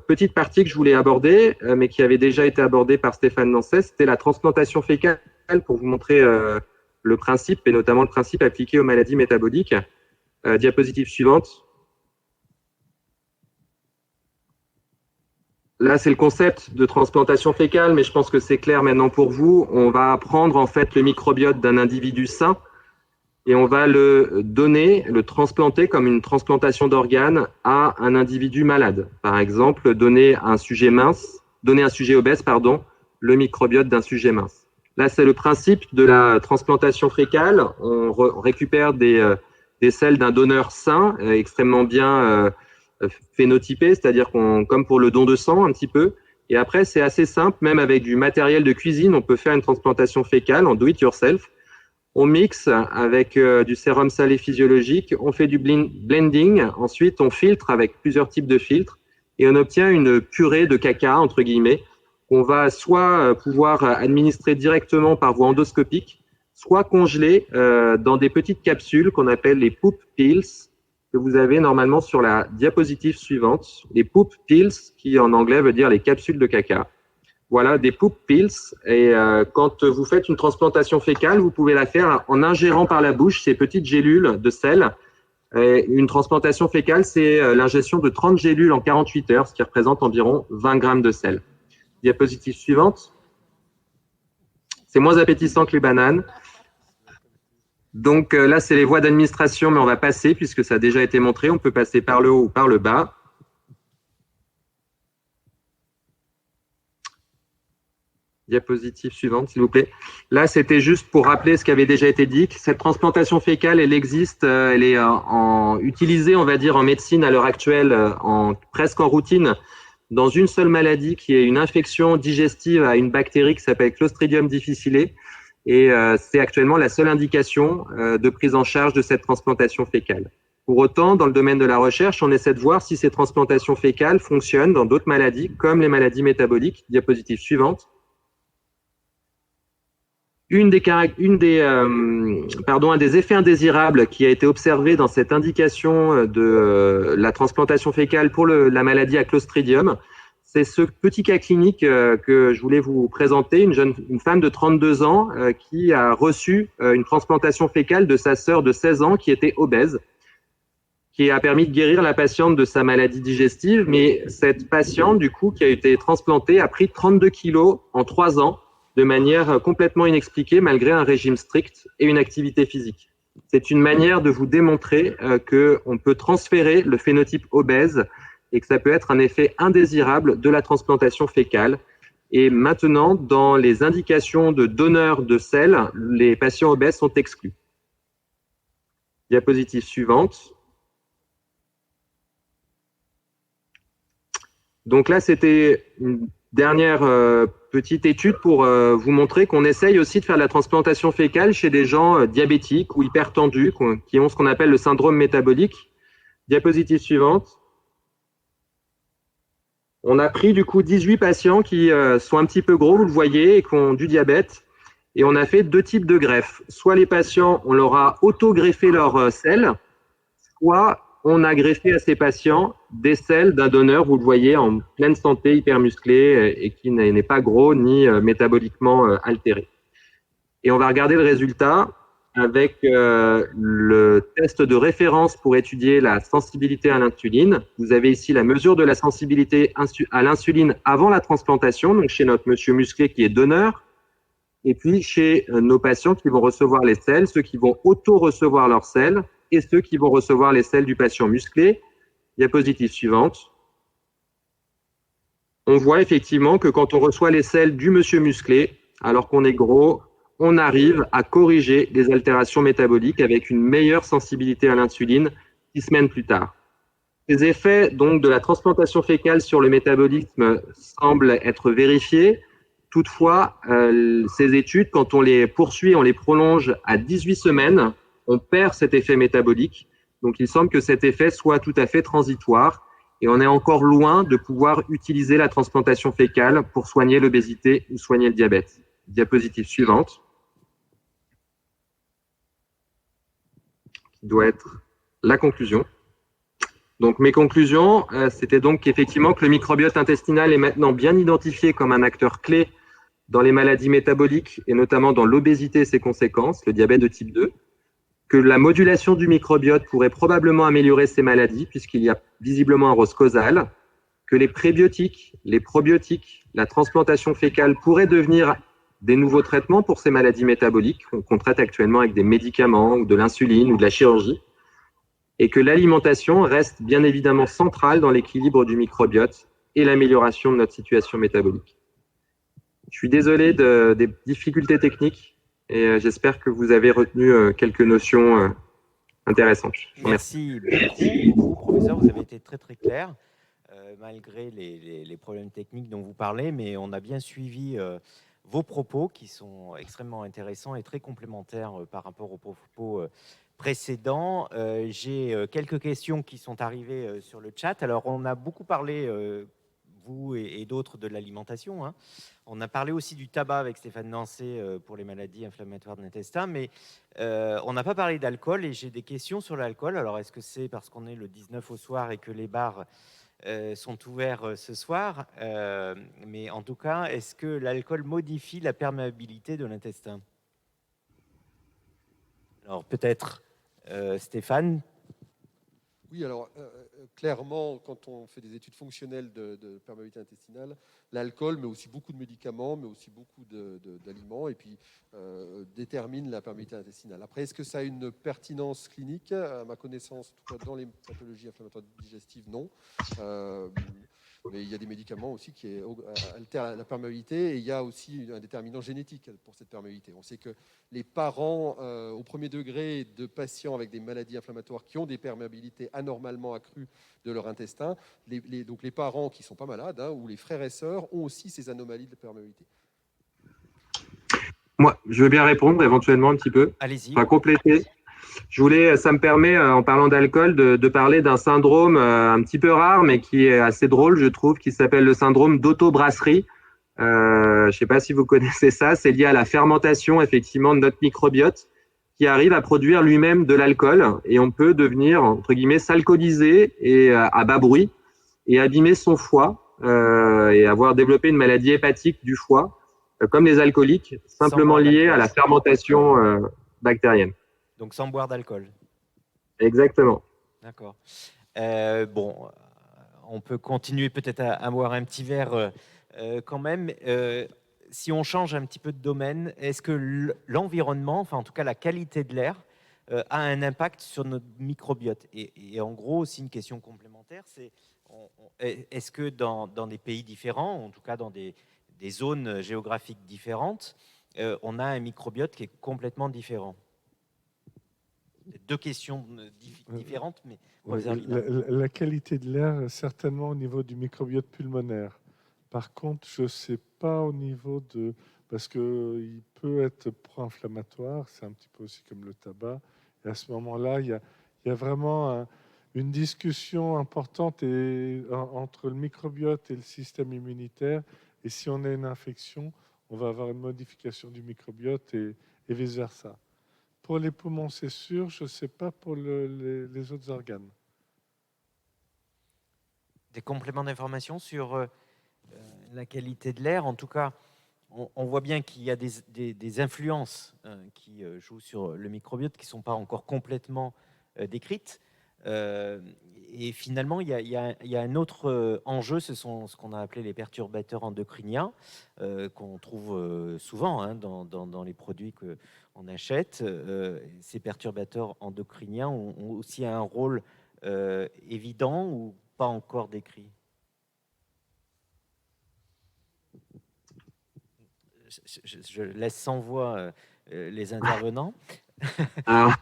petite partie que je voulais aborder, mais qui avait déjà été abordée par Stéphane Nancet, c'était la transplantation fécale pour vous montrer le principe, et notamment le principe appliqué aux maladies métaboliques. Diapositive suivante. Là, c'est le concept de transplantation fécale, mais je pense que c'est clair maintenant pour vous. On va prendre en fait le microbiote d'un individu sain et on va le donner, le transplanter comme une transplantation d'organes à un individu malade. Par exemple, donner à un sujet obèse, le microbiote d'un sujet mince. Là, c'est le principe de la transplantation fécale. On récupère des selles d'un donneur sain, extrêmement bien phénotypé, c'est-à-dire comme pour le don de sang un petit peu. Et après, c'est assez simple, même avec du matériel de cuisine, on peut faire une transplantation fécale en do-it-yourself. On mixe avec du sérum salé physiologique, on fait du blending, ensuite on filtre avec plusieurs types de filtres et on obtient une purée de caca, entre guillemets, qu'on va soit pouvoir administrer directement par voie endoscopique, soit congeler dans des petites capsules qu'on appelle les poop pills, que vous avez normalement sur la diapositive suivante. Les poop pills, qui en anglais veut dire les capsules de caca. Voilà, des poop pills. Et quand vous faites une transplantation fécale, vous pouvez la faire en ingérant par la bouche ces petites gélules de sel. Et une transplantation fécale, c'est l'ingestion de 30 gélules en 48 heures, ce qui représente environ 20 grammes de sel. Diapositive suivante. C'est moins appétissant que les bananes. Donc là, c'est les voies d'administration, mais on va passer puisque ça a déjà été montré. On peut passer par le haut ou par le bas. Diapositive suivante, s'il vous plaît. Là, c'était juste pour rappeler ce qui avait déjà été dit. Cette transplantation fécale, elle existe, elle est utilisée, on va dire, en médecine à l'heure actuelle, presque en routine, dans une seule maladie qui est une infection digestive à une bactérie qui s'appelle Clostridium difficile. Et c'est actuellement la seule indication de prise en charge de cette transplantation fécale. Pour autant, dans le domaine de la recherche, on essaie de voir si ces transplantations fécales fonctionnent dans d'autres maladies, comme les maladies métaboliques. Diapositive suivante. Un des effets indésirables qui a été observé dans cette indication de la transplantation fécale pour la maladie à Clostridium, c'est ce petit cas clinique que je voulais vous présenter, une femme de 32 ans qui a reçu une transplantation fécale de sa sœur de 16 ans qui était obèse, qui a permis de guérir la patiente de sa maladie digestive, mais cette patiente, du coup, qui a été transplantée, a pris 32 kilos en 3 ans, de manière complètement inexpliquée, malgré un régime strict et une activité physique. C'est une manière de vous démontrer qu'on peut transférer le phénotype obèse et que ça peut être un effet indésirable de la transplantation fécale. Et maintenant, dans les indications de donneurs de selles, les patients obèses sont exclus. Diapositive suivante. Donc là, c'était une dernière petite étude pour vous montrer qu'on essaye aussi de faire de la transplantation fécale chez des gens diabétiques ou hypertendus qui ont ce qu'on appelle le syndrome métabolique. Diapositive suivante. On a pris du coup 18 patients qui sont un petit peu gros, vous le voyez, et qui ont du diabète. Et on a fait 2 types de greffes. Soit les patients, on leur a auto-greffé leurs selles, soit on a greffé à ces patients des selles d'un donneur, vous le voyez, en pleine santé, hyper musclé et qui n'est pas gros ni métaboliquement altéré. Et on va regarder le résultat avec le test de référence pour étudier la sensibilité à l'insuline. Vous avez ici la mesure de la sensibilité à l'insuline avant la transplantation, donc chez notre monsieur musclé qui est donneur, et puis chez nos patients qui vont recevoir les selles, ceux qui vont auto-recevoir leurs selles, et ceux qui vont recevoir les selles du patient musclé. Diapositive suivante. On voit effectivement que quand on reçoit les selles du monsieur musclé, alors qu'on est gros, on arrive à corriger les altérations métaboliques avec une meilleure sensibilité à l'insuline 6 semaines plus tard. Les effets donc de la transplantation fécale sur le métabolisme semblent être vérifiés. Toutefois, ces études, quand on les poursuit, on les prolonge à 18 semaines, on perd cet effet métabolique. Donc, il semble que cet effet soit tout à fait transitoire et on est encore loin de pouvoir utiliser la transplantation fécale pour soigner l'obésité ou soigner le diabète. Diapositive suivante. Qui doit être la conclusion. Donc, mes conclusions, c'était donc qu'effectivement que le microbiote intestinal est maintenant bien identifié comme un acteur clé dans les maladies métaboliques et notamment dans l'obésité et ses conséquences, le diabète de type 2. Que la modulation du microbiote pourrait probablement améliorer ces maladies puisqu'il y a visiblement un rôle causal, que les prébiotiques, les probiotiques, la transplantation fécale pourraient devenir des nouveaux traitements pour ces maladies métaboliques qu'on traite actuellement avec des médicaments ou de l'insuline ou de la chirurgie, et que l'alimentation reste bien évidemment centrale dans l'équilibre du microbiote et l'amélioration de notre situation métabolique. Je suis désolé des difficultés techniques, et j'espère que vous avez retenu quelques notions intéressantes. Merci beaucoup, professeur. Vous avez été très très clair, malgré les problèmes techniques dont vous parlez, mais on a bien suivi vos propos qui sont extrêmement intéressants et très complémentaires par rapport aux propos précédents. J'ai quelques questions qui sont arrivées sur le chat. Alors, on a beaucoup parlé, vous et d'autres, de l'alimentation, hein. On a parlé aussi du tabac avec Stéphane Nancet pour les maladies inflammatoires de l'intestin, mais on n'a pas parlé d'alcool et j'ai des questions sur l'alcool. Alors, est-ce que c'est parce qu'on est le 19 au soir et que les bars sont ouverts ce soir, mais en tout cas, est-ce que l'alcool modifie la perméabilité de l'intestin? Alors, peut-être Stéphane. Oui, alors clairement, quand on fait des études fonctionnelles de perméabilité intestinale, l'alcool, mais aussi beaucoup de médicaments, mais aussi beaucoup d'aliments, et puis détermine la perméabilité intestinale. Après, est-ce que ça a une pertinence clinique? À ma connaissance, en tout cas dans les pathologies inflammatoires digestives, non. Mais il y a des médicaments aussi qui altèrent la perméabilité, et il y a aussi un déterminant génétique pour cette perméabilité. On sait que les parents au premier degré de patients avec des maladies inflammatoires qui ont des perméabilités anormalement accrues de leur intestin, donc les parents qui ne sont pas malades, ou les frères et sœurs, ont aussi ces anomalies de perméabilité. Moi, je veux bien répondre éventuellement un petit peu. Allez-y. Enfin, compléter. Ça me permet, en parlant d'alcool, de parler d'un syndrome un petit peu rare, mais qui est assez drôle, je trouve, qui s'appelle le syndrome d'autobrasserie. Je ne sais pas si vous connaissez ça. C'est lié à la fermentation, effectivement, de notre microbiote, qui arrive à produire lui-même de l'alcool, et on peut devenir, entre guillemets, s'alcooliser et à bas bruit, et abîmer son foie, et avoir développé une maladie hépatique du foie, comme les alcooliques, simplement liée à la fermentation bactérienne. Donc sans boire d'alcool. Exactement. D'accord. On peut continuer peut-être à boire un petit verre quand même. Si on change un petit peu de domaine, est-ce que l'environnement, enfin en tout cas la qualité de l'air, a un impact sur notre microbiote? Et en gros, aussi une question complémentaire, c'est est-ce que dans des pays différents, en tout cas dans des zones géographiques différentes, on a un microbiote qui est complètement différent? Deux questions différentes, mais la qualité de l'air, certainement au niveau du microbiote pulmonaire. Par contre, je ne sais pas au niveau de... Parce qu'il peut être pro-inflammatoire, c'est un petit peu aussi comme le tabac. Et à ce moment-là, il y a vraiment une discussion importante entre le microbiote et le système immunitaire. Et si on a une infection, on va avoir une modification du microbiote et vice-versa. Pour les poumons, c'est sûr. Je ne sais pas pour les autres organes. Des compléments d'information sur la qualité de l'air. En tout cas, on voit bien qu'il y a des influences qui jouent sur le microbiote qui ne sont pas encore complètement décrites. Et finalement, il y a un autre enjeu, ce sont ce qu'on a appelé les perturbateurs endocriniens, qu'on trouve souvent dans les produits qu'on achète. Ces perturbateurs endocriniens ont aussi un rôle évident ou pas encore décrit? Je laisse sans voix les intervenants. Alors,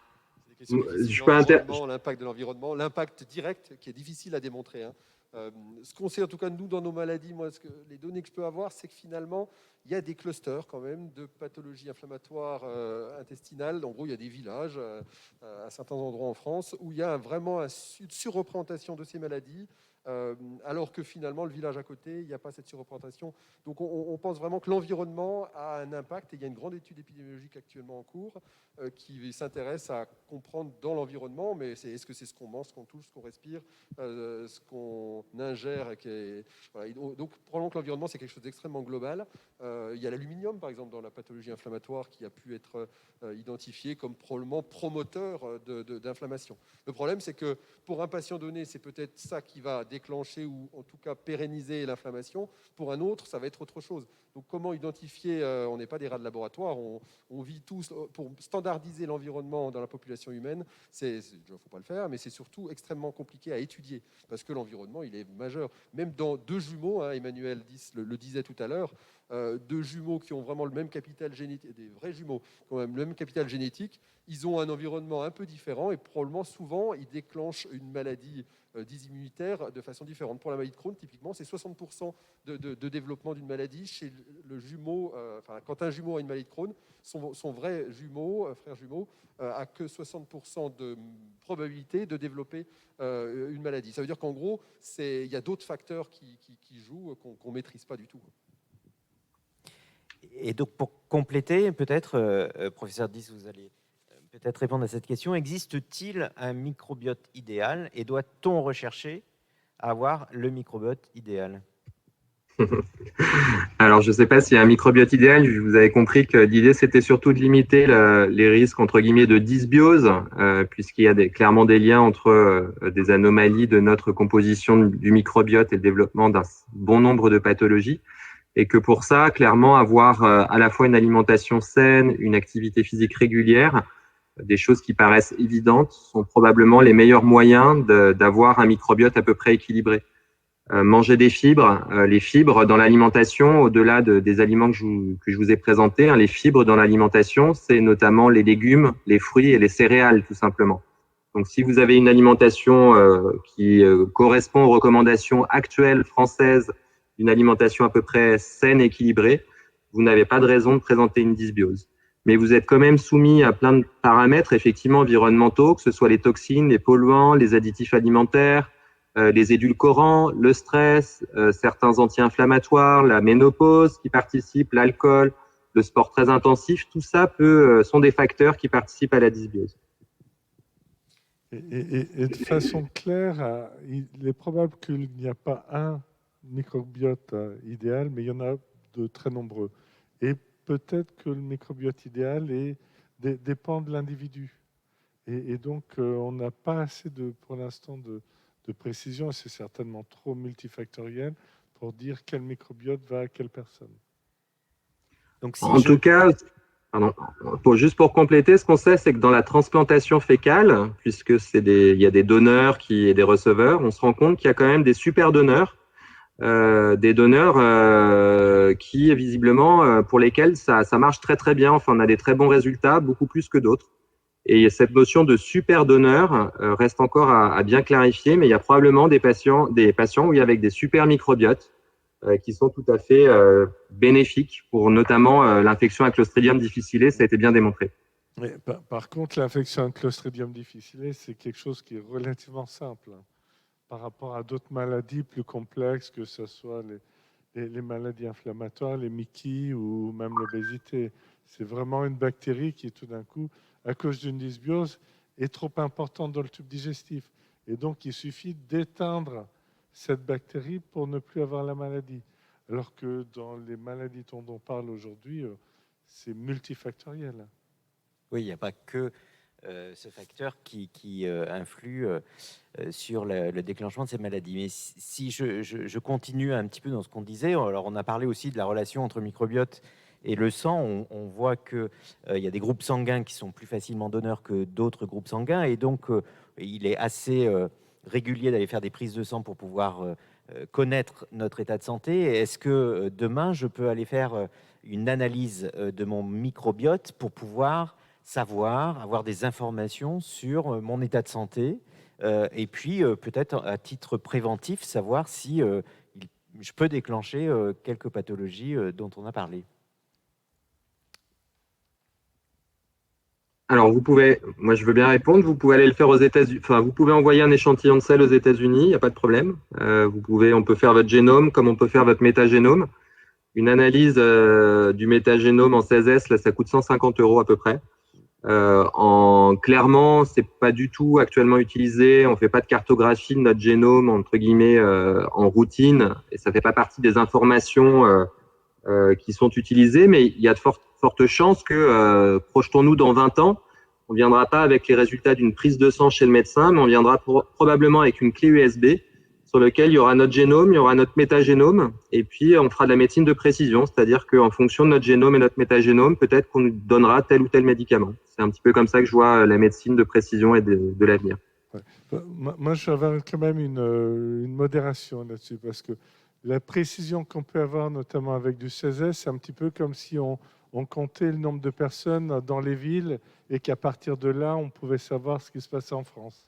je peux l'impact de l'environnement, l'impact direct qui est difficile à démontrer. Ce qu'on sait en tout cas nous dans nos maladies, les données que je peux avoir, c'est que finalement il y a des clusters quand même de pathologies inflammatoires intestinales. En gros, il y a des villages à certains endroits en France où il y a vraiment une surreprésentation de ces maladies. Alors que finalement, le village à côté, il n'y a pas cette surreprésentation. Donc on pense vraiment que l'environnement a un impact, et il y a une grande étude épidémiologique actuellement en cours qui s'intéresse à comprendre dans l'environnement, mais est-ce que c'est ce qu'on mange, ce qu'on touche, ce qu'on respire, ce qu'on ingère voilà. Donc probablement que l'environnement, c'est quelque chose d'extrêmement global. Il y a l'aluminium, par exemple, dans la pathologie inflammatoire qui a pu être identifié comme probablement promoteur d'inflammation. Le problème, c'est que pour un patient donné, c'est peut-être ça qui va déclencher ou en tout cas pérenniser l'inflammation. Pour un autre, ça va être autre chose. Donc comment identifier, on n'est pas des rats de laboratoire, on vit tous, pour standardiser l'environnement dans la population humaine, il ne faut pas le faire, mais c'est surtout extrêmement compliqué à étudier, parce que l'environnement, il est majeur. Même dans deux jumeaux, Emmanuel le disait tout à l'heure, deux jumeaux qui ont vraiment le même capital génétique, des vrais jumeaux qui ont le même capital génétique, ils ont un environnement un peu différent et probablement souvent ils déclenchent une maladie immunitaire de façon différente. Pour la maladie de Crohn, typiquement, c'est 60% de développement d'une maladie chez le jumeau. Quand un jumeau a une maladie de Crohn, son vrai jumeau, frère jumeau, a que 60% de probabilité de développer une maladie. Ça veut dire qu'en gros, il y a d'autres facteurs qui jouent qu'on ne maîtrise pas du tout. Et donc, pour compléter, peut-être, professeur Dys, vous allez peut-être répondre à cette question. Existe-t-il un microbiote idéal et doit-on rechercher à avoir le microbiote idéal? Alors, je ne sais pas s'il y a un microbiote idéal. Vous avez compris que l'idée, c'était surtout de limiter les risques, entre guillemets, de dysbiose, puisqu'il y a clairement des liens entre des anomalies de notre composition du microbiote et le développement d'un bon nombre de pathologies. Et que pour ça, clairement, avoir à la fois une alimentation saine, une activité physique régulière, des choses qui paraissent évidentes, sont probablement les meilleurs moyens d'avoir un microbiote à peu près équilibré. manger des fibres. Les fibres dans l'alimentation, au-delà des aliments que je vous ai présentés, les fibres dans l'alimentation, c'est notamment les légumes, les fruits et les céréales, tout simplement. Donc, si vous avez une alimentation qui correspond aux recommandations actuelles françaises, une alimentation à peu près saine, équilibrée, vous n'avez pas de raison de présenter une dysbiose. Mais vous êtes quand même soumis à plein de paramètres, effectivement, environnementaux, que ce soit les toxines, les polluants, les additifs alimentaires, les édulcorants, le stress, certains anti-inflammatoires, la ménopause qui participe, l'alcool, le sport très intensif, tout ça sont des facteurs qui participent à la dysbiose. Et de façon claire, il est probable qu'il n'y a pas un microbiote idéal, mais il y en a de très nombreux. Et peut-être que le microbiote idéal dépend de l'individu. Et donc, on n'a pas assez, pour l'instant, de précision, et c'est certainement trop multifactoriel, pour dire quel microbiote va à quelle personne. Donc, en tout cas, juste pour compléter, ce qu'on sait, c'est que dans la transplantation fécale, puisque il y a des donneurs et des receveurs, on se rend compte qu'il y a quand même des super donneurs, des donneurs qui, visiblement, pour lesquels ça marche très très bien. Enfin, on a des très bons résultats, beaucoup plus que d'autres. Et cette notion de super donneur reste encore à bien clarifier, mais il y a probablement des patients avec des super microbiotes qui sont tout à fait bénéfiques pour notamment l'infection à Clostridium difficile, ça a été bien démontré. Mais, par contre, l'infection à Clostridium difficile, c'est quelque chose qui est relativement simple par rapport à d'autres maladies plus complexes, que ce soit les maladies inflammatoires, les MICI ou même l'obésité. C'est vraiment une bactérie qui, tout d'un coup, à cause d'une dysbiose, est trop importante dans le tube digestif. Et donc, il suffit d'éteindre cette bactérie pour ne plus avoir la maladie. Alors que dans les maladies dont on parle aujourd'hui, c'est multifactoriel. Oui, il n'y a pas que ce facteur qui influe sur le déclenchement de ces maladies. Mais si je continue un petit peu dans ce qu'on disait, alors on a parlé aussi de la relation entre microbiote et le sang. On voit qu'il y a des groupes sanguins qui sont plus facilement donneurs que d'autres groupes sanguins, et donc il est assez régulier d'aller faire des prises de sang pour pouvoir connaître notre état de santé. Est-ce que demain, je peux aller faire une analyse de mon microbiote pour pouvoir avoir des informations sur mon état de santé, et puis peut-être à titre préventif, savoir si je peux déclencher quelques pathologies dont on a parlé? Alors, moi je veux bien répondre, vous pouvez aller le faire aux États-Unis, enfin, vous pouvez envoyer un échantillon de sel aux États-Unis, il n'y a pas de problème. On peut faire votre génome comme on peut faire votre métagénome. Une analyse du métagénome en 16S, là, ça coûte 150 € à peu près. Clairement, c'est pas du tout actuellement utilisé, on fait pas de cartographie de notre génome, entre guillemets, en routine, et ça fait pas partie des informations qui sont utilisées, mais il y a de fortes chances que, projetons-nous dans 20 ans, on ne viendra pas avec les résultats d'une prise de sang chez le médecin, mais on viendra probablement avec une clé USB sur laquelle il y aura notre génome, il y aura notre métagénome, et puis on fera de la médecine de précision, c'est-à-dire qu'en fonction de notre génome et notre métagénome, peut-être qu'on nous donnera tel ou tel médicament. C'est un petit peu comme ça que je vois la médecine de précision et de l'avenir. Ouais. Moi, j'avais quand même une modération là-dessus, parce que la précision qu'on peut avoir, notamment avec du 16S, c'est un petit peu comme si on comptait le nombre de personnes dans les villes et qu'à partir de là, on pouvait savoir ce qui se passait en France.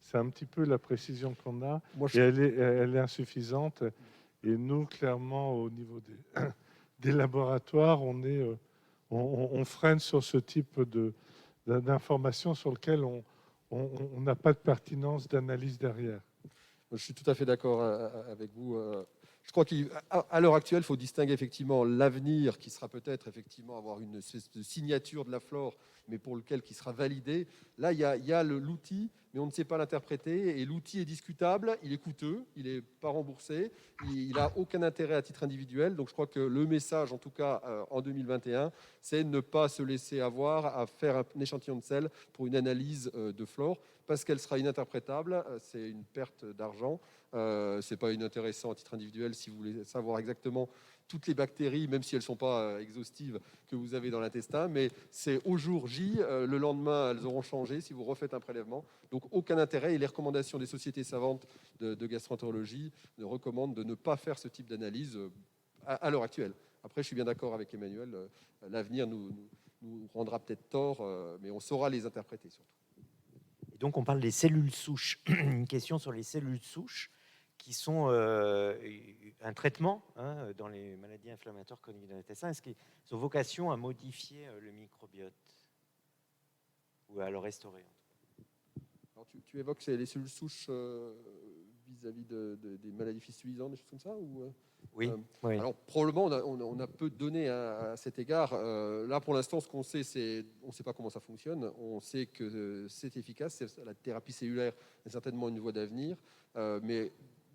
C'est un petit peu la précision qu'on a, et elle est insuffisante. Et nous, clairement, au niveau des laboratoires, on freine sur ce type d'informations sur lesquelles on n'a pas de pertinence d'analyse derrière. Je suis tout à fait d'accord avec vous. Je crois qu'à l'heure actuelle, il faut distinguer effectivement l'avenir qui sera peut-être effectivement avoir une espèce de signature de la flore, mais pour lequel qui sera validé. Là, il y a l'outil, mais on ne sait pas l'interpréter. Et l'outil est discutable, il est coûteux, il n'est pas remboursé, il n'a aucun intérêt à titre individuel. Donc je crois que le message, en tout cas en 2021, c'est ne pas se laisser avoir à faire un échantillon de sel pour une analyse de flore, parce qu'elle sera ininterprétable, c'est une perte d'argent. C'est pas inintéressant à titre individuel si vous voulez savoir exactement toutes les bactéries, même si elles ne sont pas exhaustives, que vous avez dans l'intestin, mais c'est au jour J, le lendemain, elles auront changé si vous refaites un prélèvement. Donc aucun intérêt, et les recommandations des sociétés savantes de gastroentérologie recommandent de ne pas faire ce type d'analyse à l'heure actuelle. Après, je suis bien d'accord avec Emmanuel, l'avenir nous rendra peut-être tort, mais on saura les interpréter surtout. Et donc on parle des cellules souches. Une question sur les cellules souches qui sont un traitement dans les maladies inflammatoires chroniques de l'intestin. Est-ce qu'ils ont vocation à modifier le microbiote ou à le restaurer? Alors, tu évoques les cellules souches vis-à-vis des maladies fistulisantes, des choses comme ça ou, Oui. Oui. Alors probablement on a peu de données à cet égard. Là pour l'instant ce qu'on sait c'est on ne sait pas comment ça fonctionne. On sait que c'est efficace. La thérapie cellulaire est certainement une voie d'avenir, mais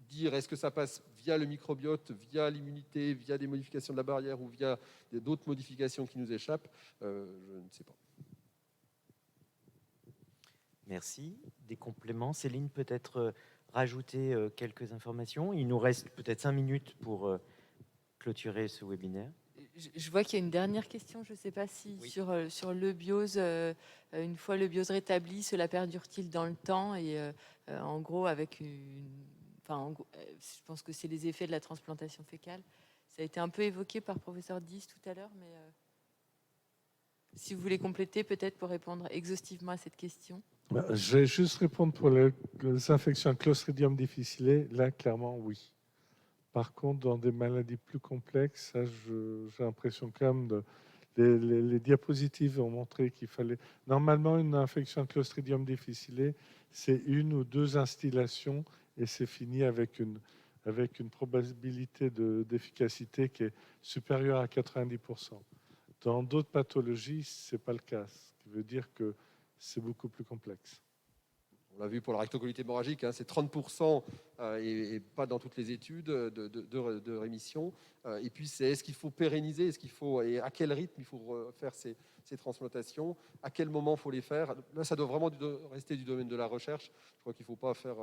dire est-ce que ça passe via le microbiote, via l'immunité, via des modifications de la barrière ou via d'autres modifications qui nous échappent, je ne sais pas. Merci. Des compléments. Céline, peut-être rajouter quelques informations. Il nous reste peut-être 5 minutes pour clôturer ce webinaire. Je vois qu'il y a une dernière question. Je ne sais pas si Oui. sur le biose, une fois le biose rétabli, cela perdure-t-il dans le temps? Et en gros, avec je pense que c'est les effets de la transplantation fécale. Ça a été un peu évoqué par professeur Diss tout à l'heure, mais si vous voulez compléter, peut-être pour répondre exhaustivement à cette question. Je vais juste répondre pour les infections Clostridium difficile. Là, clairement, oui. Par contre, dans des maladies plus complexes, ça, j'ai l'impression quand même les diapositives ont montré qu'il fallait... Normalement, une infection Clostridium difficile, c'est 1 ou 2 instillations et c'est fini avec une probabilité d'efficacité qui est supérieure à 90%. Dans d'autres pathologies, ce n'est pas le cas, ce qui veut dire que c'est beaucoup plus complexe. On l'a vu pour la rectocolite hémorragique, c'est 30% et pas dans toutes les études de rémission. Et puis, est-ce qu'il faut pérenniser, et à quel rythme il faut faire ces transplantations, à quel moment il faut les faire. Là, ça doit vraiment rester du domaine de la recherche. Je crois qu'il ne faut pas faire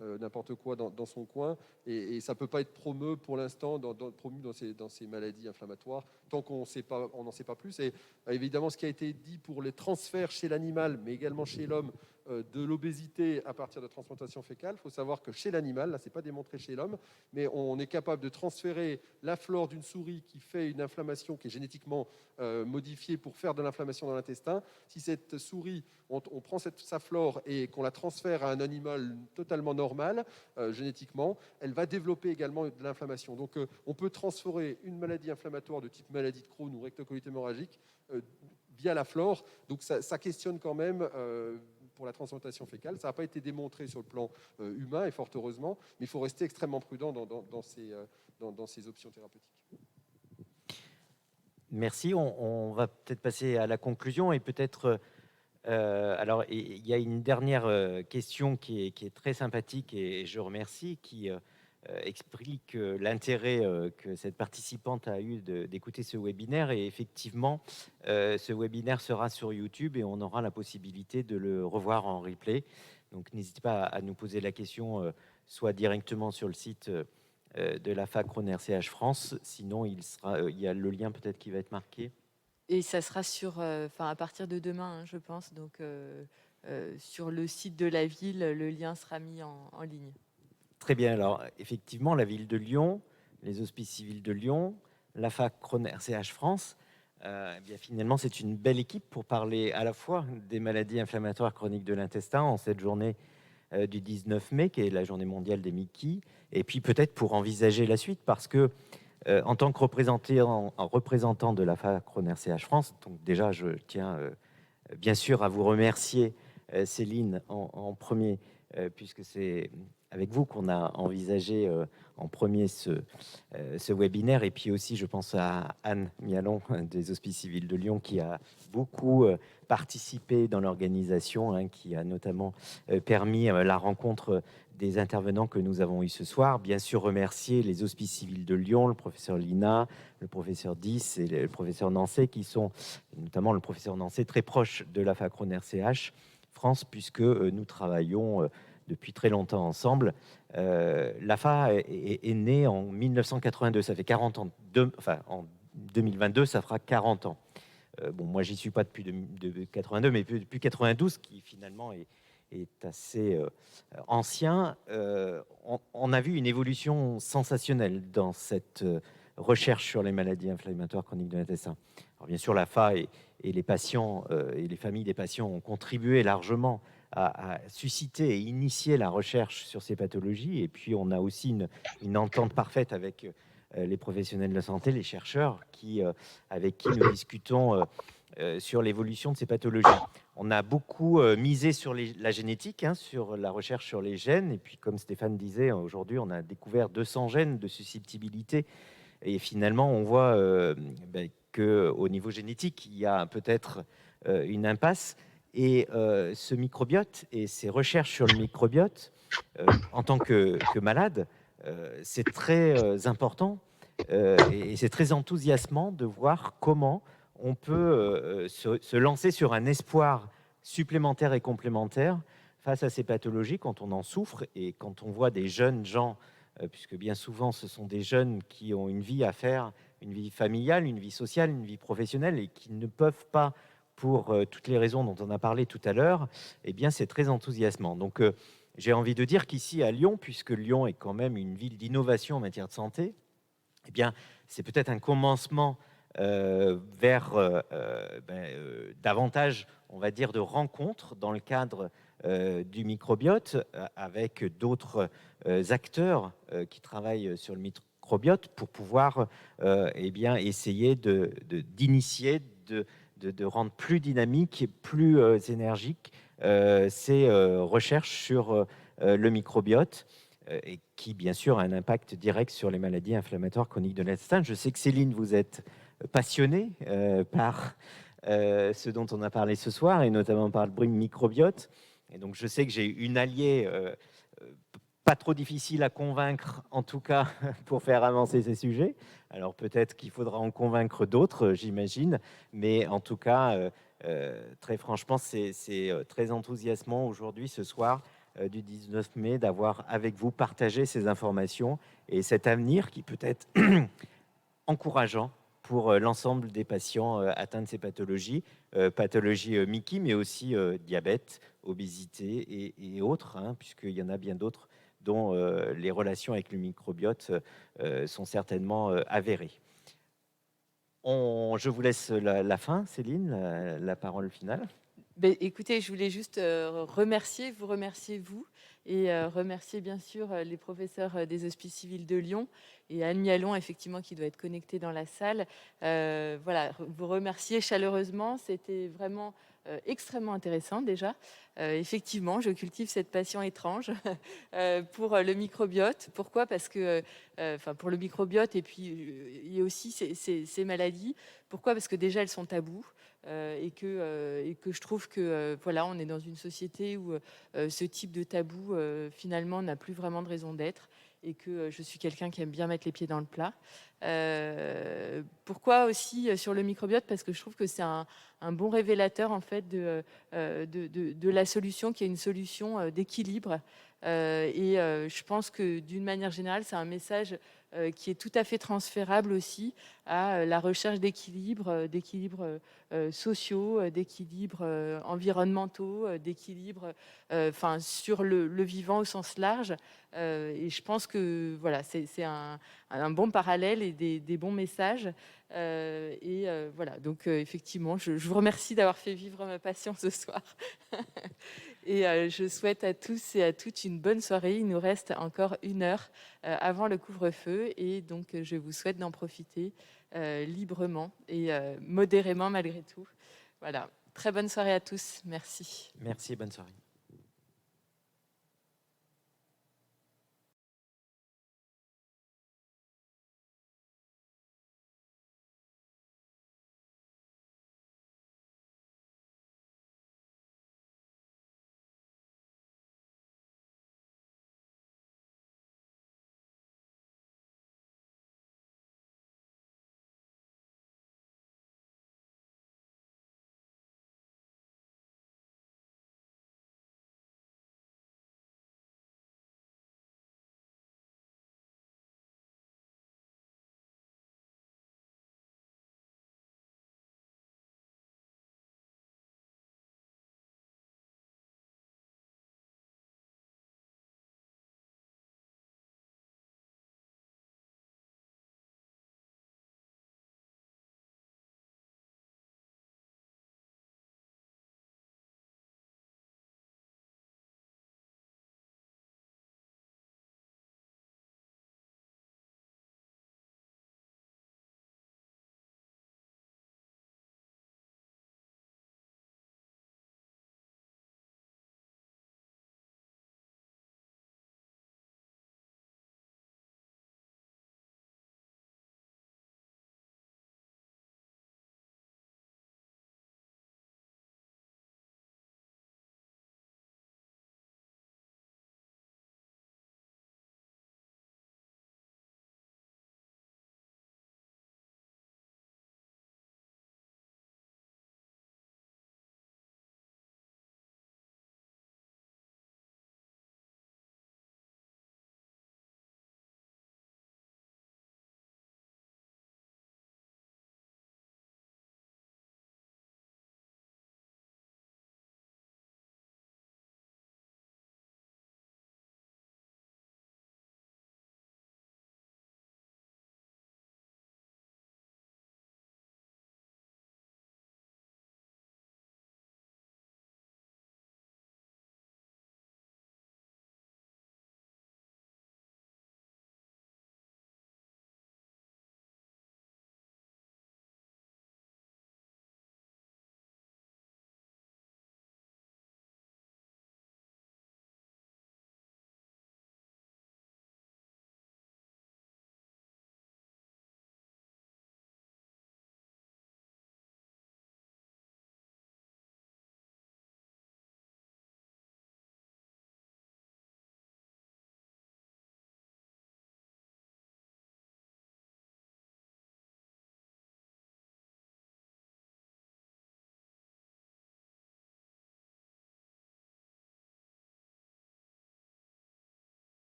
n'importe quoi dans son coin. Et ça ne peut pas être promu pour l'instant promu dans ces maladies inflammatoires tant qu'on n'en sait pas plus. Et évidemment, ce qui a été dit pour les transferts chez l'animal, mais également chez l'homme, de l'obésité à partir de transplantation fécale, il faut savoir que chez l'animal, là, ce n'est pas démontré chez l'homme, mais on est capable de transférer la flore d'une souris qui fait une inflammation qui est génétiquement modifiée pour faire de l'inflammation dans l'intestin. Si cette souris, on prend sa flore et qu'on la transfère à un animal totalement normal, génétiquement, elle va développer également de l'inflammation. Donc on peut transférer une maladie inflammatoire de type maladie de Crohn ou rectocolite hémorragique via la flore. Donc ça questionne quand même pour la transplantation fécale. Ça n'a pas été démontré sur le plan humain, et fort heureusement, mais il faut rester extrêmement prudent dans ces options thérapeutiques. Merci. On va peut-être passer à la conclusion et peut-être... alors, il y a une dernière question qui est très sympathique et je remercie, qui explique l'intérêt que cette participante a eu d'écouter ce webinaire. Et effectivement, ce webinaire sera sur YouTube et on aura la possibilité de le revoir en replay. Donc, n'hésitez pas à nous poser la question, soit directement sur le site de la FAC Rhône RCH France. Sinon, il y a le lien peut-être qui va être marqué. Et ça sera à partir de demain, je pense. Donc, sur le site de la ville, le lien sera mis en ligne. Très bien. Alors, effectivement, la ville de Lyon, les hospices civils de Lyon, la FAC Rhône RCH France, bien, finalement, c'est une belle équipe pour parler à la fois des maladies inflammatoires chroniques de l'intestin en cette journée du 19 mai, qui est la journée mondiale des MICI, et puis peut-être pour envisager la suite, parce que en tant que représentant de la FAC Rhône RCH France, donc déjà, je tiens bien sûr à vous remercier, Céline, en premier, puisque c'est avec vous qu'on a envisagé en premier ce webinaire. Et puis aussi, je pense à Anne Mialon des Hospices Civils de Lyon, qui a beaucoup participé dans l'organisation, qui a notamment permis la rencontre des intervenants que nous avons eu ce soir. Bien sûr, remercier les Hospices Civils de Lyon, le professeur Lina, le professeur Diss et le professeur Nancet, qui sont, notamment le professeur Nancet, très proche de la FAC Rhône RCH France, puisque nous travaillons depuis très longtemps ensemble. L'AFA est née en 1982, ça fait 40 ans. En 2022, ça fera 40 ans. Bon, moi, j'y suis pas depuis 82, mais depuis 92, qui finalement est assez ancien. On a vu une évolution sensationnelle dans cette recherche sur les maladies inflammatoires chroniques de l'intestin. Alors, bien sûr, l'AFA et les patients et les familles des patients ont contribué largement à susciter et initier la recherche sur ces pathologies. Et puis, on a aussi une entente parfaite avec les professionnels de la santé, les chercheurs, avec qui nous discutons sur l'évolution de ces pathologies. On a beaucoup misé sur la génétique, sur la recherche sur les gènes. Et puis, comme Stéphane disait, aujourd'hui, on a découvert 200 gènes de susceptibilité. Et finalement, on voit qu'au niveau génétique, il y a peut-être une impasse. Et ce microbiote et ces recherches sur le microbiote, en tant que malade, c'est très important et c'est très enthousiasmant de voir comment on peut se lancer sur un espoir supplémentaire et complémentaire face à ces pathologies quand on en souffre et quand on voit des jeunes gens, puisque bien souvent ce sont des jeunes qui ont une vie à faire, une vie familiale, une vie sociale, une vie professionnelle et qui ne peuvent pas, pour toutes les raisons dont on a parlé tout à l'heure, eh bien c'est très enthousiasmant. Donc j'ai envie de dire qu'ici à Lyon, puisque Lyon est quand même une ville d'innovation en matière de santé, eh bien c'est peut-être un commencement vers davantage, on va dire, de rencontres dans le cadre du microbiote avec d'autres acteurs qui travaillent sur le microbiote pour pouvoir essayer d'initier, de rendre plus dynamique et plus énergique ces recherches sur le microbiote et qui, bien sûr, a un impact direct sur les maladies inflammatoires chroniques de l'intestin. Je sais que Céline, vous êtes passionnée par ce dont on a parlé ce soir, et notamment par le microbiote. Et donc, je sais que j'ai une alliée pas trop difficile à convaincre, en tout cas, pour faire avancer ces sujets. Alors, peut-être qu'il faudra en convaincre d'autres, j'imagine. Mais en tout cas, très franchement, c'est très enthousiasmant aujourd'hui, ce soir, du 19 mai, d'avoir avec vous partagé ces informations et cet avenir qui peut être encourageant pour l'ensemble des patients atteints de ces pathologies, Mickey, mais aussi diabète, obésité et autres, puisqu'il y en a bien d'autres dont les relations avec le microbiote sont certainement avérées. Je vous laisse la fin, Céline, la parole finale. Écoutez, je voulais juste vous remercier, vous, et remercier bien sûr les professeurs des Hospices civils de Lyon et Anne Mialon, effectivement, qui doit être connectée dans la salle. Voilà, vous remercier chaleureusement, c'était vraiment extrêmement intéressant déjà. Effectivement, je cultive cette passion étrange pour le microbiote. Pourquoi ? Parce que, pour le microbiote et puis il y a aussi ces maladies. Pourquoi ? Parce que déjà elles sont tabous. Et que je trouve que voilà, on est dans une société où ce type de tabou finalement n'a plus vraiment de raison d'être, et que je suis quelqu'un qui aime bien mettre les pieds dans le plat. Pourquoi aussi sur le microbiote ? Parce que je trouve que c'est un bon révélateur en fait de la solution, qui est une solution d'équilibre. Et je pense que d'une manière générale, c'est un message qui est tout à fait transférable aussi à la recherche d'équilibres sociaux, d'équilibres environnementaux, d'équilibres sur le vivant au sens large. Et je pense que voilà, c'est un bon parallèle et des bons messages. Voilà, donc effectivement, je vous remercie d'avoir fait vivre ma passion ce soir. Et je souhaite à tous et à toutes une bonne soirée. Il nous reste encore 1 heure avant le couvre-feu, et donc je vous souhaite d'en profiter librement et modérément malgré tout. Voilà, très bonne soirée à tous. Merci. Merci, bonne soirée.